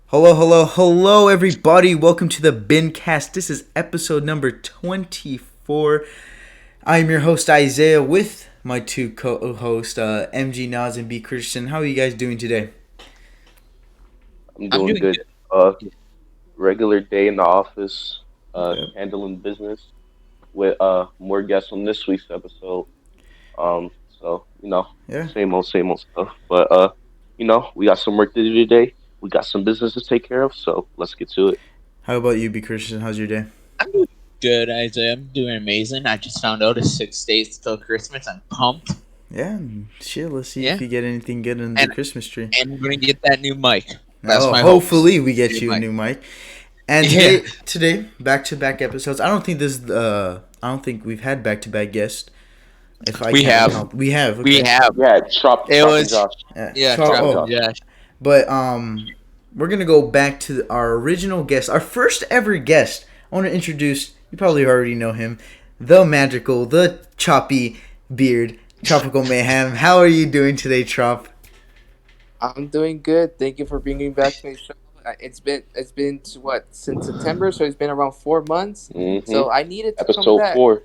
Hello, hello, hello, everybody. Welcome to the Bincast. This is episode number 24. I'm your host, Isaiah, with my two co-hosts, MG Nas and B Christian. How are you guys doing today? I'm I'm doing doing good. good. Regular day in the office, Yep. handling business with more guests on this week's episode. So Yeah. same old stuff. But we got some work to do today. We got some business to take care of. So let's get to it. How about you, B Christian? How's your day? I'm doing good, Isaiah. I'm doing amazing. I just found out it's 6 days till Christmas. I'm pumped. Yeah, shit. Let's see if Yeah, you get anything good under the and Christmas tree. and we're gonna get that new mic. That's Oh, my hopes. hopefully we get you a Mic. new mic. And Yeah, today, back-to-back episodes. I don't think we've had back-to-back guests. If I we can't have. count, we have. We Okay. have. Yeah, Trop, It Trop and was Josh. yeah, Char- Trap and and oh, Josh. Josh. But we're gonna go back to our original guest, our first ever guest. I want to introduce. You probably already know him, the magical, the choppy beard, Tropical Mayhem. How are you doing today, Trop? I'm doing good. Thank you for bringing me back to the show. It's been since September, so it's been around 4 months. Mm-hmm. So I needed to come Episode back. 4.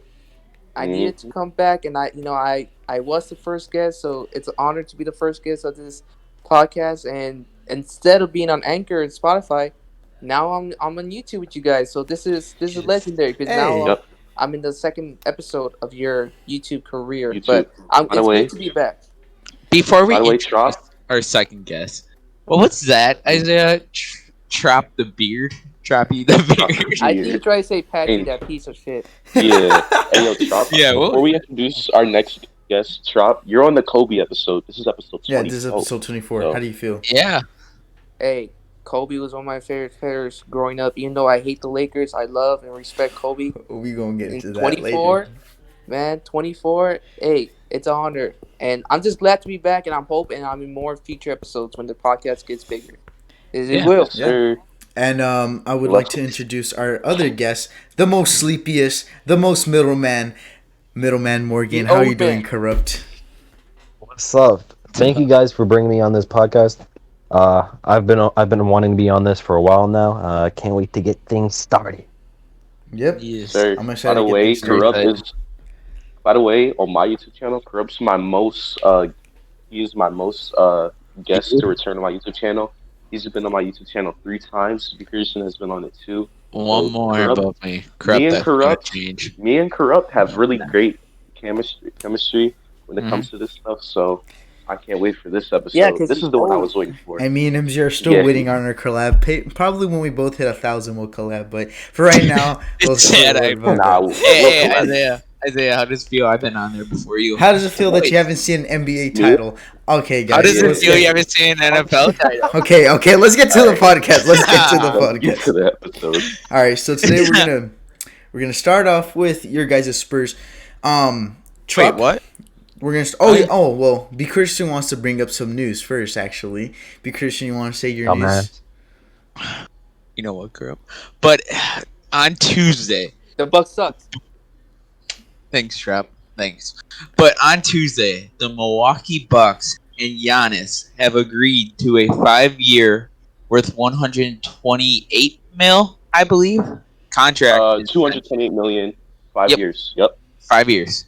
I needed to come back, and I was the first guest, so it's an honor to be the first guest of this podcast. And instead of being on Anchor and Spotify, now I'm on YouTube with you guys. So this is legendary because now Hey. Yep. I'm in the second episode of your YouTube career. YouTube. But By the it's way, good to be back. Before we by the way, introduce Trop. our second guest, well, what's that, Isaiah? Trap the beard, Trappy the beard. I think you try to say Patchy, Hey. that piece of shit. Yeah. Hey, yo, Trop. Yeah, Before well, we introduce our next guest, Trop, you're on the Kobe episode. This is episode 20. Yeah, this is episode 24. So- How do you feel? yeah. Hey, Kobe was one of my favorite players growing up. Even though I hate the Lakers, I love and respect Kobe. We gonna get In into that 24, later. man, 24. Hey, it's an honor, and I'm just glad to be back. And I'm hoping I'm in more future episodes when the podcast gets bigger. It Yeah. will. Yes, sir. And I would like to introduce our other guest, the most sleepiest, the most middleman Morgan. The How are you old doing, man. Corrupt? What's up? Thank you guys for bringing me on this podcast. I've been wanting to be on this for a while now. Can't wait to get things started. Yep. Yes. Sir, I'm by excited the to get way, things started. Corrupt is. By the way, on my YouTube channel, Corrupt's my most. He is my most guest to return to my YouTube channel. He's been on my YouTube channel 3 times. B. Christian has been on it 2. One more Corrupt- above me. Corrupt, and that's gonna Corrupt. change. Me and Corrupt have really great chemistry when it comes to this stuff. So I can't wait for this episode. Yeah, 'cause this is he's the one I old. was waiting for. And me and MG are still Yeah. waiting on our collab. Probably when we both hit 1,000, we'll collab. But for right now, It's sad, Nah, Hey, we'll collab. Isaiah, how does it feel? I've been on there before you. how does it feel that you haven't seen an NBA title? Okay, guys. How does it let's feel get- you haven't seen an NFL title? Okay. Let's get to the podcast. Let's get to the Let's get podcast. to the episode. All right. So today we're gonna start off with your guys' Spurs. Wait, Trop, what? We're gonna. Well. B. Christian wants to bring up some news first. Actually, B. Christian, you want to say your news? Dumbass. You know what, girl? But on Tuesday, The Bucks sucked. thanks, Trap. Thanks. But on Tuesday, the Milwaukee Bucks and Giannis have agreed to a 5-year worth 128 mil, I believe, contract. 228 million, 5 Yep. years. Yep. 5 years.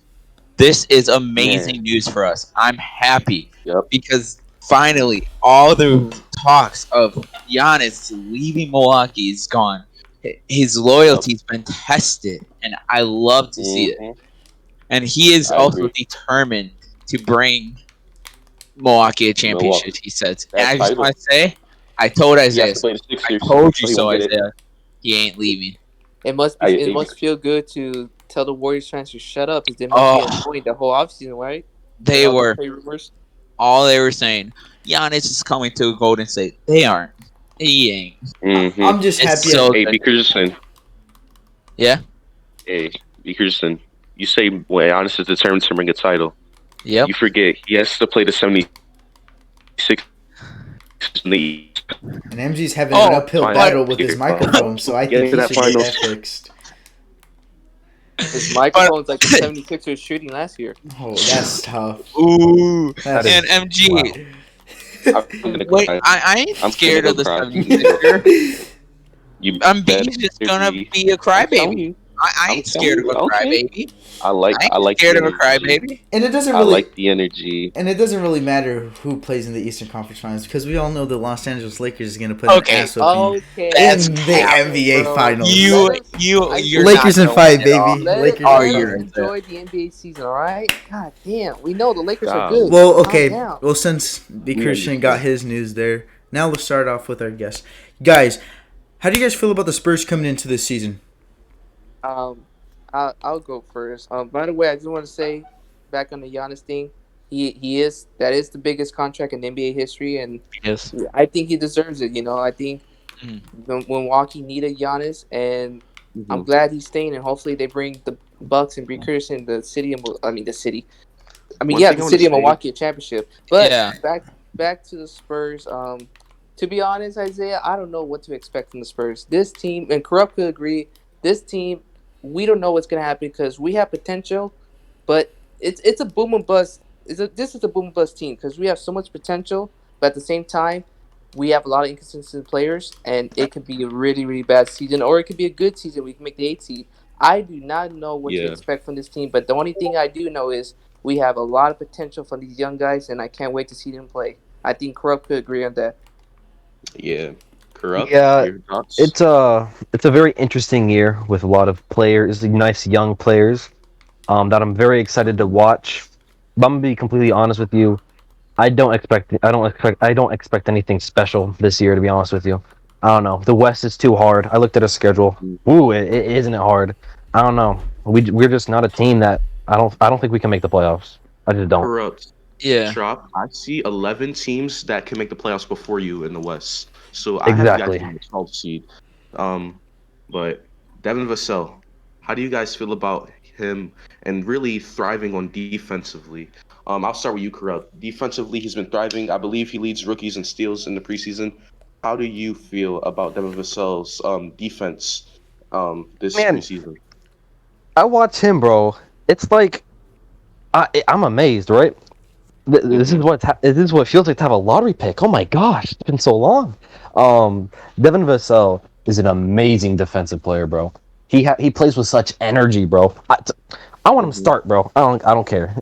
This is amazing news for us. I'm happy Yep. because finally all the talks of Giannis leaving Milwaukee is gone. His loyalty's been tested, and I love to see it. Mhm. And he is I also agree. determined to bring Milwaukee a championship. Milwaukee. He says. That And I just title. want to say, I told He Isaiah, has to play the I Sixers. told you He so, won't get it. Isaiah. He ain't leaving. It must feel good to tell the Warriors fans to shut up because they must be annoying the whole offseason, right? They All the were trade rumors. all they were saying. Giannis is coming to Golden State. They aren't. He ain't. Mhm. I'm just It's happy. so- Hey, B. Christian. Yeah. Hey, B. Christian. You say when Giannis is determined to bring a title. Yep. You forget he has to play the 76 in the East. And MG's having Oh, an uphill fine. battle with his microphone, so I Get think into he that should get finals. that fixed. His microphone's like the 76ers shooting last year. Oh, that's tough. Ooh. That's- And MG. Wow. I'm gonna Wait, cry. I ain't I'm gonna scared go of the cry. 76er. You better Embiid's just gonna be. be a I'm telling crybaby. you. I I'm ain't telling scared of you. a Okay. crybaby. I I ain't like scared the of a energy. crybaby. And it doesn't I really like the energy. and it doesn't really matter who plays in the Eastern Conference Finals because we all know the Los Angeles Lakers is going to put an Okay, ass whooping Okay, that's in the cap. chill, NBA bro. Finals. Let us. I You're not Lakers in gonna win 5, it all. baby. Lakers Oh, in let us you're 5. into it. enjoy the NBA season. All right. God damn, we know the Lakers are good. Golly. Well, Calm okay. down. Well, since the We Christian got understand. his news there, now let's start off with our guest. Guys, how do you guys feel about the Spurs coming into this season? Um, I'll go first. By the way, I just want to say, back on the Giannis thing, he is that is the biggest contract in NBA history, and Yes. I think he deserves it. I think Mm. Milwaukee needed Giannis, and I'm Hmm. glad he's staying, and hopefully they bring the Bucks and Precursor the city of the city. One Yeah, thing the I want to city of say. Milwaukee a championship. But Yeah. back to the Spurs. To be honest, Isaiah, I don't know what to expect from the Spurs. This team, and Corrupt could agree, this team, we don't know what's gonna happen because we have potential, but it's a boom and bust. This is a boom and bust team because we have so much potential, but at the same time, we have a lot of inconsistent players, and it could be a really really bad season, or it could be a good season. We can make the eighth seed. I do not know what to Yeah. expect from this team, but the only thing I do know is we have a lot of potential from these young guys, and I can't wait to see them play. I think Corrupt could agree on that. Yeah. Corrupt. Yeah, Your thoughts? it's a very interesting year with a lot of players, nice young players, that I'm very excited to watch. But I'm gonna be completely honest with you. I don't expect anything special this year. To be honest with you, I don't know. The West is too hard. I looked at a schedule. Ooh, it isn't it hard? I don't know. We're just not a team that I don't think we can make the playoffs. I just don't. Corrupt. Yeah. Trop. I see 11 teams that can make the playoffs before you in the West. So I have you guys Exactly. in the 12th seed. Um, but Devin Vassell, how do you guys feel about him and really thriving on defensively? I'll start with you, Corrupt. Defensively, he's been thriving. I believe he leads rookies in steals in the preseason. How do you feel about Devin Vassell's defense this Man, preseason? I watch him, bro. It's like I'm amazed, right? Mm-hmm. This is what it feels like to have a lottery pick. Oh my gosh, it's been so long. Devin Vassell is an amazing defensive player, bro. He plays with such energy, bro. I want him to Mm-hmm. start, bro. I don't care.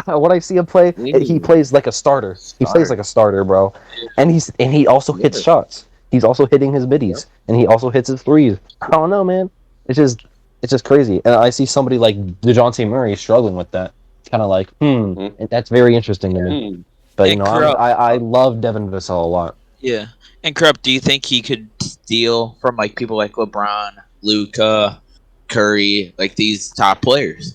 When I see him play, he Mm. plays like a starter. He plays Start. like a starter, bro. And he also hits Yeah. shots. He's also hitting his Yep. middies, and he also hits his threes. I don't know, man. It's just it's just crazy. And I see somebody like DeJounte Murray struggling with that. It's kind of like, Mm-hmm. and that's very interesting to me. Mm. But And Corrupt. I love Devin Vassell a lot, Yeah. And Corrupt, do you think he could steal from like people like LeBron, Luca, Curry, like these top players?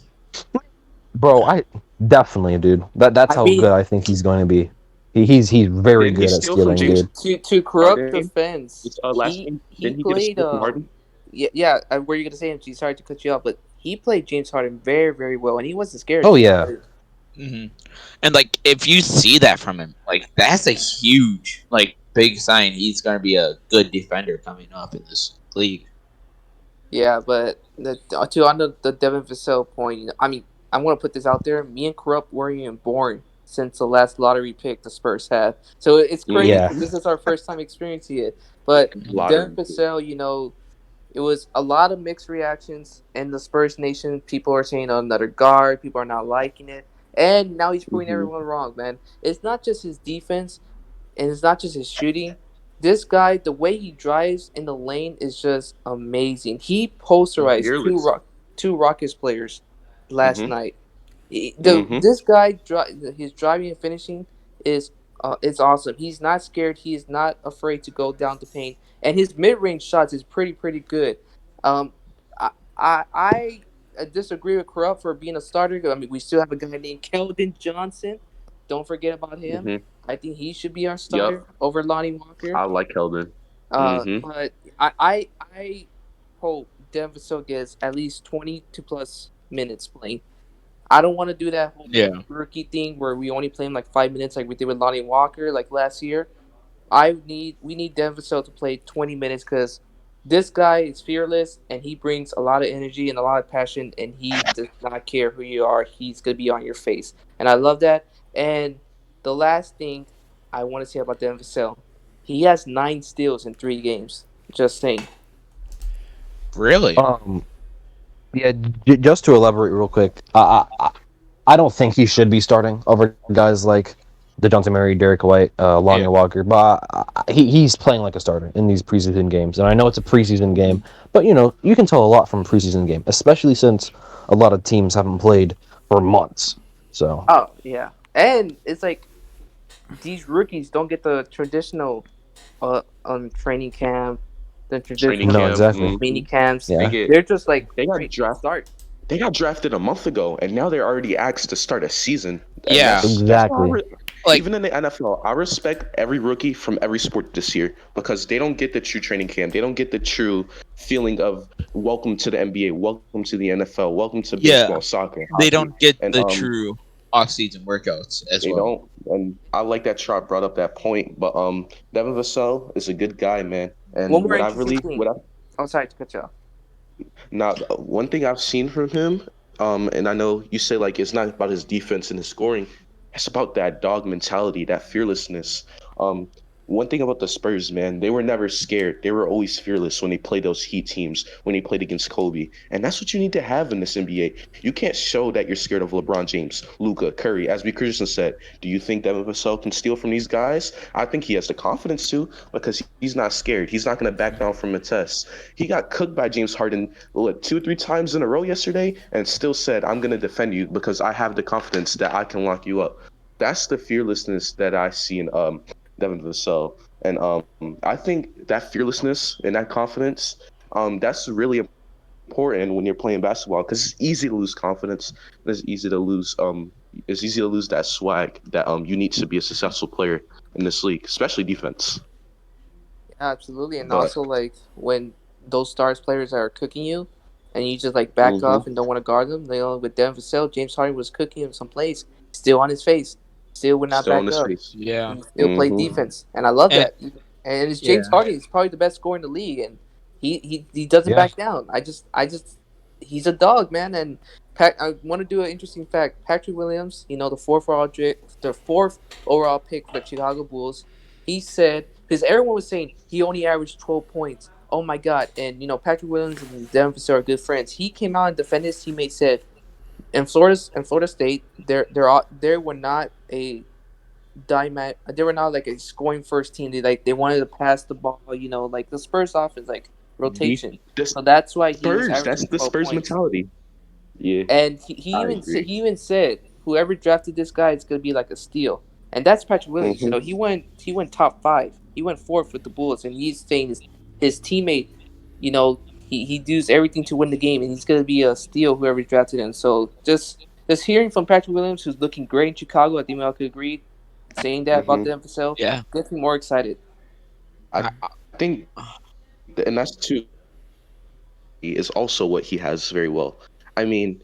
bro. I definitely, dude. That's I how mean, good I think he's going to be. He's very Didn't he good at steal from stealing, James dude. to Corrupt Harden defense, last game? he Didn't he get a played steal from Harden? yeah. Were you gonna say him? Sorry to cut you off, but he played James Harden very very well, and he wasn't scared of Oh James yeah, Harden. Hmm. And like, if you see that from him, like that's a huge, like, big sign he's gonna be a good defender coming up in this league. Yeah, but to on the Devin Vassell point, I mean, I'm gonna put this out there. Me and Corrupt weren't even born since the last lottery pick the Spurs had, so it's crazy Mm. yeah. because this is our first time experiencing it. But Mhm. Devin Lottery. Vassell, it was a lot of mixed reactions in the Spurs nation. People are saying another guard. People are not liking it, and now he's proving Mm-hmm. everyone wrong, man. It's not just his defense, and it's not just his shooting. This guy, the way he drives in the lane is just amazing. He posterized Fearless. two Rockets players last Mm-hmm. night. Mm-hmm. This guy, his driving and finishing is it's awesome. He's not scared. He is not afraid to go down the paint, and his mid range shots is pretty good. Um, I I disagree with Corrupt for being a starter. I mean, we still have a guy named Keldon Johnson. Don't forget about him. Mm-hmm. I think he should be our Yep. starter over Lonnie Walker. I like Keldon. Mm-hmm. But I hope Denver still gets at least 20 to plus minutes playing. I don't want to do that whole Yeah. rookie thing where we only play him like 5 minutes like we did with Lonnie Walker like last year. We need Denver Vassell to play 20 minutes because this guy is fearless and he brings a lot of energy and a lot of passion and he does not care who you are. He's gonna be on your face, and I love that. And the last thing, I want to say about Devin Vassell. He has 9 steals in 3 games. Just saying. Really? Um, yeah, just to elaborate real quick, I don't think he should be starting over guys like DeJounte Murray, Derek White, Lonnie Yeah. Walker, but he's playing like a starter in these preseason games. And I know it's a preseason game, but you can tell a lot from a preseason game, especially since a lot of teams haven't played for months. So Oh yeah, and it's like these rookies don't get the traditional training camp, the Training no, traditional camp. exactly. mini camps. They Yeah, get They're just like they got ready to drafted. start. They got drafted a month ago, and now they're already asked to start a season, and Yeah. that's why exactly. Like, even in the NFL, I respect every rookie from every sport this year because they don't get the true training camp. They don't get the true feeling of welcome to the NBA, welcome to the NFL, welcome to baseball, yeah, soccer, they hockey, don't get and the true off-season workouts as they well. don't. And I like that Trot brought up that point, but Devin Vassell is a good guy, man. One And more interesting thing. what I Oh, sorry to cut you off. now one thing I've seen from him, and I know you say like it's not about his defense and his scoring, it's about that dog mentality, that fearlessness. Um, one thing about the Spurs, man, they were never scared. They were always fearless when they played those Heat teams, when they played against Kobe, and that's what you need to have in this NBA. You can't show that you're scared of LeBron James, Luca, Curry. As B. Christensen said, do you think Devin Vassell can steal from these guys? I think he has the confidence to because he's not scared. He's not going to back down from a test. He got cooked by James Harden what, 2 or 3 times in a row yesterday and still said, I'm going to defend you because I have the confidence that I can lock you up. That's the fearlessness that I see in Devin Vassell. And I think that fearlessness and that confidence, that's really important when you're playing basketball because it's easy to lose confidence. It's easy to lose that swag that you need to be a successful player in this league, especially defense. Absolutely, and But also like when those stars players are cooking you, and you just like back hmm off and don't want to guard them. With Devin Vassell, James Harden was cooking him some plays, still on his face, still would not still on back his up. face. Yeah. He still played hmm defense, and I love And that. And it's James yeah. Harden. He's probably the best scorer in the league, and he doesn't Yeah. back down. He's a dog, man. And I want to do an interesting fact. Patrick Williams, the fourth overall pick for the Chicago Bulls. He said because everyone was saying he only averaged 12 points. Oh my God! And Patrick Williams and Devin Vassell are good friends. He came out and defended his teammate. Said in Florida State, they were not a diamond. They were not like a scoring first team. They wanted to pass the ball. Like the Spurs offense, like The, rotation. the So that's why he was Spurs, that's averaging the 12 Spurs points. mentality. Yeah, And he I even said agree. whoever drafted this guy is gonna be like a steal. And that's Patrick Williams. hmm He went top five. He went fourth with the Bulls, and he's saying his teammate. He does everything to win the game, and he's gonna be a steal whoever drafted him. So just hearing from Patrick Williams, who's looking great in Chicago, I think we all could agree. Saying that about hmm the MFSL Yeah. gets me more excited. I think, and that's too is also what he has very well. I mean,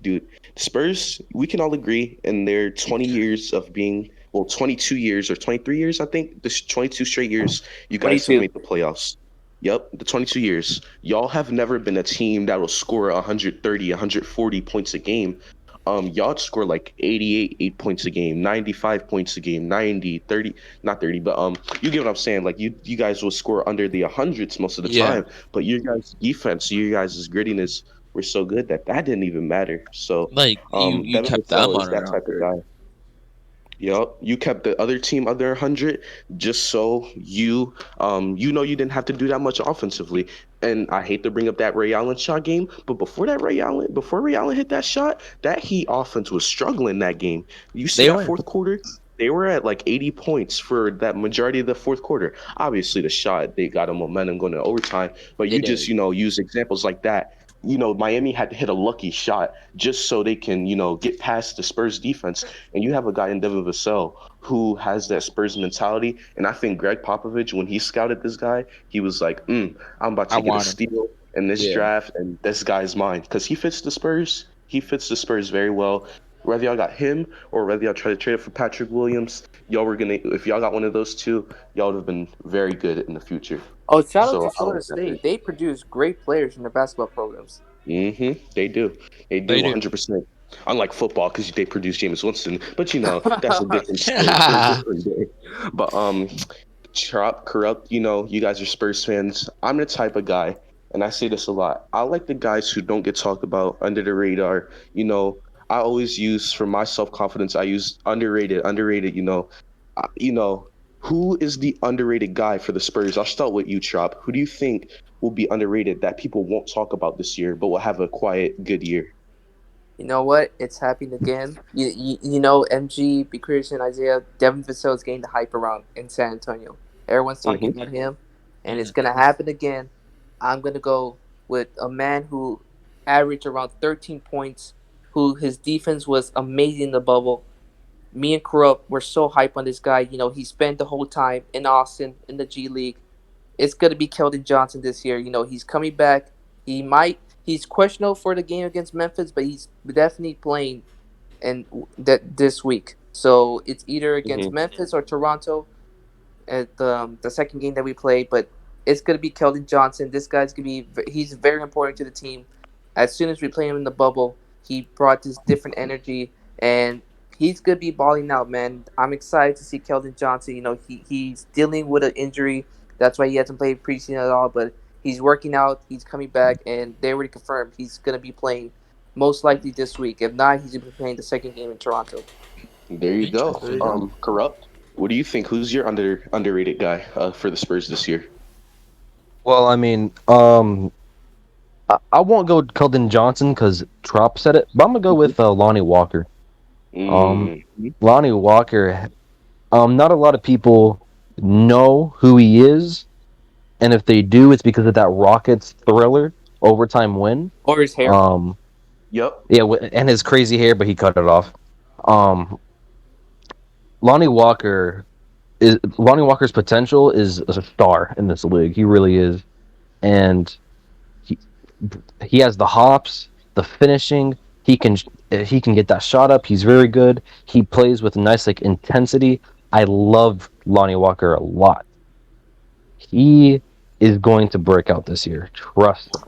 dude, Spurs, we can all agree in their 20 years of being, well, 22 years or 23 years, I think, this 22 straight years, you guys have 22. made the playoffs. Yep, the 22 years. Y'all have never been a team that will score 130, 140 points a game. Y'all score like 88 8 points a game, 95 points a game, 90, 30, not 30, but you get what I'm saying. Like you guys will score under the hundreds most of the Yeah. time, but your guys' defense, your guys' grittiness were so good that didn't even matter. So Like you Devin kept them Vassell is under that type of 100. guy. Yup, you kept the other team under 100 just so you didn't have to do that much offensively. And I hate to bring up that Ray Allen shot game, but before Ray Allen hit that shot, that Heat offense was struggling that game. You see They that were. fourth quarter? They were at like 80 points for that majority of the fourth quarter. Obviously, the shot, they got a momentum going to overtime, but They you just, did. use examples like that. Miami had to hit a lucky shot just so they can, get past the Spurs defense. And you have a guy in Devin Vassell who has that Spurs mentality. And I think Greg Popovich, when he scouted this guy, he was like, I'm about I to get a want him. steal in this Yeah. draft, and this guy's mine. Because he fits the Spurs. He fits the Spurs very well. Whether y'all got him or whether y'all try to trade it for Patrick Williams, if y'all got one of those two, y'all would have been very good in the future. Oh, shout out to So I Florida like that pick. State. They produce great players in their basketball programs. They do. They do They do. 100%. Unlike football, because they produce Jameis Winston, but that's a different story for a different day. But Chop, Corrupt, you guys are Spurs fans. I'm the type of guy, and I say this a lot. I like the guys who don't get talked about under the radar. I always use for my self confidence. I use underrated, underrated. Who is the underrated guy for the Spurs? I'll start with you, Chop. Who do you think will be underrated that people won't talk about this year, but will have a quiet, good year? You know what? It's happening again. You know, MG, B. Christian, Isaiah, Devin Vassell's getting the hype around in San Antonio. Everyone's talking Hmm. about him, and it's gonna happen again. I'm gonna go with a man who averaged around 13 points, who his defense was amazing in the bubble. Me and Corrupt were so hype on this guy. You know, he spent the whole time in Austin in the G League. It's gonna be Keldon Johnson this year. You know, he's coming back. He's questionable for the game against Memphis, but he's definitely playing and that this week. So it's either against Hmm. Memphis or Toronto at the second game that we played. But it's gonna be Keldon Johnson. This guy's gonna be he's very important to the team. As soon as we play him in the bubble, he brought this different energy, and he's gonna be balling out, man. I'm excited to see Keldon Johnson. You know, he's dealing with an injury. That's why he hasn't played preseason at all. But he's working out. He's coming back, and they already confirmed he's gonna be playing most likely this week. If not, he's gonna be playing the second game in Toronto. There you go. There you go. Corrupt. What do you think? Who's your underrated guy for the Spurs this year? Well, I mean, I won't go Keldon Johnson because Trop said it, but I'm gonna go with Lonnie Walker. Um, Mm. Lonnie Walker. Not a lot of people know who he is, and if they do, it's because of that Rockets thriller overtime win. Or his hair. Um, Yep. yeah, and his crazy hair, but he cut it off. Um, Lonnie Walker Lonnie Walker's potential is a star in this league. He really is, and he he has the hops, the finishing. He can get that shot up. He's very good. He plays with nice intensity. I love Lonnie Walker a lot. He is going to break out this year. Trust me.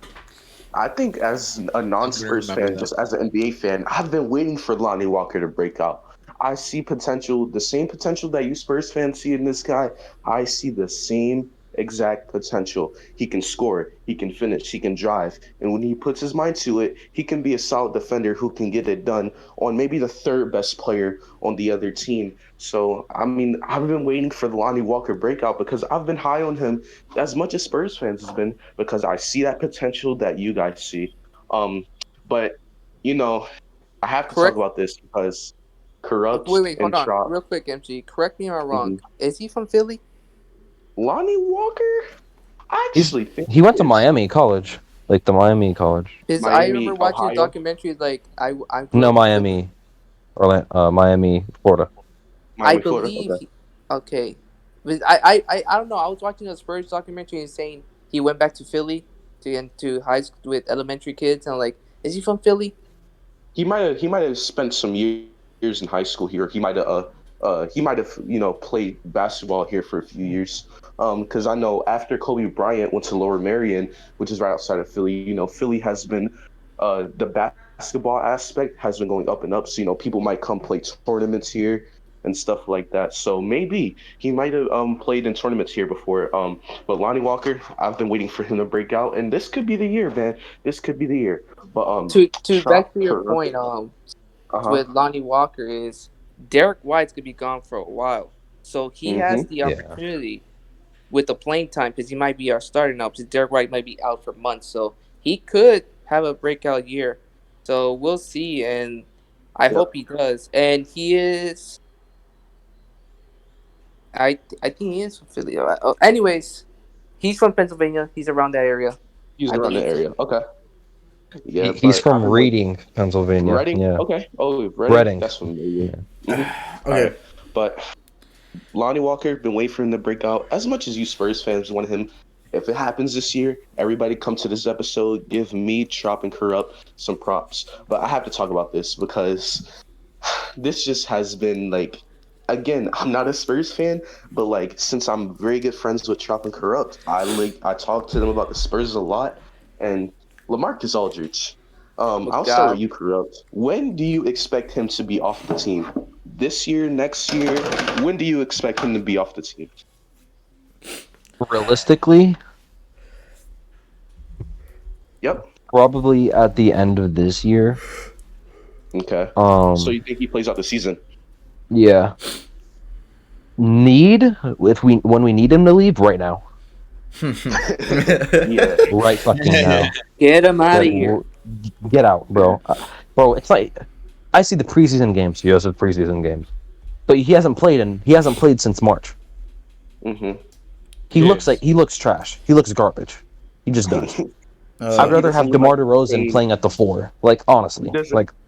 I think as a non-Spurs remember fan, that. just as an NBA fan, I've been waiting for Lonnie Walker to break out. I see potential, the same potential that you Spurs fans see in this guy. I see the same exact potential. He can score, he can finish, he can drive, and when he puts his mind to it, he can be a solid defender who can get it done on maybe the third best player on the other team. So, I mean, I've been waiting for the Lonnie Walker breakout because I've been high on him as much as Spurs fans has been because I see that potential that you guys see. Um, but you know, I have to talk Correct. about this because Wait, Corrupt wait, hold and on, Trop. real quick, MG. Correct me if I'm wrong. Mhm. Is he from Philly? Lonnie Walker, I He's actually think he went to he is. Miami College, like the Miami College. Because I remember Miami, watching his Ohio, documentary. Like I grew No, up in Philly. Miami, Miami, Florida. I Miami, Florida. believe. Okay. Okay, but I don't know. I was watching a Spurs documentary and saying he went back to Philly to high school with elementary kids. And I'm like, is he from Philly? He might have spent some years in high school here. He might have played basketball here for a few years. Because I know after Kobe Bryant went to Lower Merion, which is right outside of Philly, Philly has been the basketball aspect has been going up and up. So people might come play tournaments here and stuff like that. So maybe he might have played in tournaments here before. But Lonnie Walker, I've been waiting for him to break out, and this could be the year, man. This could be the year. But To back Trop to your Corrupt. point, Uh-huh. with Lonnie Walker is Derek White's gonna be gone for a while, so he has Mm-hmm. the Yeah. opportunity with the playing time because he might be our starter now because Derek White might be out for months, so he could have a breakout year. So we'll see, and I Yep. hope he does. And he is, I think he is from Philly. Anyways, he's from Pennsylvania. He's around that area, He's I around the believe. area. Okay. Yeah, He's but I've from been waiting. Reading, Pennsylvania. Reading? Yeah, Okay. Oh, Reading? Reading. That's familiar. Yeah. Hmm. All Okay. right. But Lonnie Walker, been waiting for him to break out. As much as you Spurs fans want him, if it happens this year, everybody come to this episode, give me, Trop, and Corrupt some props. But I have to talk about this because this just has been again, I'm not a Spurs fan, but since I'm very good friends with Trop and Corrupt, I talk to them about the Spurs a lot and LaMarcus Aldridge. I'll start with you, Corrupt. When do you expect him to be off the team? This year, next year? When do you expect him to be off the team? Realistically, Yep. probably at the end of this year. Okay. So you think he plays out the season? Yeah. When we need him to leave right now. Yeah. Right fucking now. Get him out of Like, here. get out, bro. Bro, it's like I see the preseason games. He has the preseason games, but he hasn't played since March. Mm-hmm. He Yes. looks trash. He looks garbage. He just does. I'd He rather have doesn't look DeMar like the DeRozan same. playing at the 4. Like honestly,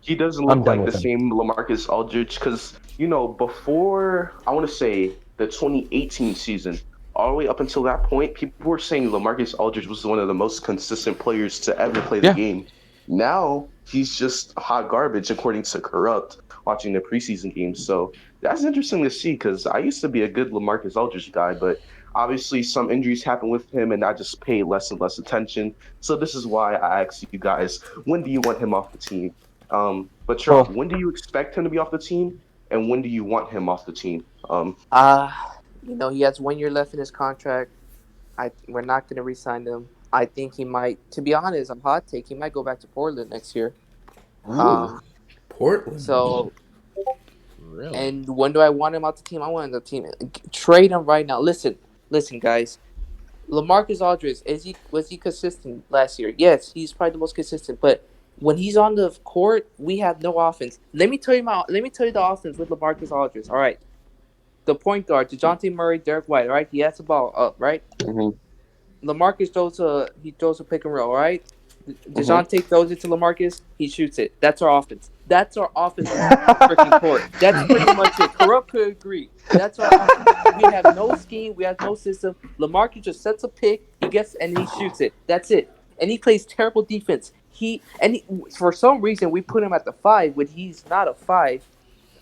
He doesn't I'm look done like the with him. same LaMarcus Aldridge because before I want to say the 2018 season, all the way up until that point, people were saying LaMarcus Aldridge was one of the most consistent players to ever play the Yeah. game. Now he's just hot garbage according to Corrupt watching the preseason games. So that's interesting to see because I used to be a good LaMarcus Aldridge guy, but obviously some injuries happened with him and I just paid less and less attention. So this is why I asked you guys, when do you want him off the team? But Trump, Well, when do you expect him to be off the team, and when do you want him off the team? Uh, he has 1 year left in his contract. We're not going to re-sign him. I think he might. To be honest, I'm hot take. He might go back to Portland next year. Ooh, Portland. So Really? and when do I want him out the team? I want him on the team. Trade him right now. Listen, guys. LaMarcus Aldridge was he consistent last year? Yes, he's probably the most consistent. But when he's on the court, we have no offense. Let me tell you the offense with LaMarcus Aldridge. All right, the point guard, DeJounte Murray, Derek White. All right, he has the ball up. Right, mm-hmm, LaMarcus throws a pick and roll. All right, mm-hmm. DeJounte throws it to LaMarcus. He shoots it. That's our offense. That's our offense when he's on the freaking court. That's pretty much it. Corrupt could agree. That's our offense. We have no scheme. We have no system. LaMarcus just sets a pick. He gets and he shoots it. That's it. And he plays terrible defense. For some reason we put him at the 5 when he's not a 5,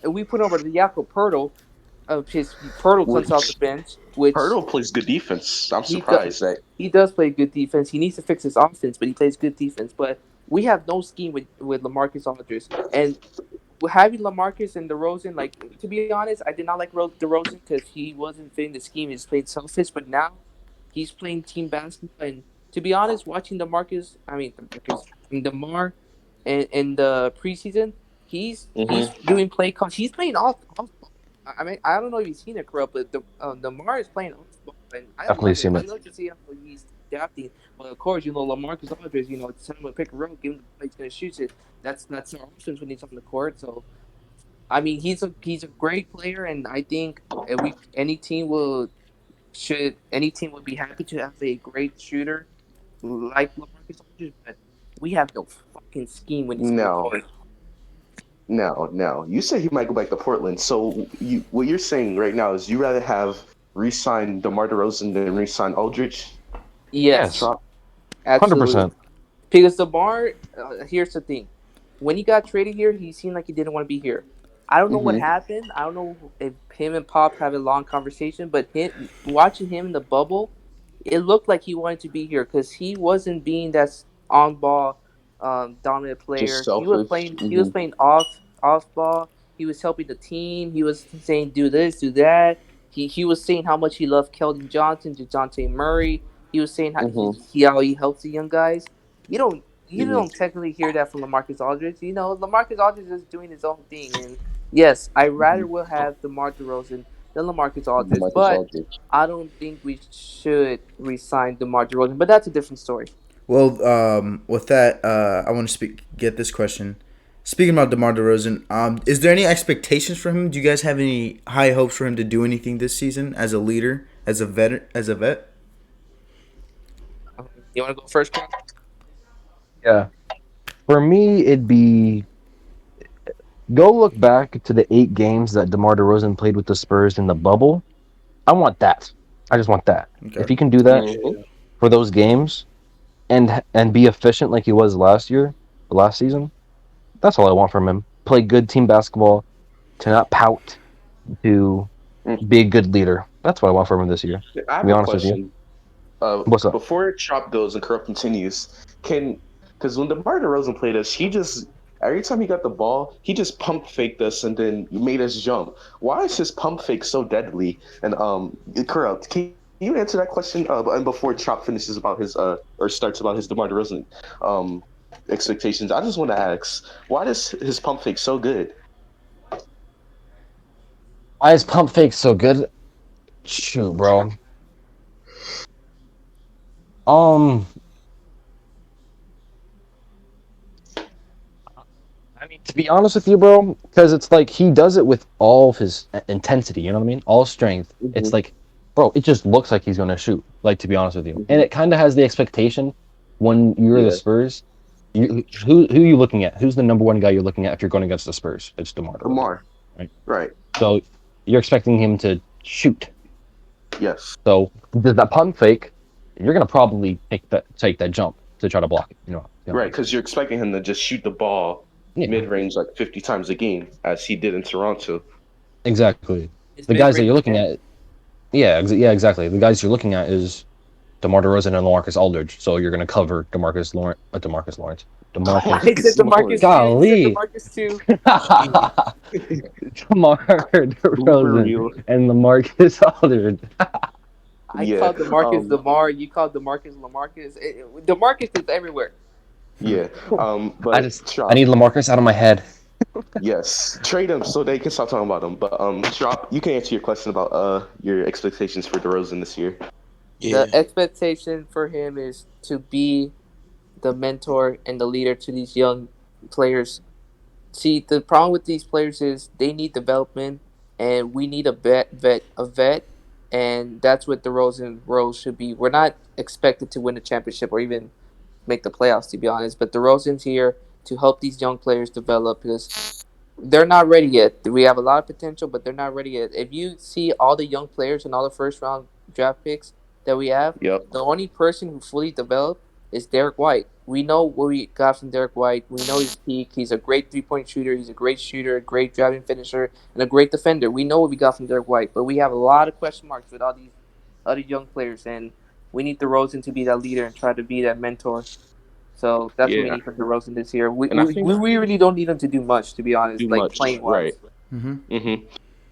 and we put him over the Jakob Pertl. His Pertl comes off the Which bench, which Hurdle plays good defense. I'm he does. surprised that. He does play good defense. He needs to fix his offense, but he plays good defense. But we have no scheme with LaMarcus Aldridge, and having LaMarcus and DeRozan. Like, to be honest, I did not like DeRozan because he wasn't fitting the scheme. He's played selfish, but now he's playing team basketball. And to be honest, watching DeMar, in the preseason, he's Mm-hmm. doing play calls. He's playing off. I mean, I don't know if you've seen it, corrupt, but DeMar is playing off ball, and I definitely love it. seen I it. love to see how he's adapting. But of course, LaMarcus Aldridge, send him a pick and roll, give him the play, he's gonna shoot it. That's our options when he's on the court. So I mean, he's a great player, and I think any team would be happy to have a great shooter like LaMarcus Aldridge, but we have no fucking scheme when he's on the No, court. no. You say he might go back to Portland. So what you're saying right now is you rather have re-sign DeMar DeRozan than re-sign Aldridge? Yes, Yes. absolutely. 100%. Because here's the thing: when he got traded here, he seemed like he didn't want to be here. I don't know what Mm-hmm. happened. I don't know if him and Pop have a long conversation, but watching him in the bubble, it looked like he wanted to be here because he wasn't being that on ball, dominant Just player. He was selfish. playing. He was Mm-hmm. playing off ball. He was helping the team. He was saying do this, do that. He was saying how much he loved Keldon Johnson, DeJounte Murray. He was saying Mm-hmm. how he helps the young guys. You don't you Mm-hmm. don't technically hear that from LaMarcus Aldridge. LaMarcus Aldridge is doing his own thing, and yes, I rather will have DeMar DeRozan than LaMarcus Aldridge, Marcus but Aldridge. I don't think we should re-sign DeMar DeRozan. But that's a different story. Well, with that, I want to get this question. Speaking about DeMar DeRozan, is there any expectations for him? Do you guys have any high hopes for him to do anything this season as a leader, as a vet? You want to go first, Carl? Yeah. For me, it'd be go look back to the 8 games that DeMar DeRozan played with the Spurs in the bubble. I want that. I just want that. Okay. If he can do that Mm-hmm. for those games and be efficient like he was last season, that's all I want from him. Play good team basketball, to not pout, to be a good leader. That's what I want from him this year. I To be have a honest with you. question. What's up? Before Chop goes and Corrupt continues, can Because when DeMar DeRozan played us, he just every time he got the ball, he just pump faked us and then made us jump. Why is his pump fake so deadly and corrupt? Can you answer that question? And before Chop finishes about his or starts about his DeMar DeRozan um expectations, I just want to ask, why is his pump fake so good? Why is pump fake so good? Shoot, bro. Um, I mean, to be honest with you, bro, because it's like he does it with all of his intensity. You know what I mean? All strength. It's Hmm. like, bro, it just looks like he's gonna shoot. Like, to be honest with you, and Hmm. it kind of has the expectation when you're the Yeah, Spurs. Who are you looking at? Who's the number one guy you're looking at if you're going against the Spurs? It's DeMar DeRozan, DeMar. right? Right. So you're expecting him to shoot. Yes. So does that pump fake? You're gonna probably take that jump to try to block it. Right, because you're expecting him to just shoot the ball Yeah, mid range like 50 times a game, as he did in Toronto. exactly. His The mid guys that range you're looking man. at, yeah, exactly. The guys you're looking at is DeMar DeRozan and LaMarcus Aldridge. So you're gonna cover DeMarcus Lawrence, I DeMarcus. said Lawrence. Demarcus too. You said Golly, Demarcus too. DeMar Super DeRozan real. and LaMarcus Aldridge. I Yeah. called Demarcus Um, Demar. You called Demarcus Lamarcus. Demarcus is everywhere. yeah. I But just I Chop, need LaMarcus out of my head. yes. Trade him so they can stop talking about him. But Chop, you can answer your question about your expectations for DeRozan this year. The Yeah. expectation for him is to be the mentor and the leader to these young players. See, the problem with these players is they need development, and we need a vet, and that's what DeRozan role should be. We're not expected to win a championship or even make the playoffs, to be honest. But DeRozan's here to help these young players develop because they're not ready yet. We have a lot of potential, but they're not ready yet. If you see all the young players and all the first round draft picks that we have, Yep. the only person who fully developed is Derek White. We know what we got from Derek White. We know his peak. He's a great 3-point shooter. He's a great shooter, a great driving finisher, and a great defender. We know what we got from Derek White, but we have a lot of question marks with all these other young players, and we need DeRozan to be that leader and try to be that mentor. So that's what we Yeah. need from DeRozan this year. We, And I we, think we really don't need him to do much, to be honest, too like much. playing Right. wise. Mm-hmm. Hmm.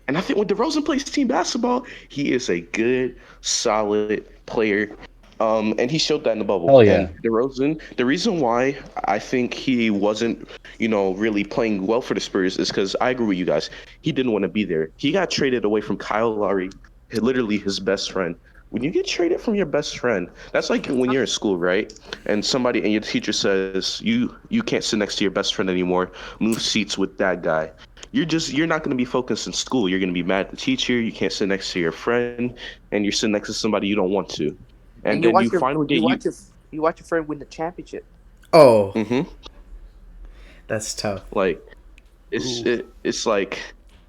And I think when DeRozan plays team basketball, he is a good, solid player. And he showed that in the bubble. Hell And yeah. DeRozan, the reason why I think he wasn't, really playing well for the Spurs is because I agree with you guys. He didn't want to be there. He got traded away from Kyle Lowry, literally his best friend. When you get traded from your best friend, that's like when you're in school, right? And somebody and your teacher says you can't sit next to your best friend anymore. Move seats with that guy. You're not going to be focused in school. You're going to be mad at the teacher. You can't sit next to your friend, and you're sitting next to somebody you don't want to. And And you then you want your finally get you you. want your you want your friend win the championship. Oh, Hmm. that's tough. Like it's like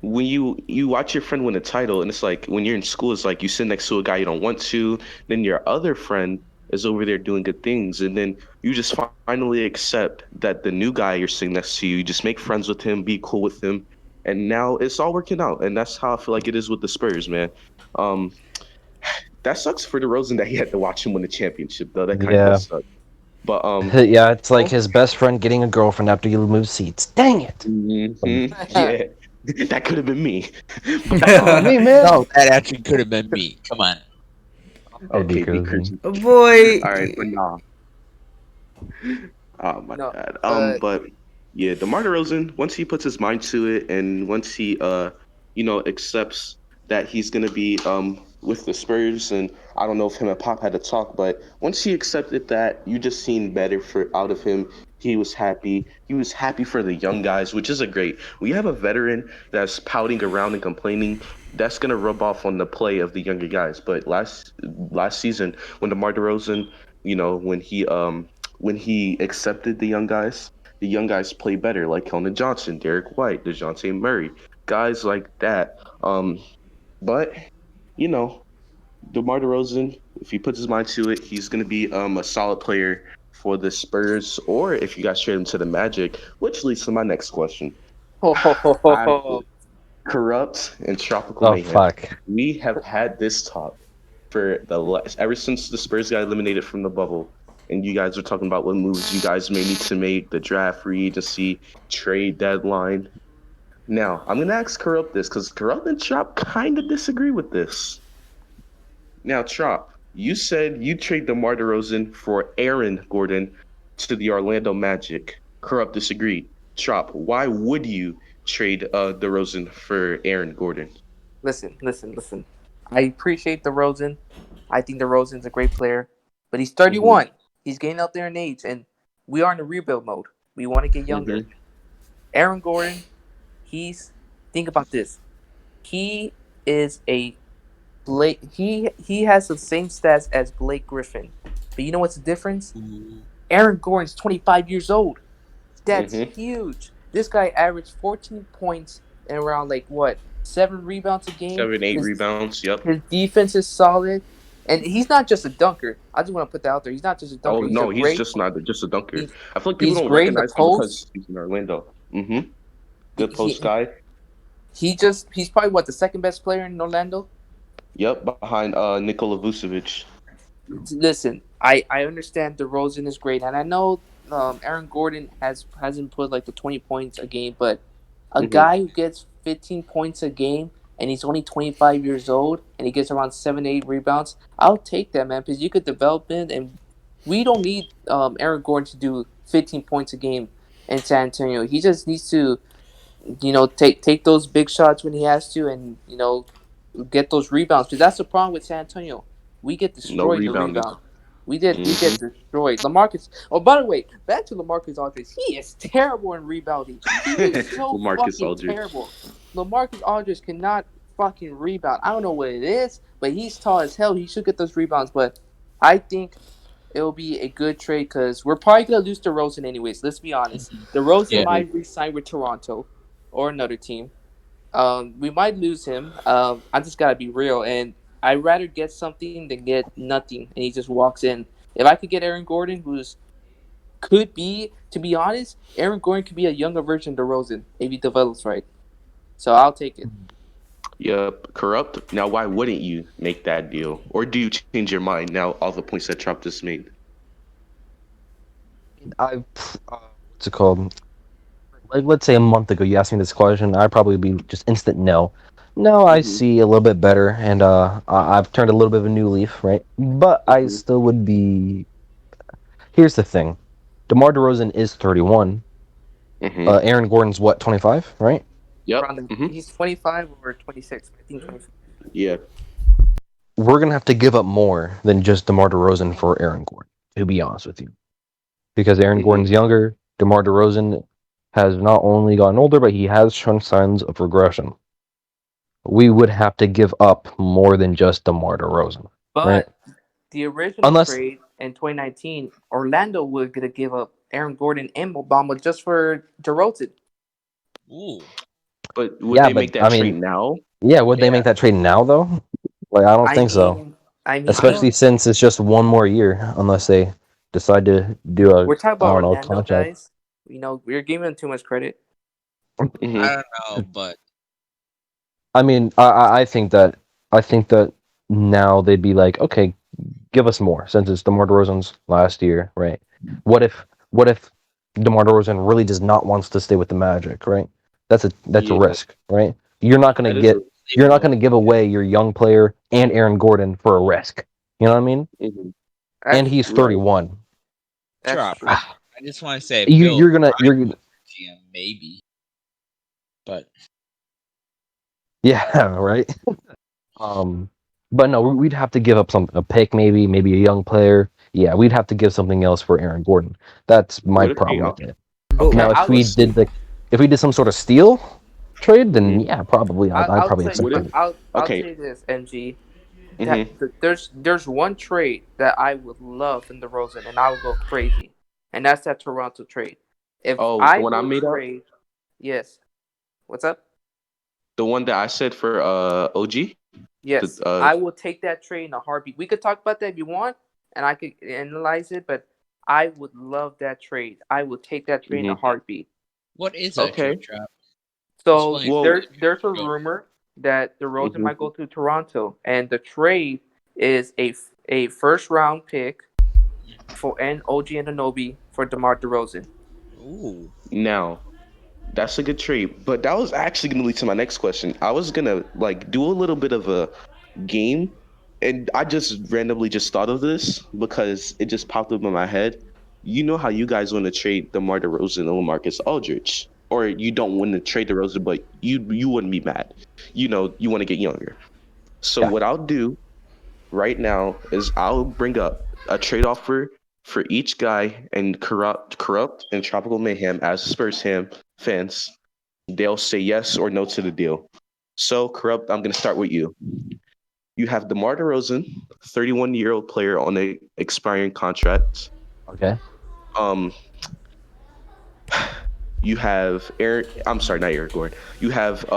when you watch your friend win a title, and it's like when you're in school, it's like you sit next to a guy you don't want to. Then your other friend is over there doing good things, and then you just finally accept that the new guy you're sitting next to, you just make friends with him, be cool with him, and now it's all working out. And that's how I feel like it is with the Spurs, man. Um, that sucks for DeRozan that he had to watch him win the championship, though. That kind of Yeah. does suck. But Yeah, it's like oh, his best friend getting a girlfriend after you move seats. Dang it. yeah, that could have been me. But Oh, me, man. No, that actually could have been me. Come on. I'll be okay, be cruising. crazy. Boy. All right, but nah. Oh my No, God. uh, But yeah, DeMar DeRozan, once he puts his mind to it, and once he accepts that he's gonna be with the Spurs, and I don't know if him and Pop had a talk, but once he accepted that, you just seen better for out of him. He was happy. He was happy for the young guys, which is a great. We have a veteran that's pouting around and complaining. That's gonna rub off on the play of the younger guys. But last season, when DeMar DeRozan, when he accepted the young guys play better, like Keldon Johnson, Derek White, DeJounte Murray, guys like that. But you know, DeMar DeRozan, if he puts his mind to it, he's going to be a solid player for the Spurs, or if you guys trade him to the Magic, which leads to my next question. I corrupt and tropical Oh, mayhem. fuck. We have had this talk for ever since the Spurs got eliminated from the bubble. and you guys are talking about what moves you guys may need to make, the draft, free agency, trade deadline. Now, I'm gonna ask Corrupt this because Corrupt and Chop kind of disagree with this. Now, Chop, you said you trade DeMar DeRozan for Aaron Gordon to the Orlando Magic. Corrupt disagreed. Chop, why would you trade DeRozan for Aaron Gordon? Listen. I appreciate DeRozan. I think DeRozan's a great player, but he's Mm-hmm. 31. He's getting up there in age, and we are in a rebuild mode. We want to get younger. Mm-hmm. Aaron Gordon, he's think about this. He is a Blake. He has the same stats as Blake Griffin, but you know what's the difference? Ooh. Aaron Gordon's 25 years old. That's Mm-hmm. huge. This guy averaged 14 points and around like what 7 rebounds a game. 7, 8 rebounds. Yep. His defense is solid, and he's not just a dunker. I just want to put that out there. He's not just a Oh dunker. He's a no, he's great. just not just a dunker. He's I feel like people he's don't great in the recognize him post. because he's in Orlando. Mm-hmm. He, Good post he guy. he's probably what the second best player in Orlando. Yep, behind Nikola Vucevic. Listen, I understand DeRozan is great, and I know Aaron Gordon hasn't put like the 20 points a game, but a Mm-hmm. guy who gets 15 points a game and he's only 25 years old and he gets around 7 8 rebounds, I'll take that, man, because you could develop it, and we don't need Aaron Gordon to do 15 points a game in San Antonio. He just needs to take those big shots when he has to, and get those rebounds. Because that's the problem with San Antonio. We get No destroyed in the rebounding. rebound. We get Mm-hmm. destroyed. Lamarcus. Oh, by the way, back to Lamarcus Aldridge. He is terrible in rebounding. He is so Marcus fucking Aldridge. terrible. Lamarcus Aldridge cannot fucking rebound. I don't know what it is, but he's tall as hell. He should get those rebounds. But I think it'll be a good trade because we're probably gonna lose DeRozan anyways. Let's be honest. DeRozan Yeah. might re-sign with Toronto or another team. We might lose him. I just gotta be real, and I'd rather get something than get nothing, and he just walks in. If I could get Aaron Gordon, who's could be, to be honest, Aaron Gordon could be a younger version of DeRozan if he develops right. So I'll take it. Yep, Corrupt. Now, why wouldn't you make that deal, or do you change your mind now? All the points that Trump just made. I've what's it called? Like, let's say a month ago, you asked me this question, I'd probably be just instant no. Now I Mm-hmm. see a little bit better, and I've turned a little bit of a new leaf, right? But I Mm-hmm. still would be. Here's the thing: DeMar DeRozan is 31. Mm-hmm. Aaron Gordon's what, 25, right? Yep. Around Mm-hmm. he's 25 or 26. I think 25. Yeah. We're gonna have to give up more than just DeMar DeRozan for Aaron Gordon, to be honest with you, because Aaron Mm-hmm. Gordon's younger. DeMar DeRozan has not only gotten older, but he has shown signs of regression. We would have to give up more than just DeMar DeRozan, right? But the original Unless, trade in 2019, Orlando was gonna give up Aaron Gordon and Obama just for DeRozan. Ooh. But would yeah, they but make I that trade mean, now? yeah, would they Yeah. make that trade now though? Like, I don't I think so. mean, I mean, I Especially don't. since it's just one more year, unless they decide to do a, We're talking I about don't know, Orlando, contract. guys. We're giving them too much credit. Mm-hmm. I don't know, but I mean, I think that now they'd be like, okay, give us more since it's DeMar DeRozan's last year, right? What if DeMar DeRozan really does not wants to stay with the Magic, right? That's a Yeah, risk, right? You're not gonna that is. you're not gonna give away your young player and Aaron Gordon for a risk. You know what I mean? Mm-hmm. And That's he's true. Right. 31. That's Chop. true. I just want to say, You Bill, you're gonna I you're would GM maybe, but yeah, right. But no, we'd have to give up a pick, maybe a young player. Yeah, we'd have to give something else for Aaron Gordon. That's my What? problem Yeah. with it. But Now, I'll, if we did some sort of steal trade, then Mm-hmm. yeah, probably I'd I'll probably tell accept Would you. it? that. I'll tell Okay. you this, MG. Mm-hmm. There's one trade that I would love in DeRozan, and I would go crazy, and that's that Toronto trade. If Oh, the I one I will made up, trade, yes. What's up? the one that I said for OG. Yes, The I will take that trade in a heartbeat. We could talk about that if you want, and I could analyze it. But I would love that trade. I would take that trade in a Mm-hmm. heartbeat. what is that Okay. trade, Trap? So Explain. Well. there's a Go. rumor that DeRozan Mm-hmm. might go to Toronto, and the trade is a first round pick for and OG Anunoby for DeMar DeRozan. Ooh. Now, that's a good trade, but that was actually going to lead to my next question. I was going to like do a little bit of a game, and I just randomly just thought of this because it just popped up in my head. You know how you guys want to trade DeMar DeRozan and LaMarcus Aldridge, or you don't want to trade DeRozan, but you wouldn't be mad. You know, you want to get younger. So Yeah. what I'll do right now is I'll bring up a trade offer for each guy, and corrupt and tropical mayhem as Spurs fans. They'll say yes or no to the deal. So corrupt, I'm gonna start with you. You have DeMar DeRozan, 31-year-old player on a expiring contract. Okay. Um, you have Eric. I'm sorry, not Eric Gordon. You have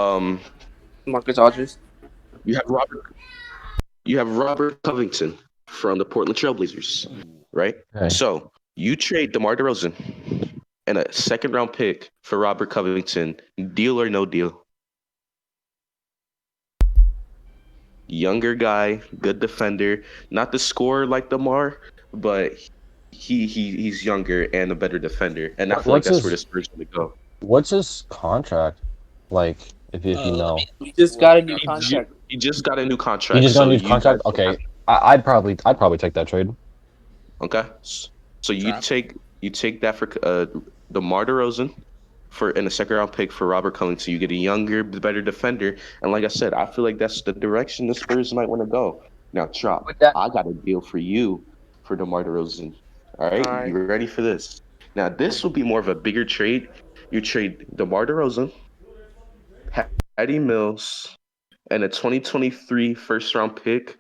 Marcus Aldridge. you have Robert. You have Robert Covington from the Portland Trailblazers, right? Okay. So you trade DeMar DeRozan and a second-round pick for Robert Covington. Deal or no deal? Younger guy, good defender, not the scorer like DeMar, but he's younger and a better defender, and I feel like What's that's where the his Spurs going to go. What's his contract like? If you know, He just got a new contract. He just got a new contract. he just got a new you contract. guys- Okay, I'd probably take that trade. Okay. So you Drop. take that for DeMar DeRozan and a second round pick for Robert Covington. You get a younger, better defender, and like I said, I feel like that's the direction the Spurs might want to go. Now, Chop, With that- I got a deal for you for DeMar DeRozan. All right, All right. you ready for this? Now, this will be more of a bigger trade. You trade DeMar DeRozan, Patty Mills, and a 2023 first round pick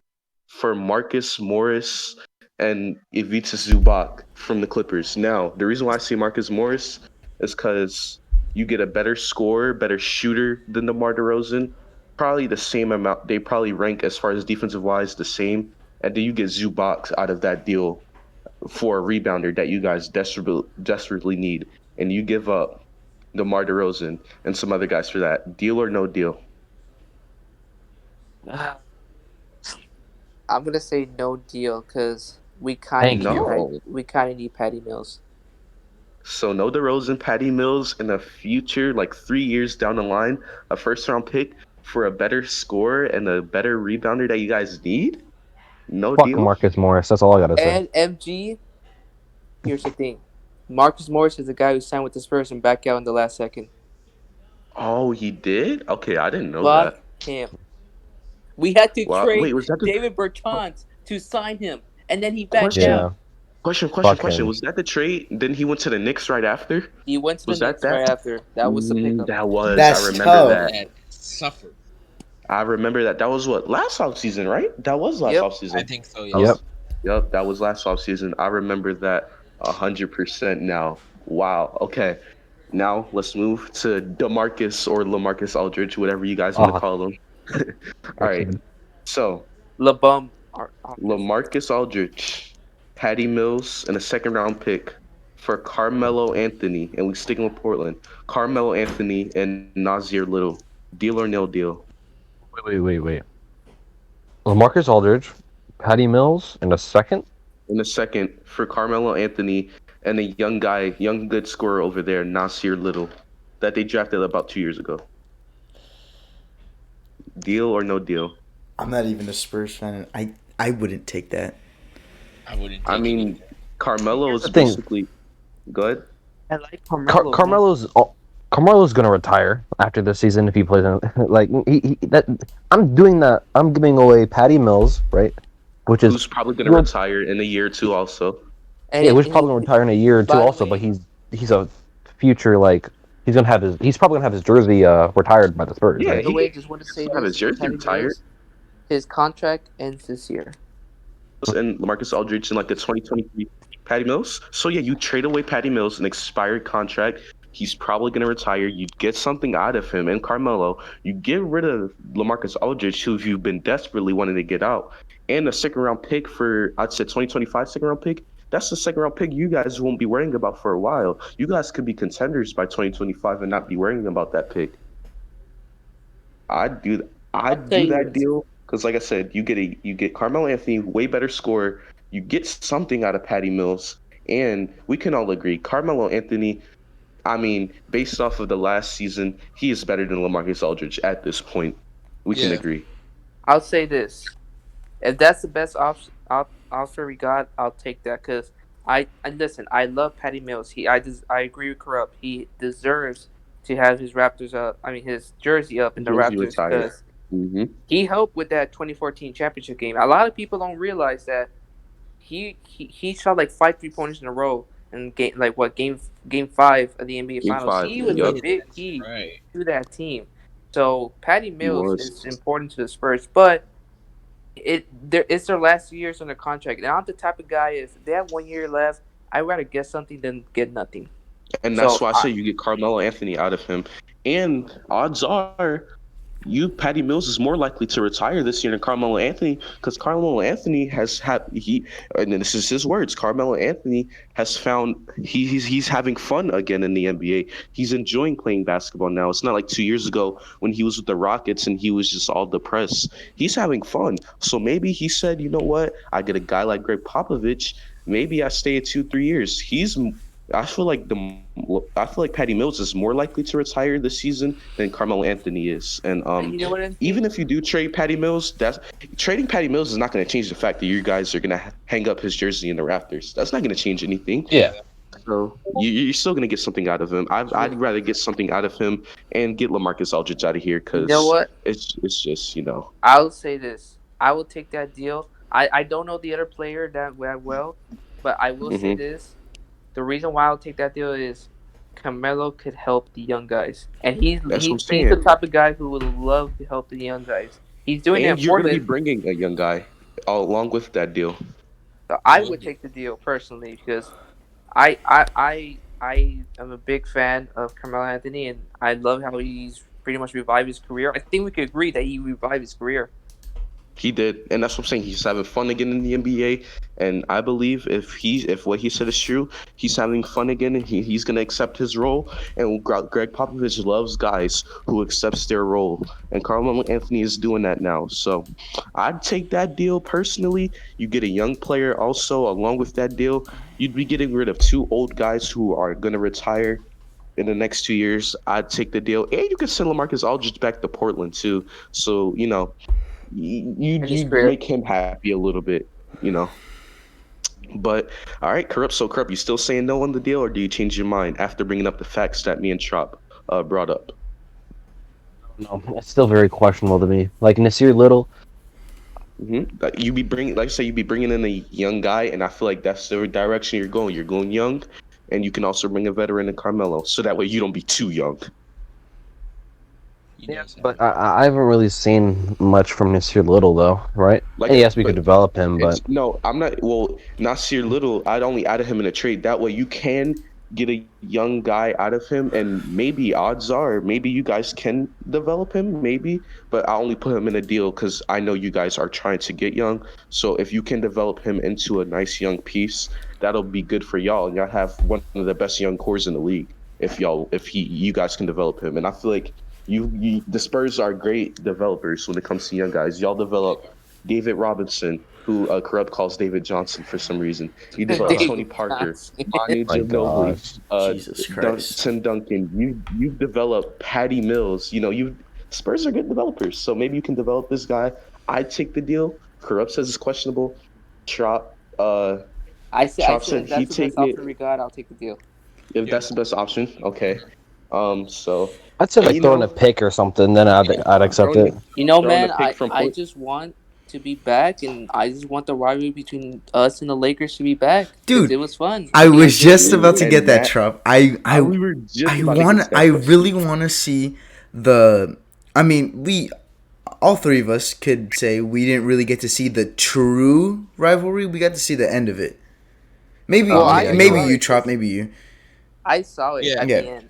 for Marcus Morris and Ivica Zubac from the Clippers. Now, the reason why I say Marcus Morris is because you get a better scorer, better shooter than DeMar DeRozan. Probably the same amount. They probably rank as far as defensive wise the same. And then you get Zubac out of that deal for a rebounder that you guys desperately need. And you give up DeMar DeRozan and some other guys for that. Deal or no deal? I'm gonna say no deal because we kind Thank of you. we kind of need Patty Mills. So no DeRozan, Patty Mills in the future, like 3 years down the line, a first round pick for a better scorer and a better rebounder that you guys need? No Fuck deal? Marcus Morris. That's all I gotta say. And MG, here's the thing: Marcus Morris is the guy who signed with the Spurs and backed out in the last second. Oh, he did? Okay, I didn't know Fuck that. him. We had to Wow. trade Wait, was that the David Bertans to sign him, and then he backed Question. Yeah. out. question? Fuck him. Was that the trade? Then he went to the Knicks right after? He went to the Was that Knicks right after. That was the pickup. That was. That's I remember tough. that. That suffered. I remember that. That was what? Last offseason, right? That was last Yep. offseason. I think so. Yeah. Yep. Yep, that was last offseason. I remember that 100% now. Wow. Okay. Now let's move to DeMarcus or LaMarcus Aldridge, whatever you guys want to call him. All right. So LeBum. LaMarcus Aldridge, Patty Mills, and a second round pick for Carmelo Anthony, and we sticking with Portland. Carmelo Anthony and Nasir Little. Deal or no deal? Wait. LaMarcus Aldridge, Patty Mills, and a second. In a second for Carmelo Anthony and a young guy, young good scorer over there, Nasir Little, that they drafted about 2 years ago. Deal or no deal? I'm not even a Spurs fan. I wouldn't take that. I wouldn't. I take mean, Carmelo Here's is the thing. basically good. I like Carmelo. Carmelo's gonna retire after this season if he plays. Like I'm doing that. I'm giving away Patty Mills, right? Which is Who's probably going to retire in a year or two also. And yeah, which probably gonna retire in a year or two by the also. way- But he's a future like he's probably gonna have his jersey retired by the Spurs. Yeah, right? By the way, I just want to say have his this: jersey Patty retired. Mills, his contract ends this year. And Marcus Aldridge in like the 2023 Patty Mills. So yeah, you trade away Patty Mills, an expired contract. He's probably going to retire. You get something out of him and Carmelo. You get rid of LaMarcus Aldridge, who you've been desperately wanting to get out, and a second round pick for, I'd say 2025 second round pick. That's the second round pick you guys won't be worrying about for a while. You guys could be contenders by 2025 and not be worrying about that pick. I'd do tell you that this. deal because, like I said, you get Carmelo Anthony, way better scorer, You get something out of Patty Mills, and we can all agree Carmelo Anthony. I mean, based off of the last season, he is better than LaMarcus Aldridge at this point. We can Yeah. agree. I'll say this: if that's the best offer we got, I'll take that. Cause and listen, I love Patty Mills. I agree with Corrupt. He deserves to have his Raptors up. I mean, his jersey up in the Jersey Raptors retired. because Hmm. he helped with that 2014 championship game. A lot of people don't realize that he shot like 5 3 pointers in a row and game 5 of the NBA Game Finals. five. He was a Yup, big That's key right. to that team. So Patty he Mills is was. important to the Spurs, but it's their last 2 years on their contract. And I'm the type of guy if they have 1 year left, I'd rather get something than get nothing. And that's So why I say you get Carmelo Anthony out of him. And odds are Patty Mills is more likely to retire this year than Carmelo Anthony because Carmelo Anthony has had and this is his words. Carmelo Anthony has found he's having fun again in the NBA. He's enjoying playing basketball now. It's not like 2 years ago when he was with the Rockets and he was just all depressed. He's having fun. So maybe he said, you know what? I get a guy like Greg Popovich. Maybe I stay at 2 3 years. I feel like Patty Mills is more likely to retire this season than Carmelo Anthony is. And and you know what I even think? if you do trade Patty Mills, that's trading Patty Mills is not going to change the fact that you guys are going to hang up his jersey in the rafters. That's not going to change anything. Yeah. So you're still going to get something out of him. I'd rather get something out of him and get LaMarcus Aldridge out of here You know because what? it's just I'll say this. I will take that deal. I don't know the other player that well, but I will say hmm this. The reason why I'll take that deal is Carmelo could help the young guys, and that's what I'm he's the saying. type of guy who would love to help the young guys. He's doing it And in you're going to be Portland, bringing a young guy along with that deal. so I would take the deal personally because I am a big fan of Carmelo Anthony, and I love how he's pretty much revived his career. I think we could agree that he revived his career. He did, and that's what I'm saying. He's having fun again in the NBA, and I believe if what he said is true, he's having fun again, and he's gonna accept his role. And Greg Popovich loves guys who accepts their role, and Carmelo Anthony is doing that now. So, I'd take that deal personally. You get a young player also along with that deal. You'd be getting rid of two old guys who are gonna retire in the next 2 years. I'd take the deal, and you could send LaMarcus Aldridge back to Portland too. So In his you career. make him happy a little bit, you know. But all right, Corrupt. So Corrupt, you still saying no on the deal, or do you change your mind after bringing up the facts that me and Trop brought up? No, it's still very questionable to me. Like Nasir Little, You be bringing, like I say, you be bringing in a young guy, and I feel like that's the direction you're going. You're going young, and you can also bring a veteran in Carmelo, so that way you don't be too young. He yeah, does have but it. I haven't really seen much from Nasir Little though, right? Like, And yes, we could but develop him, but it's no, I'm not. Well, Nasir Little, I'd only added him in a trade. That way, you can get a young guy out of him, and maybe odds are, maybe you guys can develop him, maybe. But I only put him in a deal because I know you guys are trying to get young. So if you can develop him into a nice young piece, that'll be good for y'all. And y'all have one of the best young cores in the league. You guys can develop him, and I feel like the Spurs are great developers when it comes to young guys. Y'all develop David Robinson, who Corrupt calls David Johnson for some reason. You develop David Tony Parker, Johnson. Manu my Ginobili, gosh, Jesus Christ. Tim Duncan. You've developed Patty Mills. You Spurs are good developers, so maybe you can develop this guy. I take the deal. Corrupt says it's questionable. Trop I Trop said said if that's he'd the take best it offer we got, I'll take the deal. if Yeah. that's the best option. Okay. So I'd say and like throwing a pick or something, then I'd accept throwing it. You know, throwing a man, pick from I point. just want to be back, and I just want the rivalry between us and the Lakers to be back because Dude, it was fun. I I was enjoyed just it. about Ooh, to get and that, that Trop. we were just I about to get want. to I that really question. want to see the. I mean, we all three of us could say we didn't really get to see the true rivalry. We got to see the end of it. Maybe, Well, Oh I yeah, you're maybe saw right. you, it Trop. because Maybe you. I saw it Yeah. at Yeah. the end.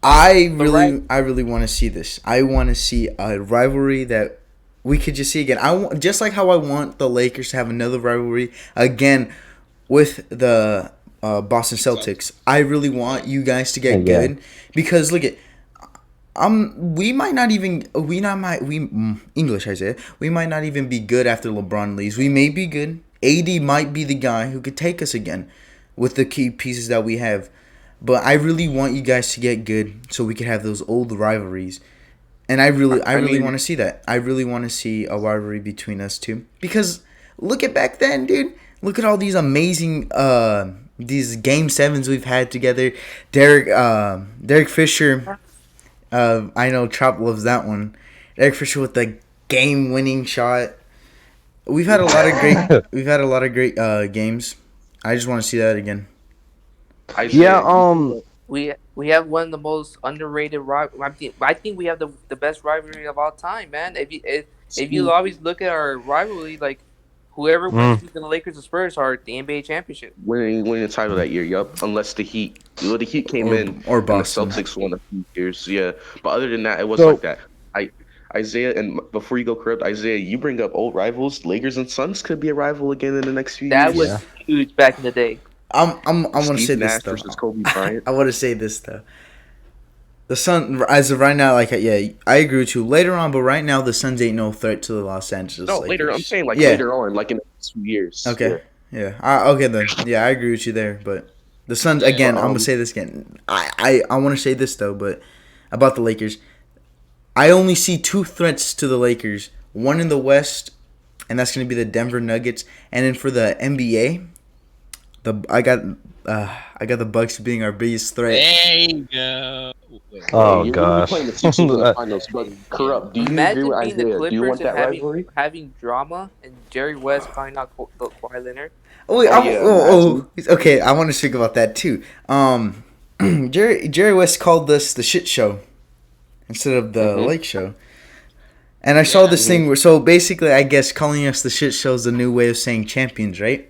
But I really want to see this. I want to see a rivalry that we could just see again. I want, just like how I want the Lakers to have another rivalry again with the Boston Celtics. I really want you guys to get Yeah. good because look at we might not even English I say we might not even be good after LeBron leaves. We may be good AD might be the guy who could take us again with the key pieces that we have. But I really want you guys to get good so we can have those old rivalries. And I really want to see that. I really want to see a rivalry between us two. Because look at back then, dude. Look at all these amazing these game sevens we've had together. Derek Fisher. I know Chop loves that one. Derek Fisher with the game-winning shot. We've had a lot of great games. I just want to see that again. Yeah. We have one of the most underrated I think we have the best rivalry of all time, man. If you always look at our rivalry, like whoever wins between the Lakers and Spurs are the NBA championship. Winning the title that year, yup. Unless the Heat, the Heat came in or and the Boston. Celtics won a few years, yeah. But other than that, it was So- like that. Isaiah, and before you go corrupt, Isaiah, you bring up old rivals. Lakers and Suns could be a rival again in the next few That years. was huge back in the day. I want to Steve say Nash this though. versus Kobe Bryant. I want to say this though. The Sun, as of right now, like I agree with you. Later on, but right now, the Suns ain't no threat to the Los Angeles. No, Lakers. later. I'm saying Yeah. later on, like in the next few years. Okay. Yeah. Okay then. Yeah, I agree with you there. But the Suns again. I'm gonna say this again. I want to say this though, but about the Lakers, I only see two threats to the Lakers. One in the West, and that's gonna be the Denver Nuggets. And then for the NBA, I got the Bucks being our biggest threat. There you go. Oh You're gosh. playing the Sixers in the finals, but corrupt. Do you agree Imagine with being the Isaiah? Do you want Clippers and that rivalry? having drama and Jerry West finding out Kawhi Leonard. Oh, wait, Oh, yeah, okay. I want to speak about that too. Jerry West called this the shit show instead of the Lake Show, and I saw this thing where basically, I guess calling us the shit show is a new way of saying champions, right?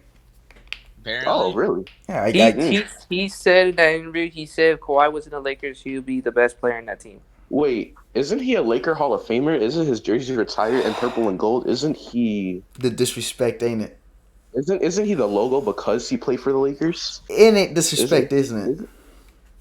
Apparently. Oh, really? Yeah, He said in that interview, he said if Kawhi was in the Lakers, he would be the best player in that team. Wait, isn't he a Laker Hall of Famer? Isn't his jersey retired in purple and gold? Isn't he? the disrespect, ain't it? Isn't he the logo because he played for the Lakers? It ain't disrespect, isn't it?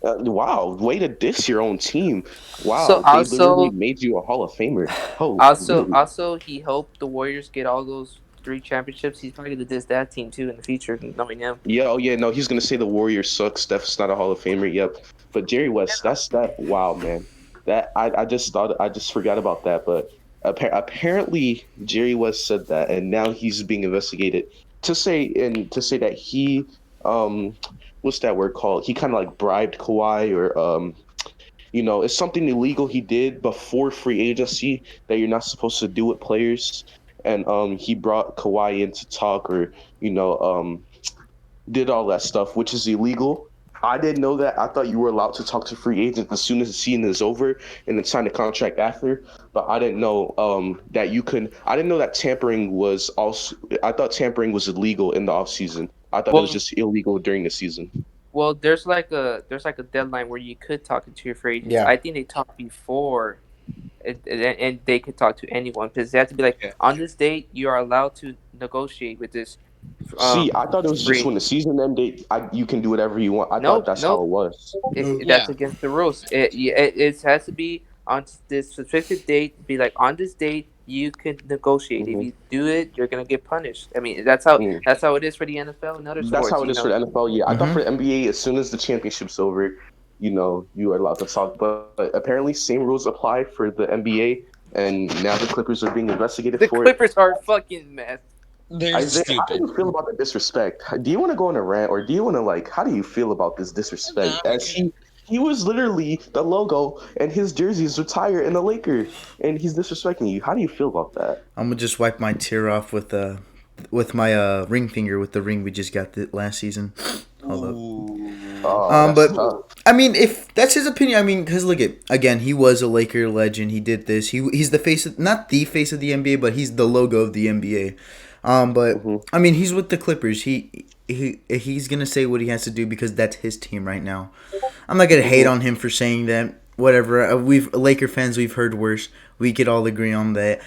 Wow, way to diss your own team. Wow, So they also- literally made you a Hall of Famer. Oh, really? Also, he hoped the Warriors get all those 3 championships. He's probably gonna diss that team too in the future, knowing him. Yeah, oh yeah, no, he's gonna say the Warriors suck. Steph's not a Hall of Famer. Yep, but Jerry West, that's that. Wow, man, that I just forgot about that. But apparently Jerry West said that, and now he's being investigated to say that he what's that word called? He kind of like bribed Kawhi or it's something illegal he did before free agency that you're not supposed to do with players. And he brought Kawhi in to talk or, did all that stuff, which is illegal. I didn't know that. I thought you were allowed to talk to free agents as soon as the season is over and then sign a contract after. But I didn't know that you couldn't. I didn't know that tampering was also. I thought tampering was illegal in the offseason. I thought it was just illegal during the season. Well, there's like a deadline where you could talk to your free agents. Yeah. I think they talk before, and they could talk to anyone because they have to be like on this date you are allowed to negotiate with this. See, I thought it was just when the season ended, you can do whatever you want. I thought that's how it was. That's against the rules. It has to be on this specific date. Be like on this date you can negotiate. If you do it, you're gonna get punished. I mean, that's how it is for the NFL and other sports. That's how it is for the NFL. Yeah, I thought for the NBA, as soon as the championship's over, you are allowed to talk. But apparently, same rules apply for the NBA, and now the Clippers are being investigated The for Clippers are a fucking mess. They're Isaiah, how do stupid. you feel about the disrespect? Do you want to go on a rant, or do you want to how do you feel about this disrespect? No, As he was literally the logo, and his jersey is retired in the Lakers, and he's disrespecting you. How do you feel about that? I'm gonna just wipe my tear off with my ring finger with the ring we just got last season. Hold up. Oh, But that's tough. I mean, if that's his opinion, I mean, because look at again, he was a Laker legend. He did this. He's the face, not the face of the NBA, but he's the logo of the NBA. But I mean, he's with the Clippers. He's gonna say what he has to do because that's his team right now. I'm not gonna hate on him for saying that. Whatever. We've Laker fans. We've heard worse. We could all agree on that.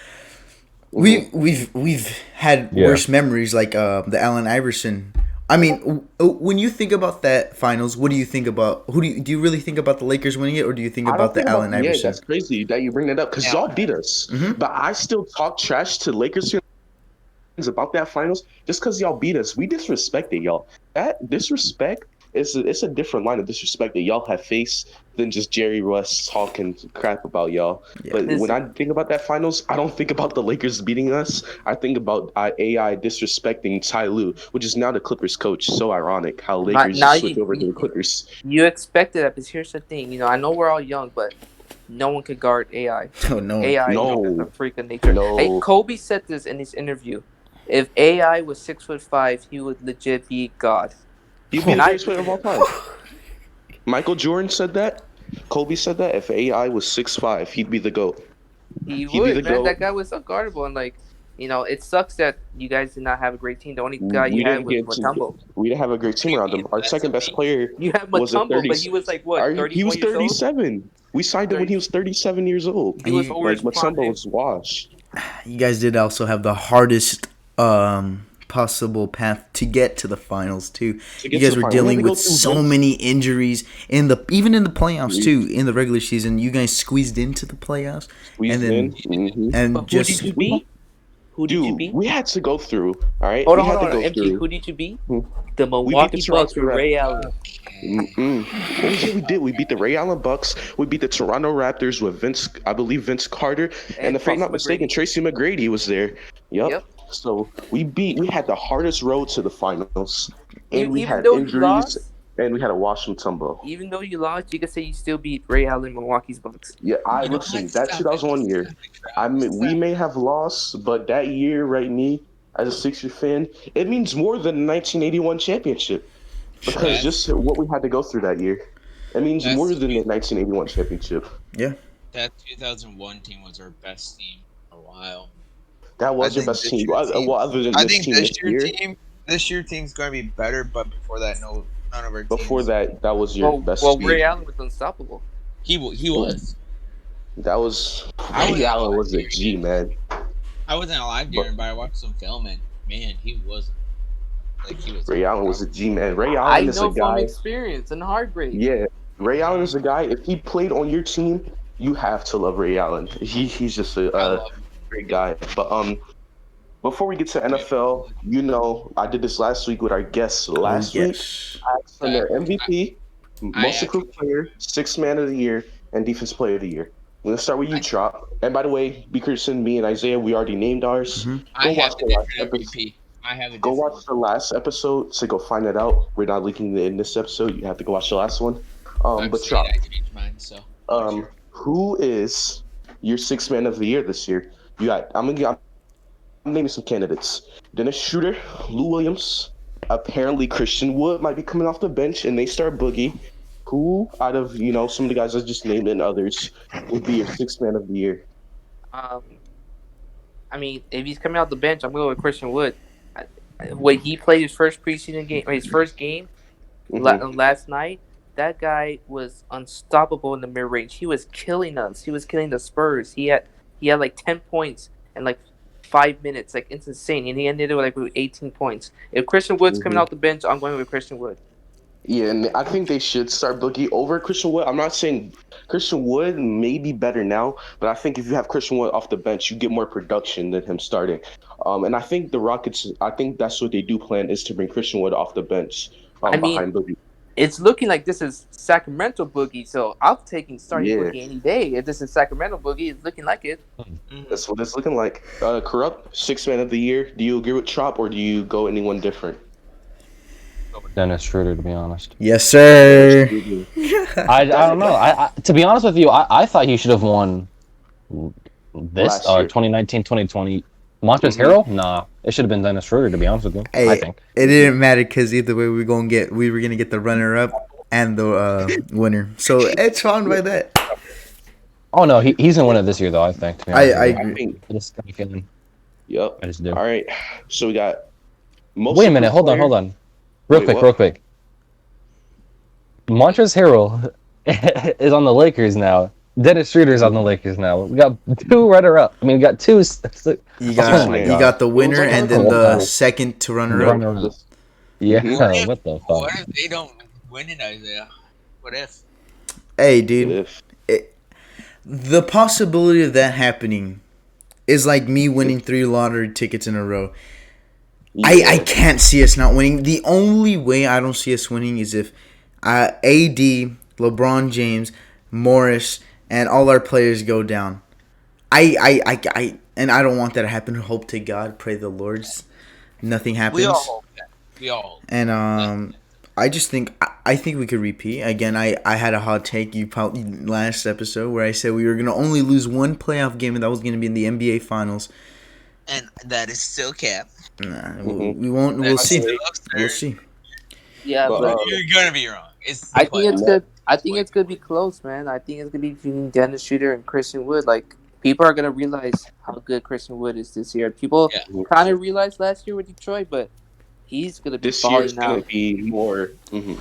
We've had worse memories like the Allen Iverson. I mean, when you think about that finals, what do you think about? Do you really think about the Lakers winning it, or do you think about the Allen Iverson? Yeah, that's crazy that you bring that up because y'all beat us. But I still talk trash to Lakers fans about that finals, just because y'all beat us, we disrespected y'all. That disrespect it's a different line of disrespect that y'all have faced than just Jerry Russ talking crap about y'all. Yeah. But when Listen. I think about that finals, I don't think about the Lakers beating us. I think about AI disrespecting Ty Lue, which is now the Clippers coach. So ironic how Lakers Now just switch over to the Clippers. you expected that, but here's the thing. I know we're all young, but no one could guard AI. Oh no. AI is a No, freak of nature. Hey, no. Kobe said this in his interview. If AI was 6'5", he would legit be God. He'd be And the I greatest player of all time. Michael Jordan said that. Kobe said that. If AI was 6'5", he'd be the GOAT. he He'd be the would, man. GOAT. That guy was unguardable, and it sucks that you guys did not have a great team. The only guy We you had didn't was get to. Matumbo. We didn't have a great team around him. Our That's second best amazing. player You had was a Matumbo, 30. but he was like what, He was 31 years old? 37. We signed him when he was 37 years old. He was You- over Like his prime. Matumbo was washed. You guys did also have the hardest possible path to get to the finals too. To You get guys to the were final, we had dealing to go with through so Vince. many injuries even in the playoffs too. In the regular season, you guys squeezed into the playoffs, Squeezed and then in. and But who just did you beat? Who did you Dude, beat? we had to go through. All right, Hold we on, had hold to on. go MG, through. who did you beat? Hmm. The We beat the Milwaukee Bucks Toronto with Ray Raptors. Allen. Oh yeah, we did. We beat the Ray Allen Bucks. We beat the Toronto Raptors with I believe Vince Carter, and if I'm Tracy not mistaken, McGrady. Tracy McGrady was there. Yep. Yep. So we had the hardest road to the finals, and we Even had though you injuries, lost, and we had to wash from Tumbo. even though you lost, you could say you still beat Ray Allen, Milwaukee's Bucks. Yeah, I You know listen. what? That Stop it. 2001 year, Stop it, Trav. we may have lost, but that year, right? Me as a Sixers fan, it means more than the 1981 championship because That's just what we had to go through that year. It means more that's than the 1981 championship. yeah. that 2001 team was our best team for a while. That I was your think best this team. year Well, other than I this think team this year. this year team's gonna be better, but before that, none of our Before teams. that was your best Ray team. Allen was unstoppable. He was. That was I Ray wasn't Allen alive was a during G it. man. I wasn't alive But during, but I watched some film and man, he wasn't like he was Ray Allen was a unstoppable. G man. Ray I Allen is a know from guy. experience and heartbreak. Yeah, Ray Allen is a guy. If he played on your team, you have to love Ray Allen. He's just I a love him. great guy. But before we get to NFL, I did this last week with our guests. Oh Last week, yes. I asked them their MVP, I most actually improved player, sixth man of the year, and defense player of the year. I'm gonna start with you, I, Trop. And by the way, Beakerson, me, and Isaiah, we already named ours. hmm I Go watch have a the last different episode. MVP. I have a Go different watch the last episode to go find it out. We're not leaking it in this episode. You have to go watch the last one. I'm But saying Trop, I changed mine, so what's your who is your sixth man of the year this year? I'm naming some candidates. Dennis Schroeder, Lou Williams. Apparently Christian Wood might be coming off the bench and they start Boogie. Who out of some of the guys I just named and others would be your sixth man of the year? Um, I mean, if he's coming out the bench, I'm going with Christian Wood. When he played his first preseason game, his first game Mm-hmm. last night, that guy was unstoppable in the mid range. He was killing us. He was killing the Spurs. He had like 10 points in like 5 minutes. Like it's insane. And he ended it with 18 points. If Christian Wood's coming Mm-hmm. out the bench, I'm going with Christian Wood. Yeah, and I think they should start Boogie over Christian Wood. I'm not saying Christian Wood may be better now, but I think if you have Christian Wood off the bench, you get more production than him starting. And I think the Rockets, I think that's what they do plan is to bring Christian Wood off the bench I mean, behind Boogie. it's looking like this is Sacramento Boogie, so I'm taking starting Yeah, Boogie any day. If this is Sacramento Boogie, it's looking like it. that's what it's looking like. Corrupt, sixth man of the year. Do you agree with Chop or do you go anyone different? Dennis Schroeder, to be honest. Yes, sir. I don't know. I to be honest with you, I thought he should have won this Last year. 2019, 2020. Montrezl Mhm. Harrell? Nah, it should have been Dennis Schroeder, to be honest with you. I Hey, think. it didn't matter because either way we were gonna get the runner up and the winner. So it's fine by that. Oh no, he's gonna win it this year though. I think. To be honest I with you. agree. I think. I just got a feeling. Yep. I just do. All right. So we got. Most Wait a minute. Hold improved on. player. Real Wait, quick. Montrezl Harrell is on the Lakers now. Dennis Schroeder's on the Lakers now. We got two runner-up. I mean, we got two. You Oh my got God. the winner and then the second to runner up. Runner-up. Yeah. Mhm. What the fuck? What if they don't win it, Isaiah? What if? Hey, dude, If the possibility of that happening is like me winning 3 lottery tickets in a row. I can't see us not winning. The only way I don't see us winning is if AD, LeBron James, Morris, and all our players go down. And I don't want that to happen. Hope to God, pray the Lord's nothing happens. We all hope that. We all hope. And I just think I think we could repeat again. I had a hot take you probably last episode where I said we were gonna only lose one playoff game and that was gonna be in the NBA Finals. And that is still cap. Nah, we won't. We'll see. We'll see. Yeah, but You're gonna be wrong. I think it's good. I think it's gonna be close, man. I think it's gonna be between Dennis Schroeder and Christian Wood. Like people are gonna realize how good Christian Wood is this year. People kind of realized last year with Detroit, but he's gonna be This year's falling gonna out. be more. Mm-hmm.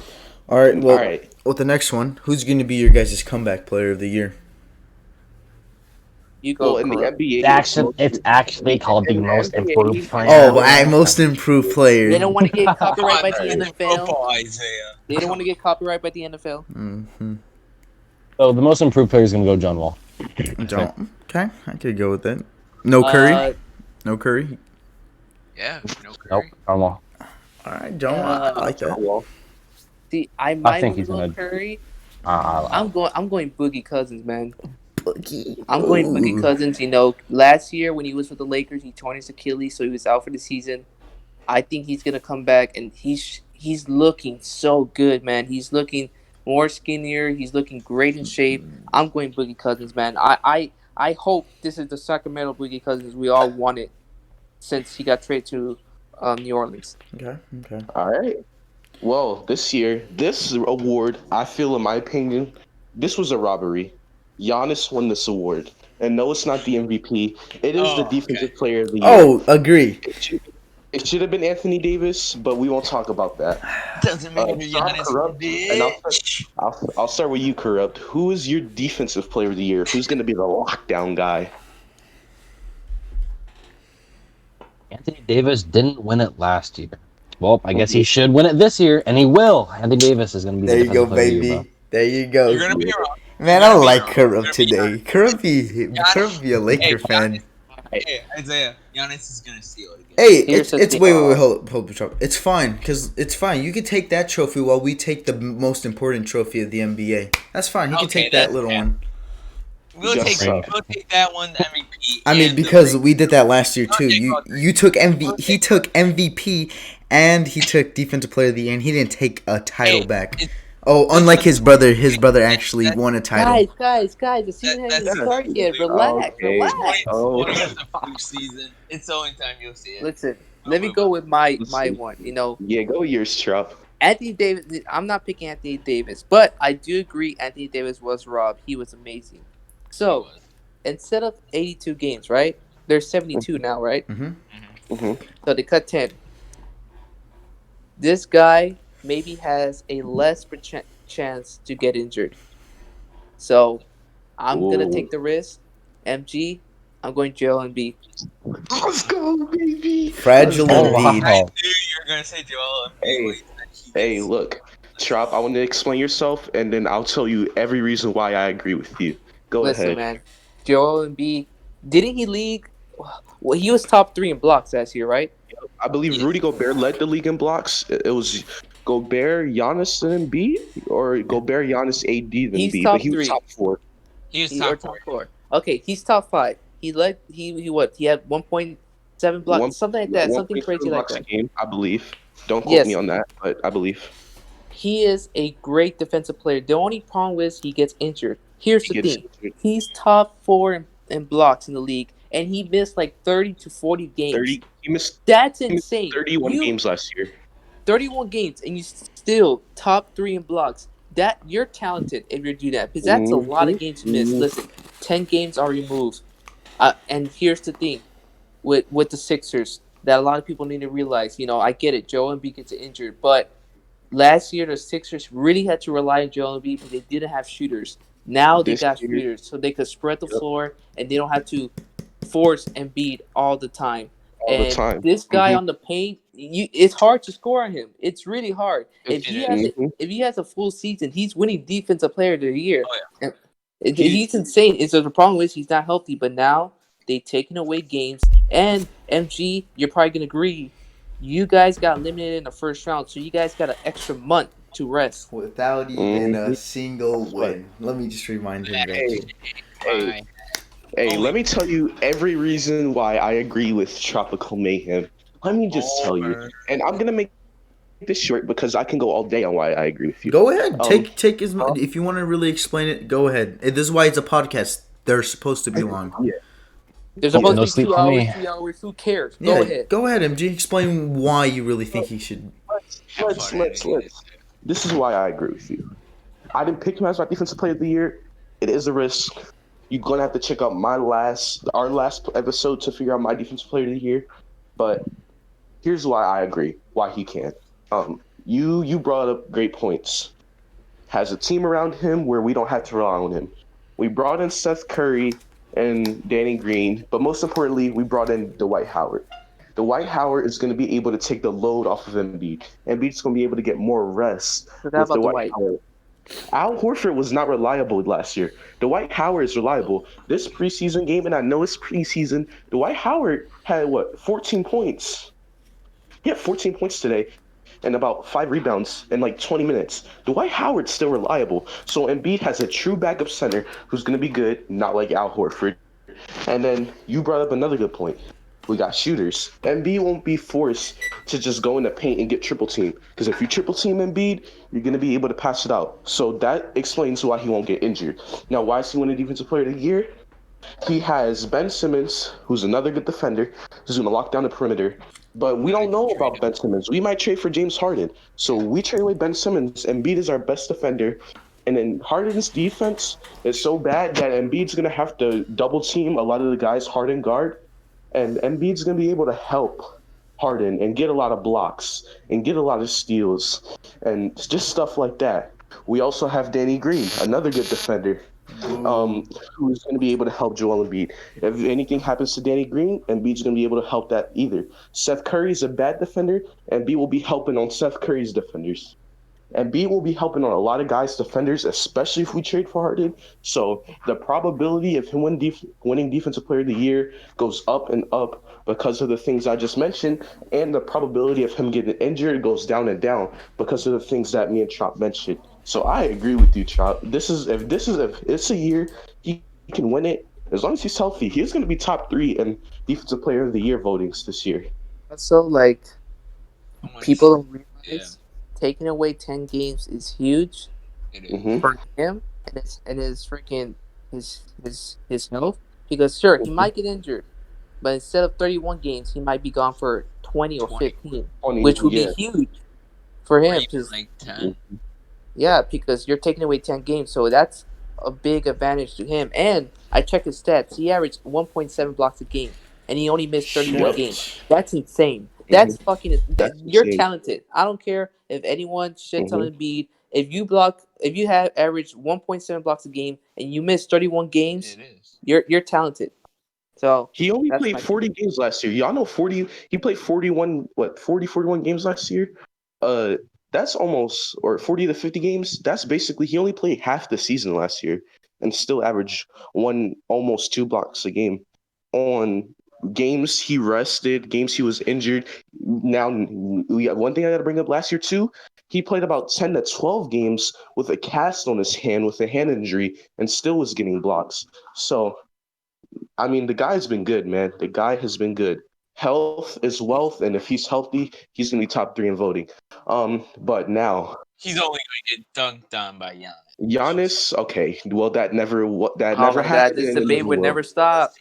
All right. Well, All right. with the next one, who's going to be your guys' comeback player of the year? You go. Well, in the NBA, It's actually called the most improved player. Oh, most improved player. They don't want to get copyright by the NFL. Football, Isaiah. They don't want to get copyright by the NFL. Mm-hmm. So the most improved player is going to go John Wall. Okay, I could go with that. No Curry. No Curry. Yeah, no Curry. Nope, John Wall. All right, John. I like that. Well, See, I might think be he's going gonna- Curry. I I'm going Boogie Cousins, man. Boogie. I'm going Boogie Cousins. You know, last year when he was with the Lakers, he torn his Achilles, so he was out for the season. I think he's gonna come back, and he's looking so good, man. He's looking more skinnier. He's looking great in shape. I'm going Boogie Cousins, man. I hope this is the Sacramento Boogie Cousins we all wanted since he got traded to New Orleans. Okay. all right. Well, this year, this award, I feel, in my opinion, this was a robbery. Giannis won this award, and no, it's not the MVP. It is the Defensive Player of the Year. Oh, agree. It should have been Anthony Davis, but we won't talk about that. Doesn't matter. Stop Giannis, Corrupt, and I'll start with you, Corrupt. Who is your Defensive Player of the Year? Who's going to be the lockdown guy? Anthony Davis didn't win it last year. Well, I guess he should win it this year, and he will. Anthony Davis is going to be There the you go, defensive player of the year, baby. There you go. You're gonna be wrong. Man, I like Corrupt You're gonna today. Corrupt be a Laker fan. Hey, Isaiah, Giannis is gonna steal it again. Hey, Here's it's the wait, thing. hold. It's fine, because it's fine. You can take that trophy while we take the most important trophy of the NBA. That's fine. He can Okay, take that that's little fair. one. We'll Just take that one, the MVP. I mean, and the because ring. we did that last year too. Okay, You took he took MVP and he took Defensive Player of the Year, and he didn't take a title Hey, back. it's- Oh, unlike his brother actually won a title. Guys, the season hasn't That's- started yet. Relax. Oh. It's the flu season. It's the only time you'll see it. Listen, let me go with my Listen. one. You know, Yeah, go yours, Trop. Anthony Davis. I'm not picking Anthony Davis, but I do agree Anthony Davis was robbed. He was amazing. So instead of 82 games, right? There's 72 now, right? Mm-hmm. So they cut 10. This guy maybe has a less chance to get injured. So I'm gonna Ooh. take the risk. MG, I'm going Joel Embiid. Let's go, baby. Fragile Oh, Embiid. wow. Dude, you're gonna say Joel Embiid. Hey, Wait, Hey, look, Trop, I want to explain yourself, and then I'll tell you every reason why I agree with you. Go Listen, ahead. man. Joel Embiid, didn't he lead? Well, he was top 3 in blocks last year, right? I believe Rudy Gobert led the league in blocks. It was Gobert, Giannis, and Embiid, or Gobert, Giannis, AD, then He's Embiid. top But he was 3. top 4. he was He top or four. 4. Okay, he's top 5. He led. He what? He had 1.7 blocks, something like that, something 1.7 crazy like blocks that. a game, I believe. Don't quote Yes. me on that, but I believe. He is a great defensive player. The only problem is he gets injured. Here's the He gets thing: injured. he's top 4 in blocks in the league, and he missed like 30 to 40 games. 30. He missed That's insane. 31 games last year. 31 games, and you still top 3 in blocks. That you're talented if you do that, because that's a lot of games to miss. Mhm. Listen, 10 games are removed, and here's the thing with the Sixers that a lot of people need to realize. You know, I get it. Joel Embiid gets injured, but last year the Sixers really had to rely on Joel Embiid because they didn't have shooters. Now they This got year- shooters, so they could spread the Yep. floor and they don't have to force Embiid all the time. All the And time. this guy Mhm. on the paint, it's hard to score on him. It's really hard. If he has Mhm. if he has a full season, he's winning Defensive Player of the Year. Oh, And he's insane. It's the problem is he's not healthy. But now they taking away games, and MG, you're probably gonna agree, You guys got eliminated in the first round, so you guys got an extra month to rest. Without even a single That's right. win. Let me just remind him of that Hey, too. hey, My hey, only let me tell you every reason why I agree with Tropical Mayhem. Let me just tell you, over. and I'm gonna make this short because I can go all day on why I agree with you. Go ahead. Um, Take as much. If you want to really explain it, go ahead. This is why it's a podcast. They're supposed to be long. yeah, There's yeah. supposed to No be sleep 2 hours, for me. 3 hours. Who cares? Go Yeah, ahead. go ahead, MG. Explain why you really think he should. Let's. This is why I agree with you. I didn't pick him as my defensive player of the year. It is a risk. You're gonna have to check out our last episode to figure out my defensive player of the year. But here's why I agree. Why he can. You brought up great points. Has a team around him where we don't have to rely on him. We brought in Seth Curry and Danny Green, but most importantly, we brought in Dwight Howard. Dwight Howard is going to be able to take the load off of Embiid. Embiid's going to be able to get more rest Forgot with about the Dwight white. Howard. Al Horford was not reliable last year. Dwight Howard is reliable. This preseason game, and I know it's preseason, Dwight Howard had what, 14 points? He had 14 points today and about 5 rebounds in like 20 minutes. Dwight Howard's still reliable. So Embiid has a true backup center who's going to be good, not like Al Horford. And then you brought up another good point. We got shooters. Embiid won't be forced to just go in the paint and get triple team. Because if you triple team Embiid, you're going to be able to pass it out. So that explains why he won't get injured. Now, why is he winning Defensive Player of the Year? He has Ben Simmons, who's another good defender, who's going to lock down the perimeter. But we don't know about Ben Simmons. We might trade for James Harden. So we trade away Ben Simmons. Embiid is our best defender. And then Harden's defense is so bad that Embiid's going to have to double team a lot of the guys Harden guard. And Embiid's going to be able to help Harden and get a lot of blocks and get a lot of steals and just stuff like that. We also have Danny Green, another good defender, Boo. who's going to be able to help Joel Embiid. If anything happens to Danny Green, Embiid's going to be able to help that either. Seth Curry's a bad defender, Embiid will be helping on Seth Curry's defenders. Embiid will be helping on a lot of guys' defenders, especially if we trade for Harden. So the probability of him winning Defensive Player of the Year goes up and up because of the things I just mentioned, and the probability of him getting injured goes down and down because of the things that me and Trop mentioned. So I agree with you, Trop. If it's a year he can win it, as long as he's healthy, he's going to be top 3 in Defensive Player of the Year votings this year. Also, like, people don't Yeah, realize taking away 10 games is huge it is. Mm-hmm. for him and his freaking his health. Because sure, he might get injured, but instead of 31 games, he might be gone for 20 or 20. 15, 20, which would yeah. be huge for Or him. even Because like 10. yeah, because you're taking away 10 games, so that's a big advantage to him. And I checked his stats; he averaged 1.7 blocks a game, and he only missed 31 games. Shit. That's insane. Mm-hmm. That's fucking. That's You're insane. talented. I don't care if anyone shits on Mm-hmm. Embiid. If you have averaged 1.7 blocks a game and you miss 31 games, It is. you're talented. So He only that's played my 40 games last year. Y'all know 40, he played 41 games last year? Uh that's almost, or 40 to 50 games. That's basically, he only played half the season last year and still averaged almost 2 blocks a game on games he rested, games he was injured. Now, one thing I got to bring up, last year too, he played about 10 to 12 games with a cast on his hand, with a hand injury, and still was getting blocks. So I mean, the guy's been good, man. The guy has been good. Health is wealth, and if he's healthy, he's gonna be top 3 in voting. But now He's only going to get dunked on by Giannis. Giannis, okay, well that never Oh my god, happened, this and it debate never would will. never stop.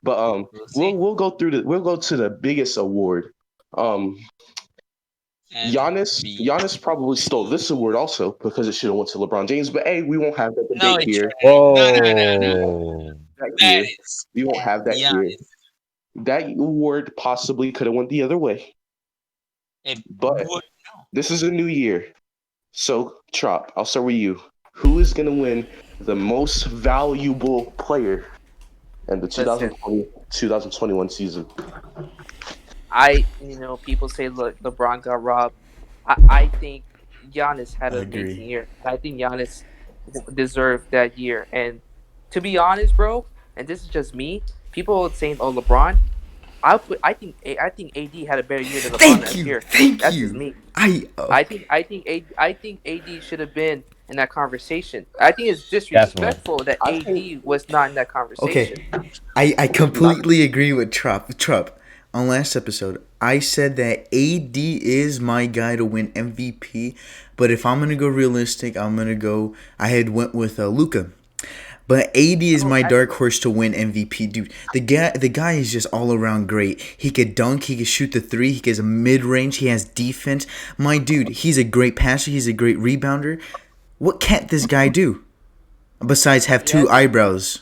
But We'll see. we'll go to the biggest award. Um, Giannis probably stole this award also because it should have went to LeBron James. But hey, we won't have that No, debate it here. Whoa. That is We won't have that here. Giannis. That award possibly could have went the other way. It But would this is a new year. So, Trop, I'll start with you. Who is going to win the most valuable player in the Listen. 2020-2021 season? People say, look, LeBron got robbed. I think Giannis had I an agree. amazing year. I think Giannis deserved that year. And to be honest, bro, and this is just me, people are saying, oh, LeBron, I think AD had a better year than LeBron Thank last you, year. thank That's just you. me. I I think AD should have been in that conversation. I think it's Definitely. disrespectful that I think AD was not in that okay. conversation. I not. completely agree with Trup. On last episode, I said that AD is my guy to win MVP, but if I'm gonna go realistic, I'm gonna go. I had went with Luca. But AD is Oh, my dark horse to win MVP, dude. The guy is just all around great. He could dunk, he could shoot the three, he has a mid range, he has defense. My dude, he's a great passer, he's a great rebounder. What can't this guy do besides have he two has eyebrows?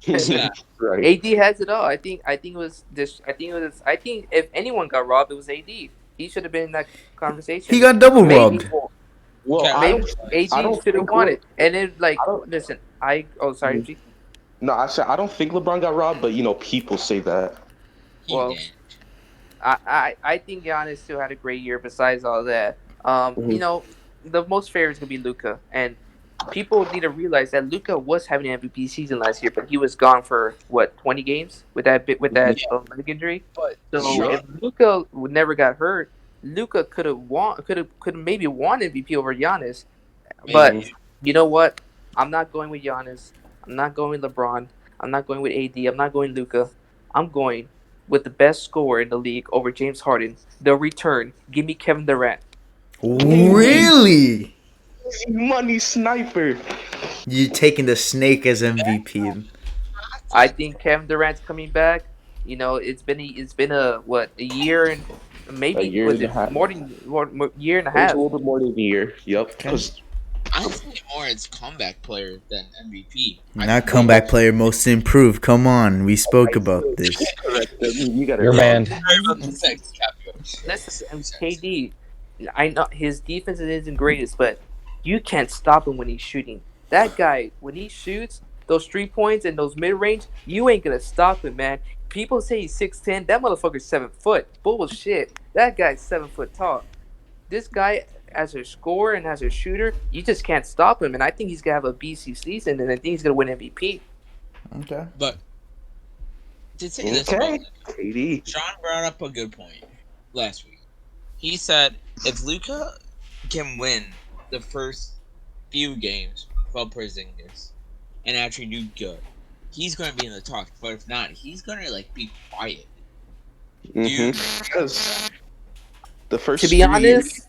Yeah. Right. AD has it all. I think it was this. I think if anyone got robbed, it was AD. He should have been in that He conversation. got double Maybe robbed. Well, Okay. maybe I AD don't should have think. won it. And then I like don't. listen, I oh sorry, G. No, I said I don't think LeBron got robbed, but people say that. He Well, did. I think Giannis still had a great year. Besides all that, Mhm. the most fair is gonna be Luca, and people need to realize that Luca was having an MVP season last year, but he was gone for what 20 games with that leg injury. But So Yup. if Luca never got hurt, Luca could have maybe won MVP over Giannis. But maybe. you know what? I'm not going with Giannis. I'm not going with LeBron. I'm not going with AD. I'm not going Luca. I'm going with the best scorer in the league over James Harden. The return. Give me Kevin Durant. Really? Money sniper. You taking the snake as MVP? I think Kevin Durant's coming back. It's been a what a year and A maybe year was and a it half. more year and a It was a half. little bit more than a year. Yep. Okay. Because I think more it's comeback player than MVP. Not comeback player, most improved. Come on, we spoke about this. you gotta. Your man. Listen, and KD, I know his defense isn't greatest, but you can't stop him when he's shooting. That guy, when he shoots those 3 points and those mid range, you ain't gonna stop him, man. People say he's 6'10". That motherfucker's 7 foot. Bullshit. That guy's 7 foot tall. This guy, as a scorer and as a shooter, you just can't stop him. And I think he's gonna have a BC season, and I think he's gonna win MVP. Okay. But to say this about Okay. KD. Sean brought up a good point last week. He said if Luca can win the first few games without Porzingis and actually do good, he's going to be in the talk. But if not, he's going to be quiet. Because the first To be honest,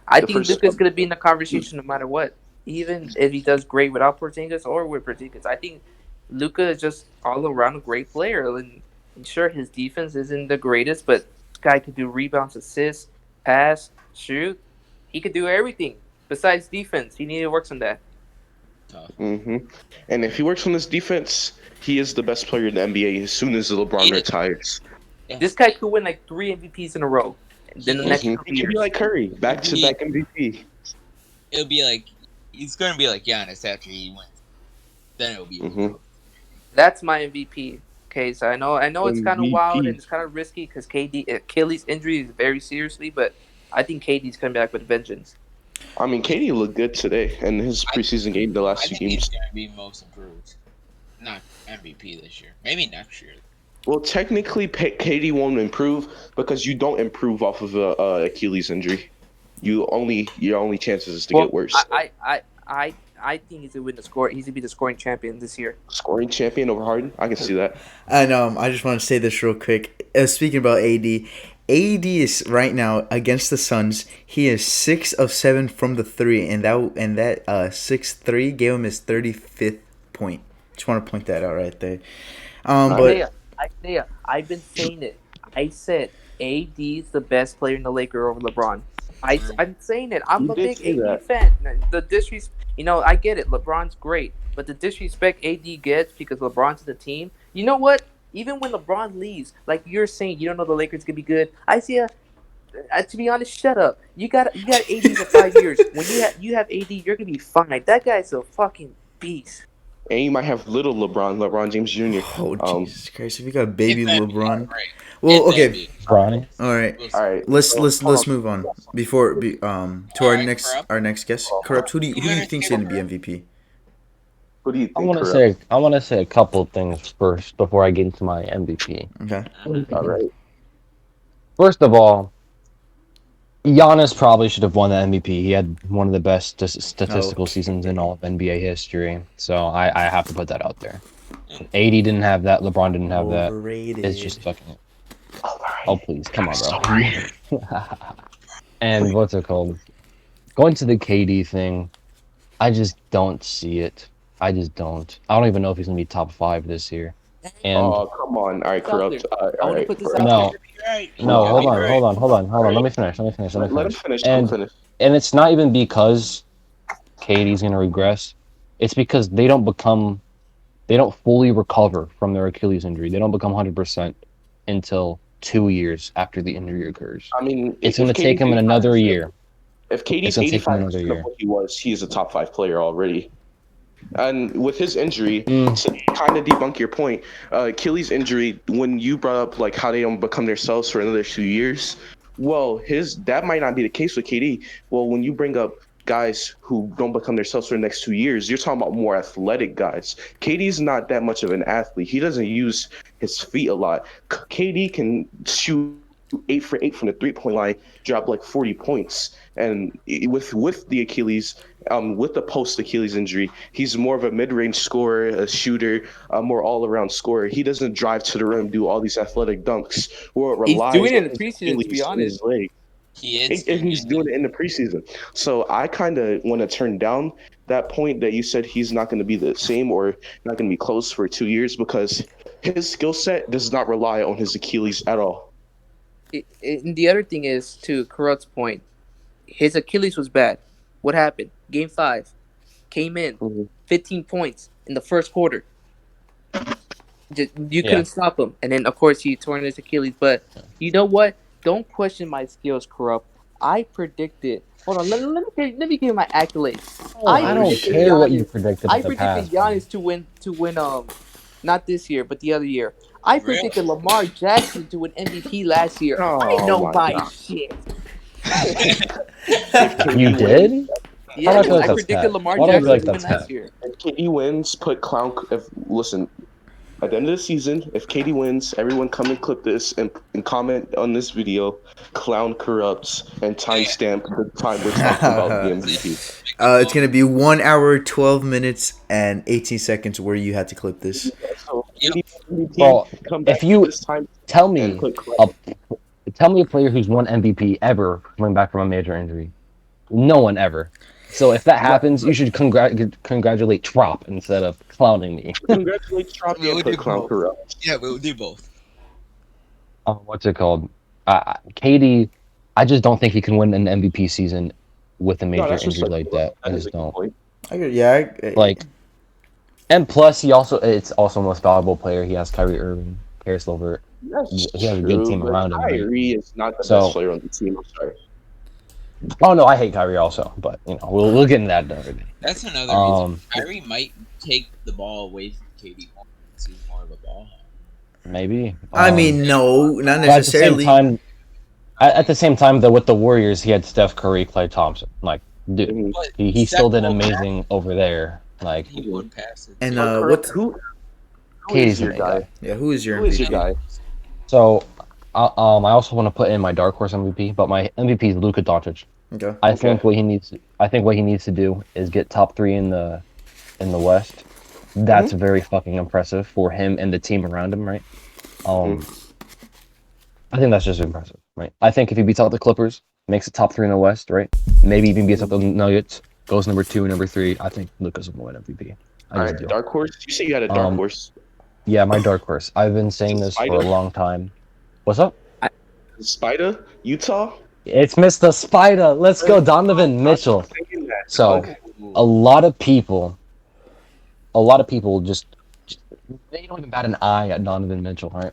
I the think first Luka's gonna be in the conversation no matter what. Even if he does great without Porzingis or with Porzingis, I think Luka is just all around a great player. And sure, his defense isn't the greatest, but this guy could do rebounds, assists, pass, shoot. He could do everything besides defense. He needed to work on that. Tough. And if he works on his defense, he is the best player in the NBA as soon as LeBron retires. Yeah. This guy could win like 3 MVPs in a row. And then the next He couple could be years. like Curry, back-to-back MVP. It'll be like he's going to be like Giannis after he wins. Then it'll be. That's my MVP. Okay, so I know it's kind of MVP. wild and it's kind of risky because KD Achilles injury is very seriously, but I think KD's coming back with a vengeance. I mean, KD looked good today in his preseason game, the I last two think he's games. going to be most improved. Not MVP this year. Maybe next year. Well, technically, KD won't improve because you don't improve off of a Achilles injury. Your only chances is to get worse. I think he's gonna win the score. He's gonna be the scoring champion this year. Scoring champion over Harden, I can see that. And I just want to say this real quick. Speaking about AD, AD is right now against the Suns. He is 6 of 7 from the three, and that 6-3 gave him his 35th point. Just want to point that out right there. But Isaiah, I've been saying it. I said AD is the best player in the Lakers over LeBron. I'm saying it. I'm You a did big say AD that. fan. The disrespect, I get it. LeBron's great, but the disrespect AD gets because LeBron's in the team. You know what? Even when LeBron leaves, like you're saying, you don't know the Lakers could be good. Isaiah, to be honest, shut up. You got AD for 5 years. When you have AD, you're gonna be fine. That guy's a fucking beast. And you might have little LeBron James Jr. oh Jesus Christ! If you got baby If that be, LeBron, right. Well, If that okay. be. Bronny. All right. We'll see. All right, Let's so, let's hold let's on. move on before to All our right, next Corrupt. our next guest. Corrupt. Who do you think's understand gonna be MVP? What do you I think, want to Corrupt? say a couple of things first before I get into my MVP. Okay. All right. First of all, Giannis probably should have won the MVP. He had one of the best statistical seasons in all of NBA history. So I have to put that out there. AD didn't have that. LeBron didn't have that. Overrated. It's just fucking. Oh please, come on, bro. And what's it called? Going to the KD thing, I just don't see it. I just don't. I don't even know if he's gonna be top 5 this year. And Oh, come on. All right, Corrupt. I All want to right. put this Corrupt. out no, there. no, hold on, Right. hold on. Let me finish. Let him finish. Let him And finish. and it's not even because KD's gonna regress. It's because they don't fully recover from their Achilles injury. They don't become 100% until 2 years after the injury occurs. I mean, It's if gonna take him another year. If It's KD's gonna take him 85% another of year. what he was, he is a top 5 player already. And with his injury, Mm. to kind of debunk your point, Achilles injury, when you brought up like how they don't become themselves for another 2 years, well, that might not be the case with KD. Well, when you bring up guys who don't become themselves for the next 2 years, you're talking about more athletic guys. KD's not that much of an athlete. He doesn't use his feet a lot. KD can shoot 8 for 8 from the 3-point line, drop like 40 points. And with the Achilles, with the post Achilles injury, he's more of a mid-range scorer, a shooter, a more all-around scorer. He doesn't drive to the rim, do all these athletic dunks, or He's relies doing it in on the his preseason, to be Achilles and his honest. leg. He is. And he's doing it in the preseason. So I kind of want to turn down that point that you said he's not going to be the same or not going to be close for 2 years because his skill set does not rely on his Achilles at all. And the other thing is, to Corrupt's point, his Achilles was bad. What happened? Game 5, came in, Mhm. 15 points in the first quarter. You Yeah. couldn't stop him. And then, of course, he tore his Achilles. But you know what? Don't question my skills, Corrupt. I predicted. Hold on, let me give you my accolades. I don't predicted care what you Giannis- predicted I in the predicted past. man. Giannis to win not this year, but the other year. I Really? predicted Lamar Jackson to win MVP last year. I Oh know my my God. shit. If KD You wins, did? Why do I Yes, feel like I that's predicted cap? Lamar Why do I feel Jackson like to win that's last cap? year. if KD wins, listen. At the end of the season, if KD wins, everyone come and clip this and comment on this video. Clown corrupts and timestamp the time we're talking about the MVP. It's gonna be 1 hour, 12 minutes, and 18 seconds where you had to clip this. So Yep. KD MVP, Well, come back if you to this time tell and me click clown. tell me a player who's won MVP ever coming back from a major injury. No one ever. So if that happens, you should congratulate Trop instead of clowning me. Congratulate Troppy We'll and do put clown both. corrupt. Yeah, we'll do both. What's it called? KD, I just don't think he can win an MVP season with a No, major that's injury like respectable. that. I That is just a good don't. point. Like, and plus, it's also the most valuable player. He has Kyrie Irving, Paris Levert. That's He has a good true, team but around him, right? Kyrie is not the So- best player on the team. I'm sorry. Oh no, I hate Kyrie also, but we'll get into that another day. That's another reason. Kyrie might take the ball away from KD more because he's more of a ball hawk. Maybe. I mean, no, not But at the same necessarily. time, at the same time, though, with the Warriors, he had Steph Curry, Klay Thompson. Like, dude, Mhm. But he Steph still did won't pass amazing over there. Like, it, He would pass it. And So, what? who KD's is your the main guy. Yeah, who is your Who is your MVP? guy? So, I also want to put in my dark horse MVP, but my MVP is Luka Doncic. Okay. I think what he needs to do is get top 3 in the West. That's very fucking impressive for him and the team around him, right? I think that's just impressive, right? I think if he beats out the Clippers, makes it top 3 in the West, right? Maybe even beats out the Nuggets, goes number 2 and number 3. I think Luka's will win MVP. All right, dark horse. You say you had a dark horse. Yeah, my dark horse. I've been saying this for a long time. What's up? Spider, Utah. It's Mr. Spider. Let's go, Donovan Mitchell. So, a lot of people just they don't even bat an eye at Donovan Mitchell, right?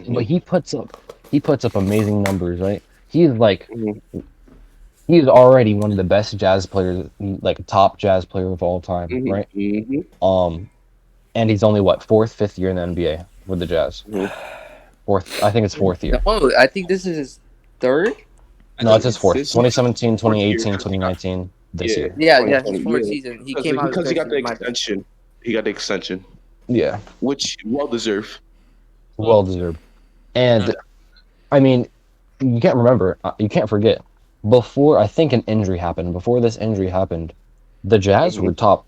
But he puts up amazing numbers, right? He's already one of the best jazz players, like a top jazz player of all time, right? And he's only fourth, fifth year in the NBA with the Jazz. Fourth, I think it's 4th year. Oh, I think this is his third. No, it's his 4th. This is 2017, his fourth year. 2018, 2019, this year. Yeah, his 2020, fourth yeah. season. He came out because he got the my- extension. He got the extension, Yeah, which well deserved. well deserved. And I mean, you can't forget. Before I think an injury happened. Before this injury happened, the Jazz were top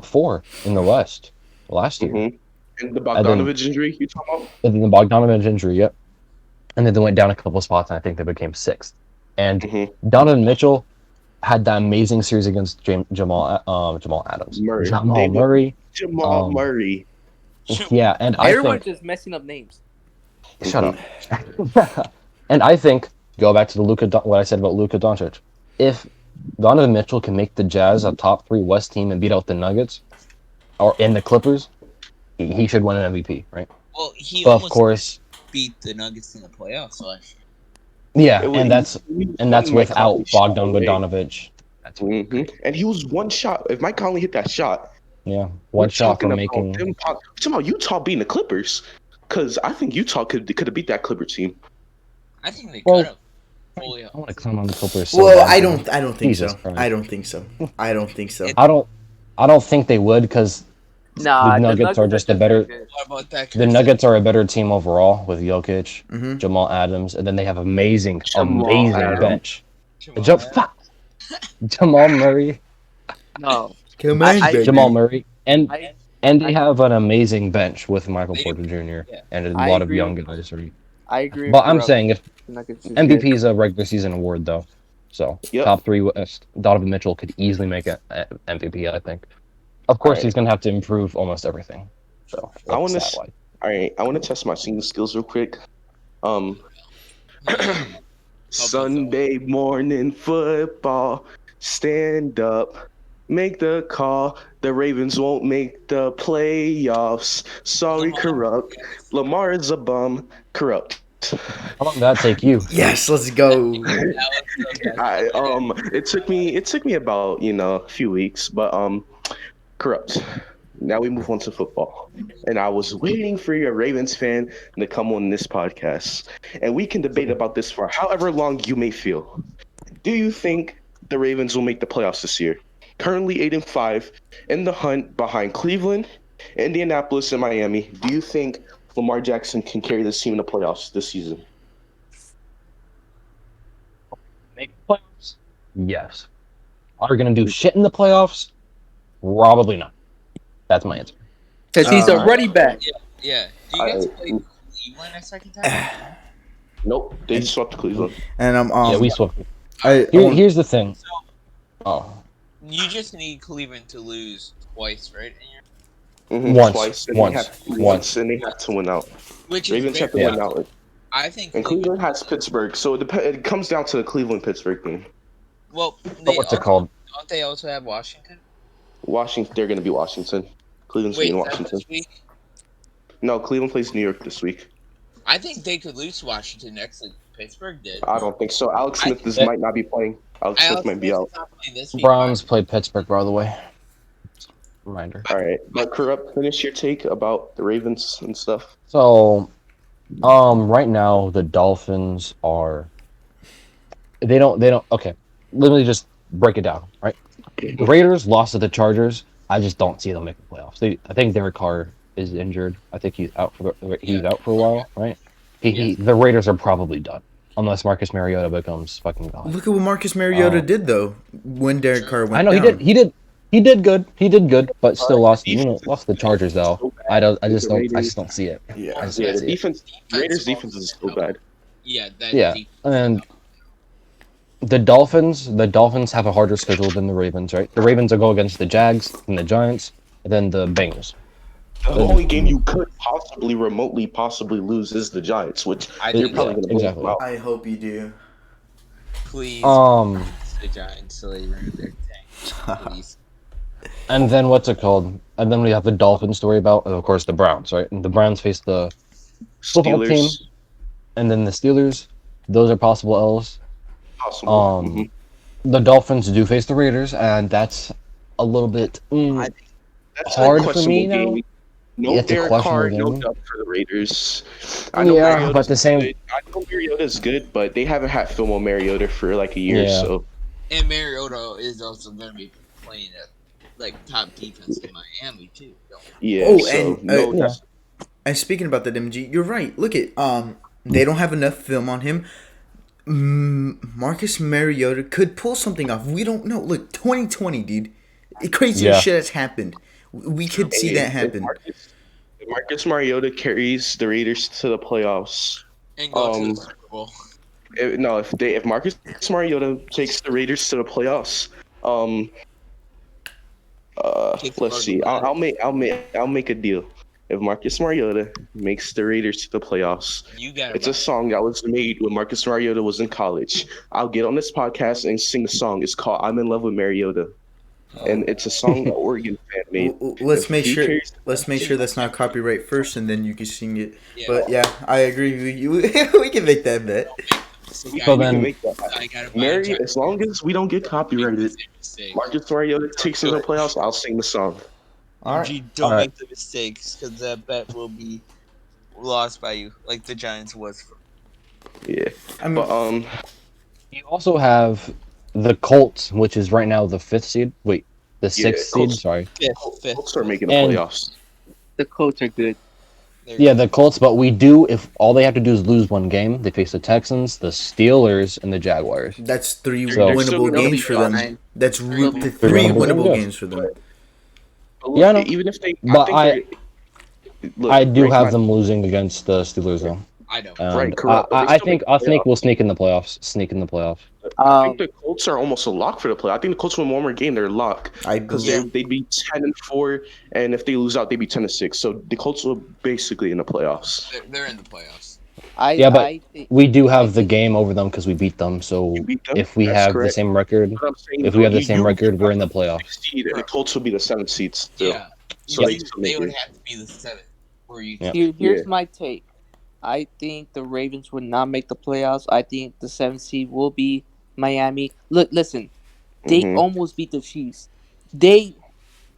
4 in the West last year. And the And then, Bogdanovich injury you talking about? and then the Bogdanovich injury, yep. And then they went down a couple spots, and I think they became 6th. And Donovan Mitchell had that amazing series against Jamal Adams, Jamal Murray. Jamal Murray. Yeah, and I Everyone's think just messing up names. shut up. And I think go back to the what I said about Luka Doncic. If Donovan Mitchell can make the Jazz a top 3 West team and beat out the Nuggets or in the Clippers, he should win an MVP, right? Well, he But almost of course, beat the Nuggets in the playoffs last year. yeah, It was- and that's Mike without Conley shot Bogdan away. Bogdanovich. And he was one shot. If Mike Conley hit that shot, Yeah, one shot from making. We're talking about Utah beating the Clippers, because I think Utah could have beat that Clipper team. I think they Well, could have. Fully I want to clown on the Clippers. So Well, bad, I man. don't think Jesus so. Christ. I don't think so. I don't think so. I don't think they would because Nah, the Nuggets are just a better. What about that? The Nuggets are a better team overall with Jokic, Mhm. Jamal Adams, and then they have amazing Jamal Adams. bench. Jamal Jamal Murray, No. Come I- on, I- baby. Jamal Murray, and I they have an amazing bench with Michael Porter Jr. Yeah. and a I lot of agree. young guys. I agree. But I'm with saying if Nuggets is MVP good. is a regular season award though, so Yep. top 3 West, Donovan Mitchell could easily make a MVP. I think. Of course, Alright. he's gonna have to improve almost everything. So I want to. stat-wise. All right, I want to test my singing skills real quick. Sunday morning football, stand up, make the call. The Ravens won't make the playoffs. Sorry, corrupt. Lamar is a bum. Corrupt. How long did that take you? Yes, let's go. It took me about a few weeks, but corrupt. Now we move on to football. And I was waiting for your Ravens fan to come on this podcast. And we can debate about this for however long you may feel. Do you think the Ravens will make the playoffs this year? Currently 8-5 in the hunt behind Cleveland, Indianapolis, and Miami. Do you think Lamar Jackson can carry this team in the playoffs this season? Make playoffs? Yes. Are we gonna do shit in the playoffs? Probably not. That's my answer. Because he's a running back. Yeah. Do you guys play Cleveland a second time? Nope. They swept Cleveland. And Yeah, we swept. I Here's the thing. Oh, You just need Cleveland to lose twice, right? Once. Twice. And Once. And they have to win out. Which Ravens is have to very win out. I think And Cleveland has Pittsburgh, so it comes down to the Cleveland-Pittsburgh game. Well, what's it called? Don't they also have Washington? Washington, they're going to be Washington. Cleveland's Wait, being is that Washington. this week? No, Cleveland plays New York this week. I think they could lose to Washington next week. Pittsburgh did. I don't think so. Alex Smith might not be playing. Alex Smith might be out. Smith is not playing this week. Browns played Pittsburgh, by the way. Reminder. All right, but Corrupt, finish your take about the Ravens and stuff. So, right now the Dolphins are. They don't. Okay, let me just break it down. Right, the Raiders lost to the Chargers. I just don't see them making playoffs. I think Derek Carr is injured. I think he's out for a while. Right. The Raiders are probably done unless Marcus Mariota becomes fucking god. look at what Marcus Mariota did though when Derek Carr went I know down. he did good. He did good, but still lost. Lost the Chargers though. I just don't see it. Yeah, I just the don't see it. defense. Raiders' defense is so bad. Yeah, Yeah, and the Dolphins have a harder schedule than the Ravens, right? The Ravens will go against the Jags and the Giants, and then the Bengals. The only game you could possibly lose is the Giants, which I you're think probably going to exactly. out. I hope you do. please. The Giants so they run their tank. Please. And then what's it called? And then we have the Dolphins to worry about, and of course the Browns, right? And the Browns face the football team, Steelers. and then the Steelers. Those are possible L's. Possible. Um, The Dolphins do face the Raiders, and that's a little bit That's hard a for questionable me now. game. No It's a Derek questionable Carr, no game. dub for the Raiders. Yeah, Mariota's but the same- good. I know Mariota's good, but they haven't had film on Mariota for like a year, Yeah. so And Mariota is also going to be playing it. like top defense in Miami too. Don't Yeah. Oh, So and no, Yeah. and speaking about that, MG, you're right. Look at they don't have enough film on him. Marcus Mariota could pull something off. We don't know. Look, 2020, dude. Crazy Yeah. shit has happened. We could see that happen. If Marcus Mariota carries the Raiders to the playoffs, and go to the Super Bowl. if Marcus Mariota takes the Raiders to the playoffs, Take the let's bug see. out of I'll make a deal. If Marcus Mariota makes the Raiders to the playoffs, You got it's a song that was made when Marcus Mariota was in college. I'll get on this podcast and sing the song. It's called "I'm in Love with Mariota," and it's a song that Oregon fan made. Let's If make he sure. carries- Let's make sure that's not copyright first, and then you can sing it. Yeah. But yeah, I agree with you. We can make that bet. So we can then- make that. I gotta Mary, as long as we don't get copyrighted, Marcus Mariota takes in the playoffs. I'll sing the song. All right. MG, don't Alright. make the mistakes because that bet will be lost by you, like the Giants was. Yeah, I mean, but You also have the Colts, which is right now the 5th seed. Wait, the 6th seed. Colts. Sorry. Fifth. Colts are making the And- playoffs. The Colts are good. Yeah, the Colts, but we do, if all they have to do is lose one game, they face the Texans, the Steelers, and the Jaguars. that's three So- They're still winnable gonna games be for them. fine. That's Three the winnable three games. winnable Yeah. games for them. But look, Yeah, I know. even if they, But look, I do right, have my- them losing against the Steelers, though. I don't. And Right, correct. But they I still think make the I think playoffs. we'll sneak in the playoffs. Sneak in the playoffs. I think the Colts are almost a lock for the play. I think the Colts win one more game, they're a lock I because believe. they'd be 10-4, and if they lose out, they'd be 10-6. So the Colts are basically in the playoffs. They're in the playoffs. Yeah, but I think We do have the game over them because we beat them. So You beat them? if we That's have the correct. same record, But I'm saying, if we have the you- same you- record, we're in the playoffs. Seed, and the Colts will be the 7th seed still. Yeah. So they, they still they make would it. have to be the 7th. Where you Yeah. here's Yeah. my take. I think the Ravens would not make the playoffs. I think the 7th seed will be Miami. Look, listen, they Mhm. almost beat the Chiefs. They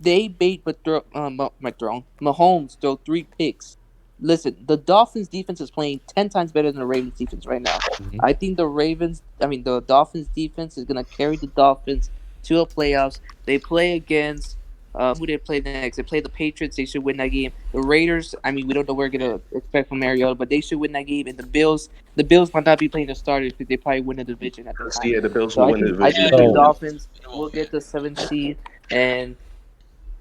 made Mahomes throw 3 picks. Listen, the Dolphins defense is playing 10 times better than the Ravens defense right now. Mhm. I think the Dolphins defense is gonna carry the Dolphins to the playoffs. They play against who they play next? They play the Patriots. They should win that game. The Raiders. I mean, we don't know what we're gonna expect from Mariota, but they should win that game. And the Bills might not be playing the starters because they probably win the division at the time. Yeah, the Bills So will I win the think, I division. think the So- Dolphins will get the 7th seed, and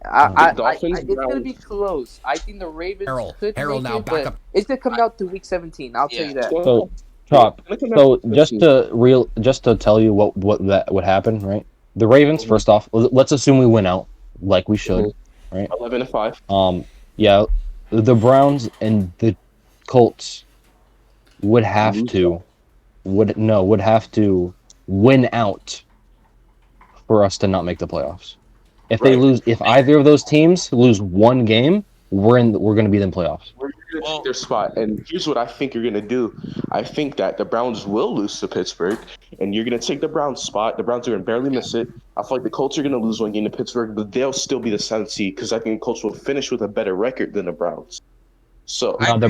it's gonna be close. I think the Ravens could Harold, make now it, back but up. it's gonna come out to week 17. I'll tell you that. So, Trop, so just to tell you what that would happen, right? The Ravens, first off, let's assume we win out, like we should. 11-5. Yeah, the Browns and the Colts would have to win out for us to not make the playoffs. If they Right. lose, if either of those teams lose one game, we're going to be in playoffs. We're going to take their spot. And here's what I think you're going to do. I think that the Browns will lose to Pittsburgh, and you're going to take the Browns spot. The Browns are going to barely miss it. I feel like the Colts are going to lose one game to Pittsburgh, but they'll still be the 7th seed because I think the Colts will finish with a better record than the Browns. So Now, the I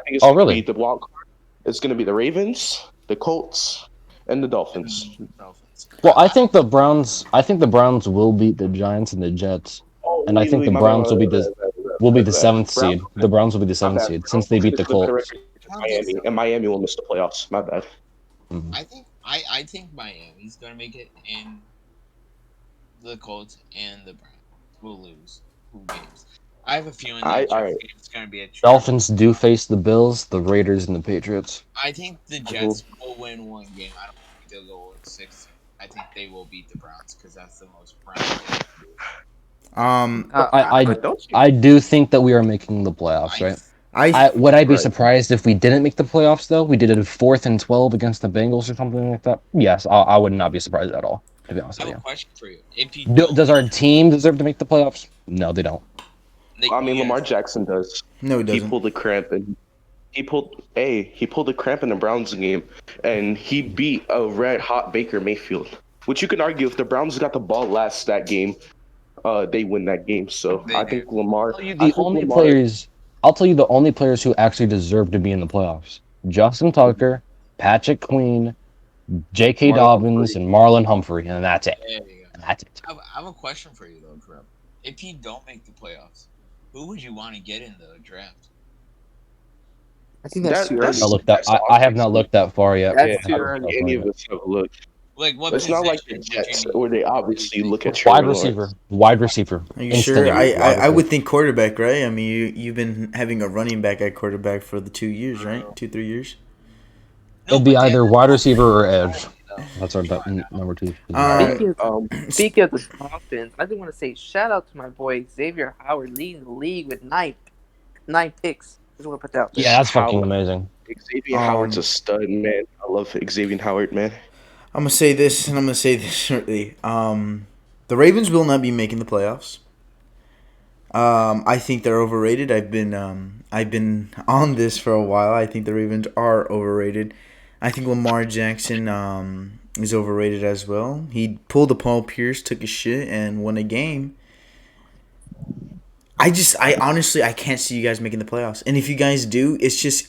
think it's Oh, going to really? be the wild card. It's going to be the Ravens, the Colts, and the Dolphins. well, I think the Browns will beat the Giants and the Jets, and I think the Browns will be the 7th seed. The Browns will be the 7th seed since they beat the Colts. Miami, and Miami will miss the playoffs. My bad. I think Miami's gonna make it, and the Colts and the Browns will lose 2 games. I have a feeling that Alright. it's gonna be a trap. Dolphins do face the Bills, the Raiders, and the Patriots. I think the Jets will win 1 game. I don't think they'll go 6. I think they will beat the Browns because that's the most Browns. I do think that we are making the playoffs, right? Would I be surprised if we didn't make the playoffs though? We did it 4th and 12 against the Bengals or something like that. Yes, I would not be surprised at all. To be honest I with have a you. question for you. If you Does our team deserve to make the playoffs? No, they don't. I mean, Lamar Jackson does. No, he He doesn't. pulled a cramp and he pulled a cramp in the Browns game, and he beat a red hot Baker Mayfield. Which you can argue if the Browns got the ball last that game, they win that game. So They I do. think Lamar. I'll tell you the only players who actually deserve to be in the playoffs: Justin Tucker, Patrick Queen, J.K. Marlon Dobbins, Humphrey. and Marlon Humphrey, and that's it. There you go. That's it. I have a question for you though, Trip. If you don't make the playoffs, who would you want to get in the draft? I think that's too That's- early. I have not looked that far yet. That's Yeah, too I don't early. think any of us have looked. Like what It's not like the position would Jets you where they obviously look at Wide Trevor receiver. Lawrence. Wide receiver. Are you Instantly, sure? I wide would receiver. think quarterback, right? I mean, you've been having a running back at quarterback for the 2 years, right? 2-3 years. It'd be but they either have- wide receiver or edge. though. That's our Come on now. number 2. Speaking of, Um, speaking of the Dolphins, I just want to say shout out to my boy Xavier Howard leading the league with nine picks. Just want to put that out there. Yeah, that's fucking amazing. Xavier Howard's a stud, man. I love Xavier Howard, man. I'm gonna say this, and I'm gonna say this shortly. The Ravens will not be making the playoffs. I think they're overrated. I've been on this for a while. I think the Ravens are overrated. I think Lamar Jackson is overrated as well. He pulled a Paul Pierce, took a shit, and won a game. I honestly can't see you guys making the playoffs. And if you guys do, it's just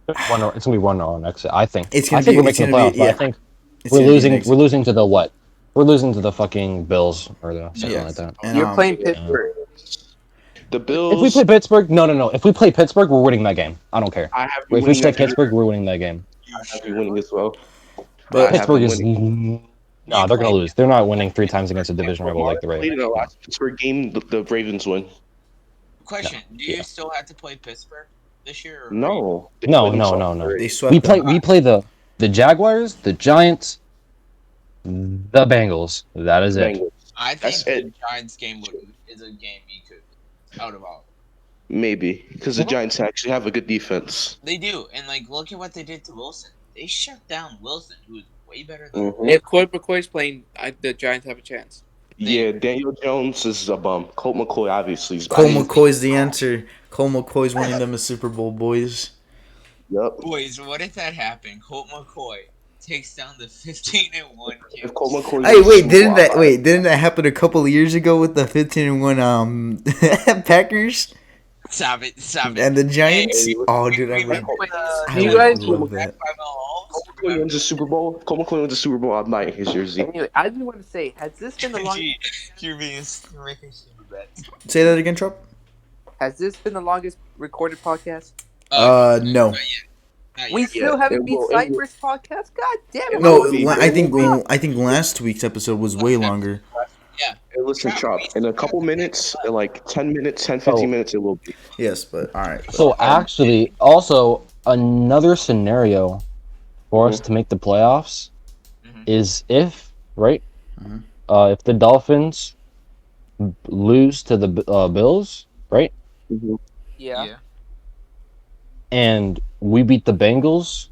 It's gonna be 1-0 next. I think. It's gonna I think be- we're it's making the gonna playoffs, be- but I yeah. think it's we're gonna be losing. next- We're losing to the what? We're losing to the fucking Bills or the something Yes. like that. And, You're playing Pittsburgh. The Bills. If we play Pittsburgh, no. If we play Pittsburgh, we're winning that game. I don't care. I have you If we winning play every Pittsburgh, year. we're winning that game. I have you winning as well. But I have Pittsburgh you is winning. no, they're gonna lose. They're not winning 3 times against a division rival like the Played Ravens. in the last Pittsburgh game, the Ravens win. Question: Do you Yeah. still have to play Pittsburgh this year? Or No. They No, played themselves no. already. they swept them. We play the Jaguars, the Giants, the Bengals. That is it. Bengals. I think That's the it. Giants game is a game you could out of all. Maybe because the Giants actually have a good defense. They do, and like look at what they did to Wilson. They shut down Wilson, who is way better than. Mhm. If Colt McCoy's playing, the Giants have a chance. Yeah, Daniel Jones is a bum. Colt McCoy obviously is. Cole bad. McCoy's the answer. Cole McCoy's winning them a Super Bowl, boys. Yep. Boys, what if that happened? Colt McCoy takes down the 15-1 If Kings. Colt McCoy. Hey, wins wait, Super Bowl, didn't that happen a couple of years ago with the 15-1 Packers Stop it! and the Giants? Hey, Oh, dude, I Remember love, when, I Do you would guys- love that. Colt McCoy wins the Super Bowl. Colt McCoy wins the Super Bowl. I'm buying his jersey. Anyway, I just want to say, has this been the longest? You're making stupid bets. Say that again, Trop. Has this been the longest recorded podcast? No. Not yet. We Not yet. still haven't it beat will- Cypress podcast. God damn it! No, will be- I think last week's episode was way longer. Hey, listen, Chop. In a couple minutes, in like 10 minutes, 10, 15 minutes, it will be. Yes, but all right. So actually, also another scenario for us to make the playoffs Mhm. is if Mhm. if the Dolphins lose to the Bills, right, Yeah. and we beat the Bengals,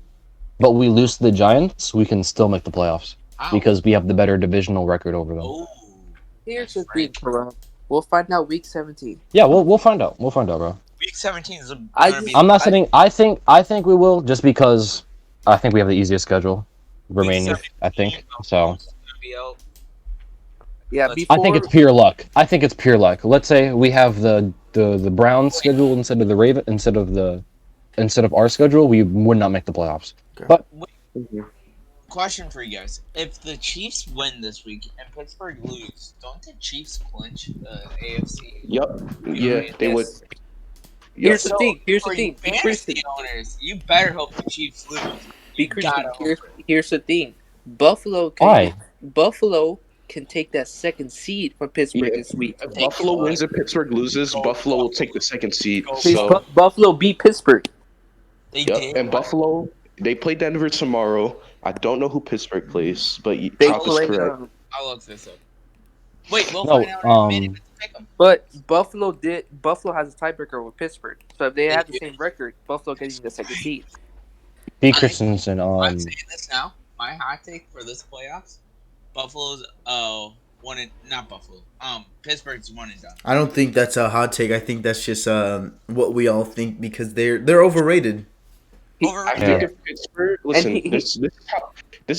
but we lose to the Giants, we can still make the playoffs Ow. because we have the better divisional record over them. Oh. Here's That's the thing, right. bro. We'll find out week 17. Yeah, we'll find out. We'll find out, bro. Week 17 is I gonna be. just- I'm not saying I think we will just because I think we have the easiest schedule remaining. I think so. Yeah, Let's- before I think it's pure luck. Let's say we have the Browns schedule instead of our schedule, we would not make the playoffs. But Question for you guys: if the Chiefs win this week and Pittsburgh lose, don't the Chiefs clinch the AFC? Yep. Yeah, they would. Here's the So, thing. Here's for the thing. you Be fantasy Christian. owners, you better hope the Chiefs lose. Be You Christian. gotta hope. Here's the thing. Buffalo can take that second seed from Pittsburgh Yeah. this week. If Buffalo wins and Pittsburgh loses, Buffalo will take the second seed. Please, So, Buffalo beat Pittsburgh. They yep. did. And Buffalo, they play Denver tomorrow. I don't know who Pittsburgh plays, but They Chop is play, correct. I'll look this up. Wait, we'll No, find out in a minute. Let's pick 'em. but Buffalo has a tiebreaker with Pittsburgh. So if they have the same record, Buffalo getting the second seed. B. Christensen, I'm saying this now. My hot take for this playoffs: Buffalo's not Buffalo. Pittsburgh's one and done. I don't think that's a hot take. I think that's just what we all think because they're overrated. I Overrated. think if Pittsburgh, listen, he- this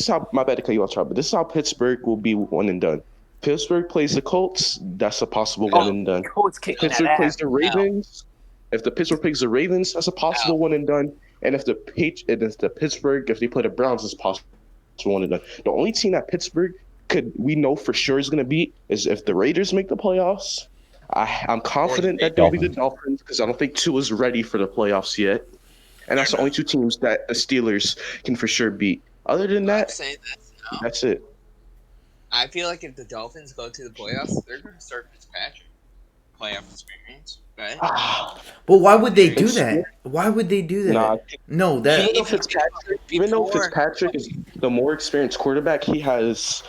is how my bad to cut you off, Chop, but this is how Pittsburgh will be one and done. Pittsburgh plays the Colts, that's a possible one and done. Colts kicking that Pittsburgh plays ass. the Ravens. If the Pittsburgh plays the Ravens, that's a possible one and done. And if the Pittsburgh, if they play the Browns, it's possible one and done. The only team that Pittsburgh we know for sure is going to beat is if the Raiders make the playoffs. I'm confident that they'll be the Dolphins because I don't think Tua's ready for the playoffs yet. And that's the only two teams that the Steelers can for sure beat. Other than I'm that, saying no. that's it. I feel like if the Dolphins go to the playoffs, they're going to start Fitzpatrick. Playoff experience, right? But why would they do that? Why would they do that? Nah, No, that even though Fitzpatrick is the more experienced quarterback, he has.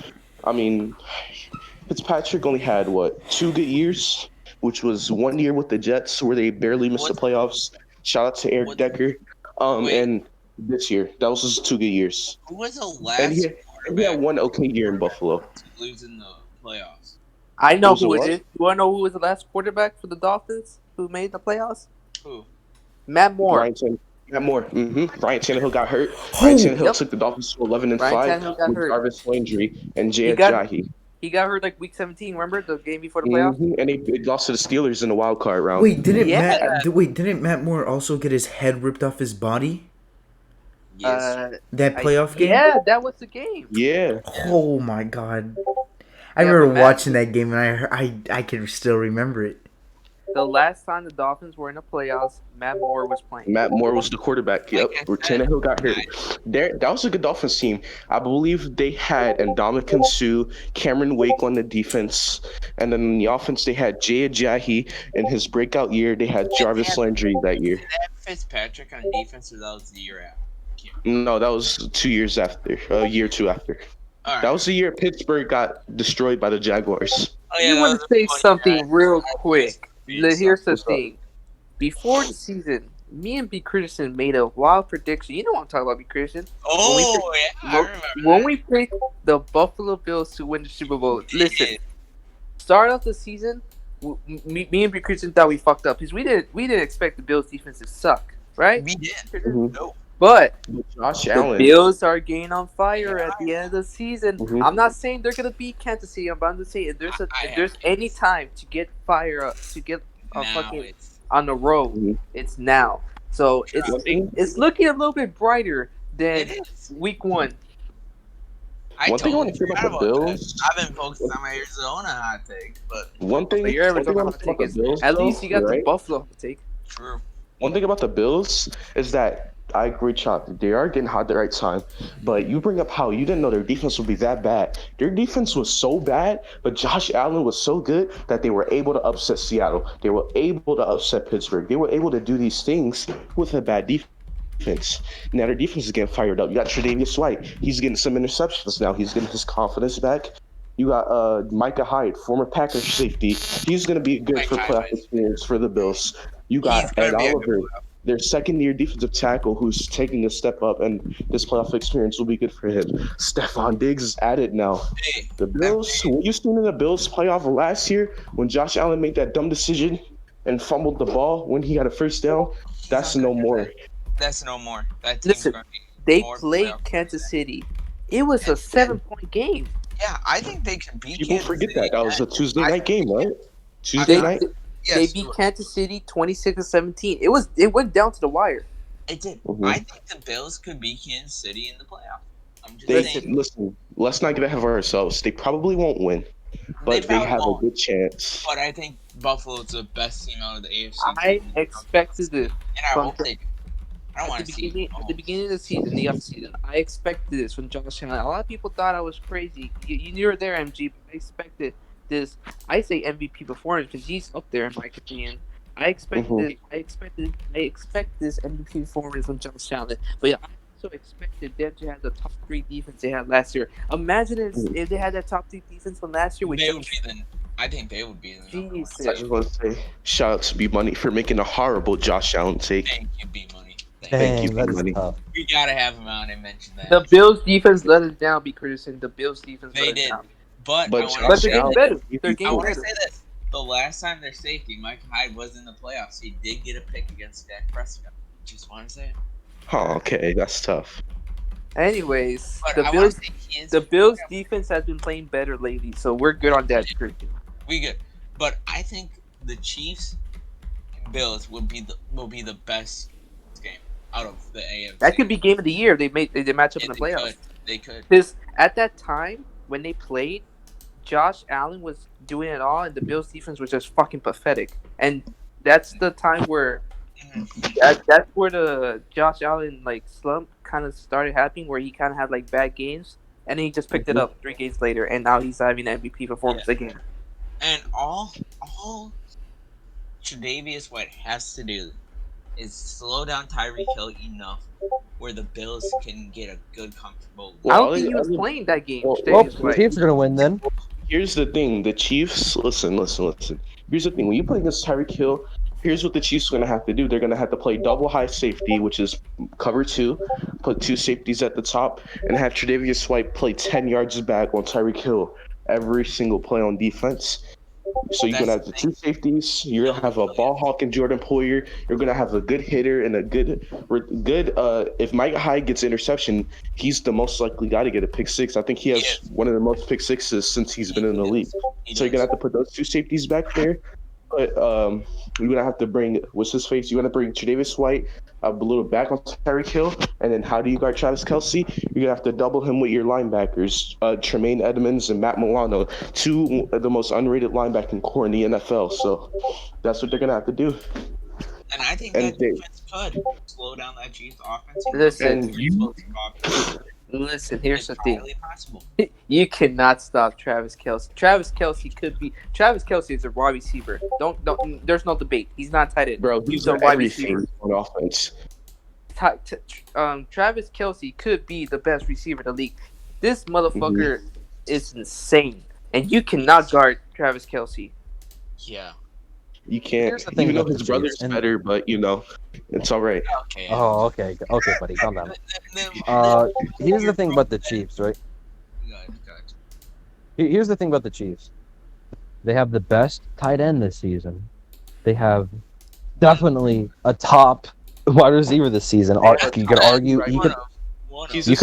I mean, Fitzpatrick only had 2 good years, which was 1 year with the Jets where they barely missed the playoffs. Shout out to Eric Decker. And this year, that was his 2 good years. Who was the last And he had 1 okay year in Buffalo. to lose in the playoffs? I know Who's the who it what? is. You want to know who was the last quarterback for the Dolphins who made the playoffs? Who? Matt Moore. Ryan Tannehill got hurt. Ryan Tannehill took the Dolphins to 11-5 Tannehill got with hurt. Jarvis Landry and Jay He got- Ajayi. He got hurt like week 17. Remember the game before the playoffs? And they lost to the Steelers in the wild card round. Wait, didn't Yeah. Matt Moore also get his head ripped off his body? Yes. That playoff game? Yeah, that was the game. Yeah. Oh my god. I Yeah, remember but Matt- watching that game and I can still remember it. The last time the Dolphins were in the playoffs, Matt Moore was playing. Matt Moore was the quarterback. Yep. Where Tannehill got hurt. That was a good Dolphins team. I believe they had Ndamukong Suh, Cameron Wake on the defense, and then in the offense they had Jay Ajayi in his breakout year. They had Jarvis Landry that year. Did they have Fitzpatrick on defense, or that was the year after? No, that was 2 years after. A year or 2 after. All right. That was the year Pittsburgh got destroyed by the Jaguars. Oh, yeah, You that want was to a say funny something guy. real quick? Here's the What's up? thing. Before the season, me and B. Christian made a wild prediction. You know what I'm talking about, B. Christian. Oh, yeah, I remember. When we picked the Buffalo Bills to win the Super Bowl, listen, start off the season, me and B. Christian thought we fucked up because we didn't expect the Bills defense to suck, right? We did. Mhm. No. But Josh the Allen. Bills are getting on fire at the end of the season. Mhm. I'm not saying they're gonna beat Kansas City, but I'm just saying if there's any time to get fire up, to get Now fucking it's on the road, Mhm. it's now. So it's looking a little bit brighter than it is. week 1. One thing I want to say about the Bills. I've been focused on my Arizona hot take, but One thing But your one thing I Arizona want hot to say about take the is Bills. at least you got the right? Buffalo take. true. One thing about the Bills is that I agree, Chop. They are getting hot at the right time. But you bring up how you didn't know their defense would be that bad. Their defense was so bad, but Josh Allen was so good that they were able to upset Seattle. They were able to upset Pittsburgh. They were able to do these things with a bad defense. Now their defense is getting fired up. You got Tre'Davious White. He's getting some interceptions now. He's getting his confidence back. You got Micah Hyde, former Packers safety. He's going to be good for playoff experience for the Bills. You got Ed Oliver, their second-year defensive tackle, who's taking a step up, and this playoff experience will be good for him. Stephon Diggs is at it now. Hey, The Bills, what you seen in the Bills playoff last year when Josh Allen made that dumb decision and fumbled the ball when he got a first down, that's no more. That's no more. That team's Listen, gonna be They more played playoff. Kansas City. It was a 7-point game. Yeah, I think they can beat People Kansas forget City. that. That was a Tuesday night game, right? They, night? Yes, they beat Kansas City 26-17. It went down to the wire. It did. Mhm. I think the Bills could beat Kansas City in the playoff. I'm just They saying. listen. Let's not get ahead of ourselves. They probably won't win, but they probably have won't, a good chance. But I think Buffalo's the best team out of the AFC. I expected this. and I from- hope they do. I don't want At to the see. beginning of the season, the offseason, I expected this from Josh Allen. A lot of people thought I was crazy. You were there, MG. But I expected this. I say MVP performance because he's up there in my opinion. I expected. I expect this MVP performance from Josh Allen. But yeah, I also expected them to have the top 3 defense they had last year. Imagine if they had that top 3 defense from last year with They would Josh. be the. I think they would be the number one. Jesus. I just want to say shout out to B Money for making a horrible Josh Allen take. Thank you, B Money. Thank you, Dang, that is money. tough. We gotta have him on and mention that. The Bills defense let us down, B. Christian. The Bills defense They let us did. down. But But I Josh want But to they're getting Allen- better. They're I getting want to better. say this. The last time their safety, Mike Hyde, was in the playoffs, he did get a pick against Dak Prescott. Just want to say it. Oh, okay, that's tough. Anyways, But the I Bills want to say he is the Bills defense has been playing better lately, so we're good on that. Christian. We good. But I think the Chiefs and Bills will be the best game out of the AFC. That could be game of the year. They match up in the playoffs. They could. Because at that time, when they played, Josh Allen was doing it all, and the Bills defense was just fucking pathetic. And that's the time where that's where the Josh Allen like slump kind of started happening, where he kind of had like bad games, and then he just picked it up 3 games later, and now he's having an MVP performance again. And all Tre'Davious White has to do is slow down Tyreek Hill enough where the Bills can get a good, comfortable. I don't think he was playing that game. Well, Tre'Davious the White. Chiefs are gonna win then. Here's the thing: the Chiefs. Listen. Here's the thing: when you play against Tyreek Hill, here's what the Chiefs are going to have to do. They're going to have to play double high safety, which is cover 2, put 2 safeties at the top, and have Tre'Davious White play 10 yards back on Tyreek Hill every single play on defense. So you're going to have the 2 safeties. You're going to have a ball hawk and Jordan Poyer. You're going to have a good hitter and a good. If Mike Hyde gets interception, he's the most likely guy to get a pick 6. I think he has one of the most pick 6s since he's been in the league. So you're going to have to put those 2 safeties back there. But you're gonna have to bring what's his face. You're gonna bring Tre'Davious White a little back on Tyreek Hill, and then how do you guard Travis Kelce? You're gonna have to double him with your linebackers, Tremaine Edmonds and Matt Milano, 2 of the most underrated linebacking core in the NFL. So that's what they're gonna have to do. And I think that defense could slow down that Chiefs offense. Listen, here's the thing. Possible. You cannot stop Travis Kelce. Travis Kelce is a wide receiver. Don't. There's no debate. He's not tight end. Bro, he's a wide receiver on offense. Travis Kelce could be the best receiver in the league. This motherfucker is insane, and you cannot guard Travis Kelce. Yeah. You can't. Even though his brother's better, but it's all right. Okay. Oh, okay, buddy, calm down. Here's the thing about the Chiefs, right? Here's the thing about the Chiefs. They have the best tight end this season. They have definitely a top wide receiver this season. You could argue. You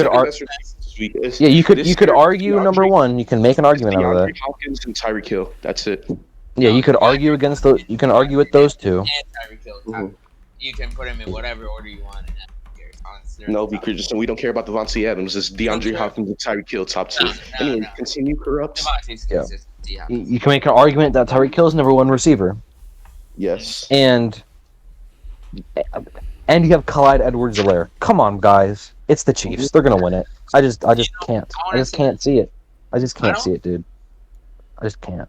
could argue number 1. You can make an argument out of that. Hopkins and Tyreek Hill. That's it. Yeah, you could argue against those. You can argue with those 2. And Tyreek Hill. You can put him in whatever order you want. No, because we don't care about Devontae Adams. It's DeAndre Hopkins and Tyreek Hill, top 2. Anyway, continue, Corrupt. You can make an argument that Tyreek Hill is number 1 receiver. Yes. And you have Clyde Edwards-Helaire. Come on, guys. It's the Chiefs. They're gonna win it. I just can't. I just can't see it. I just can't see it, dude. I just can't.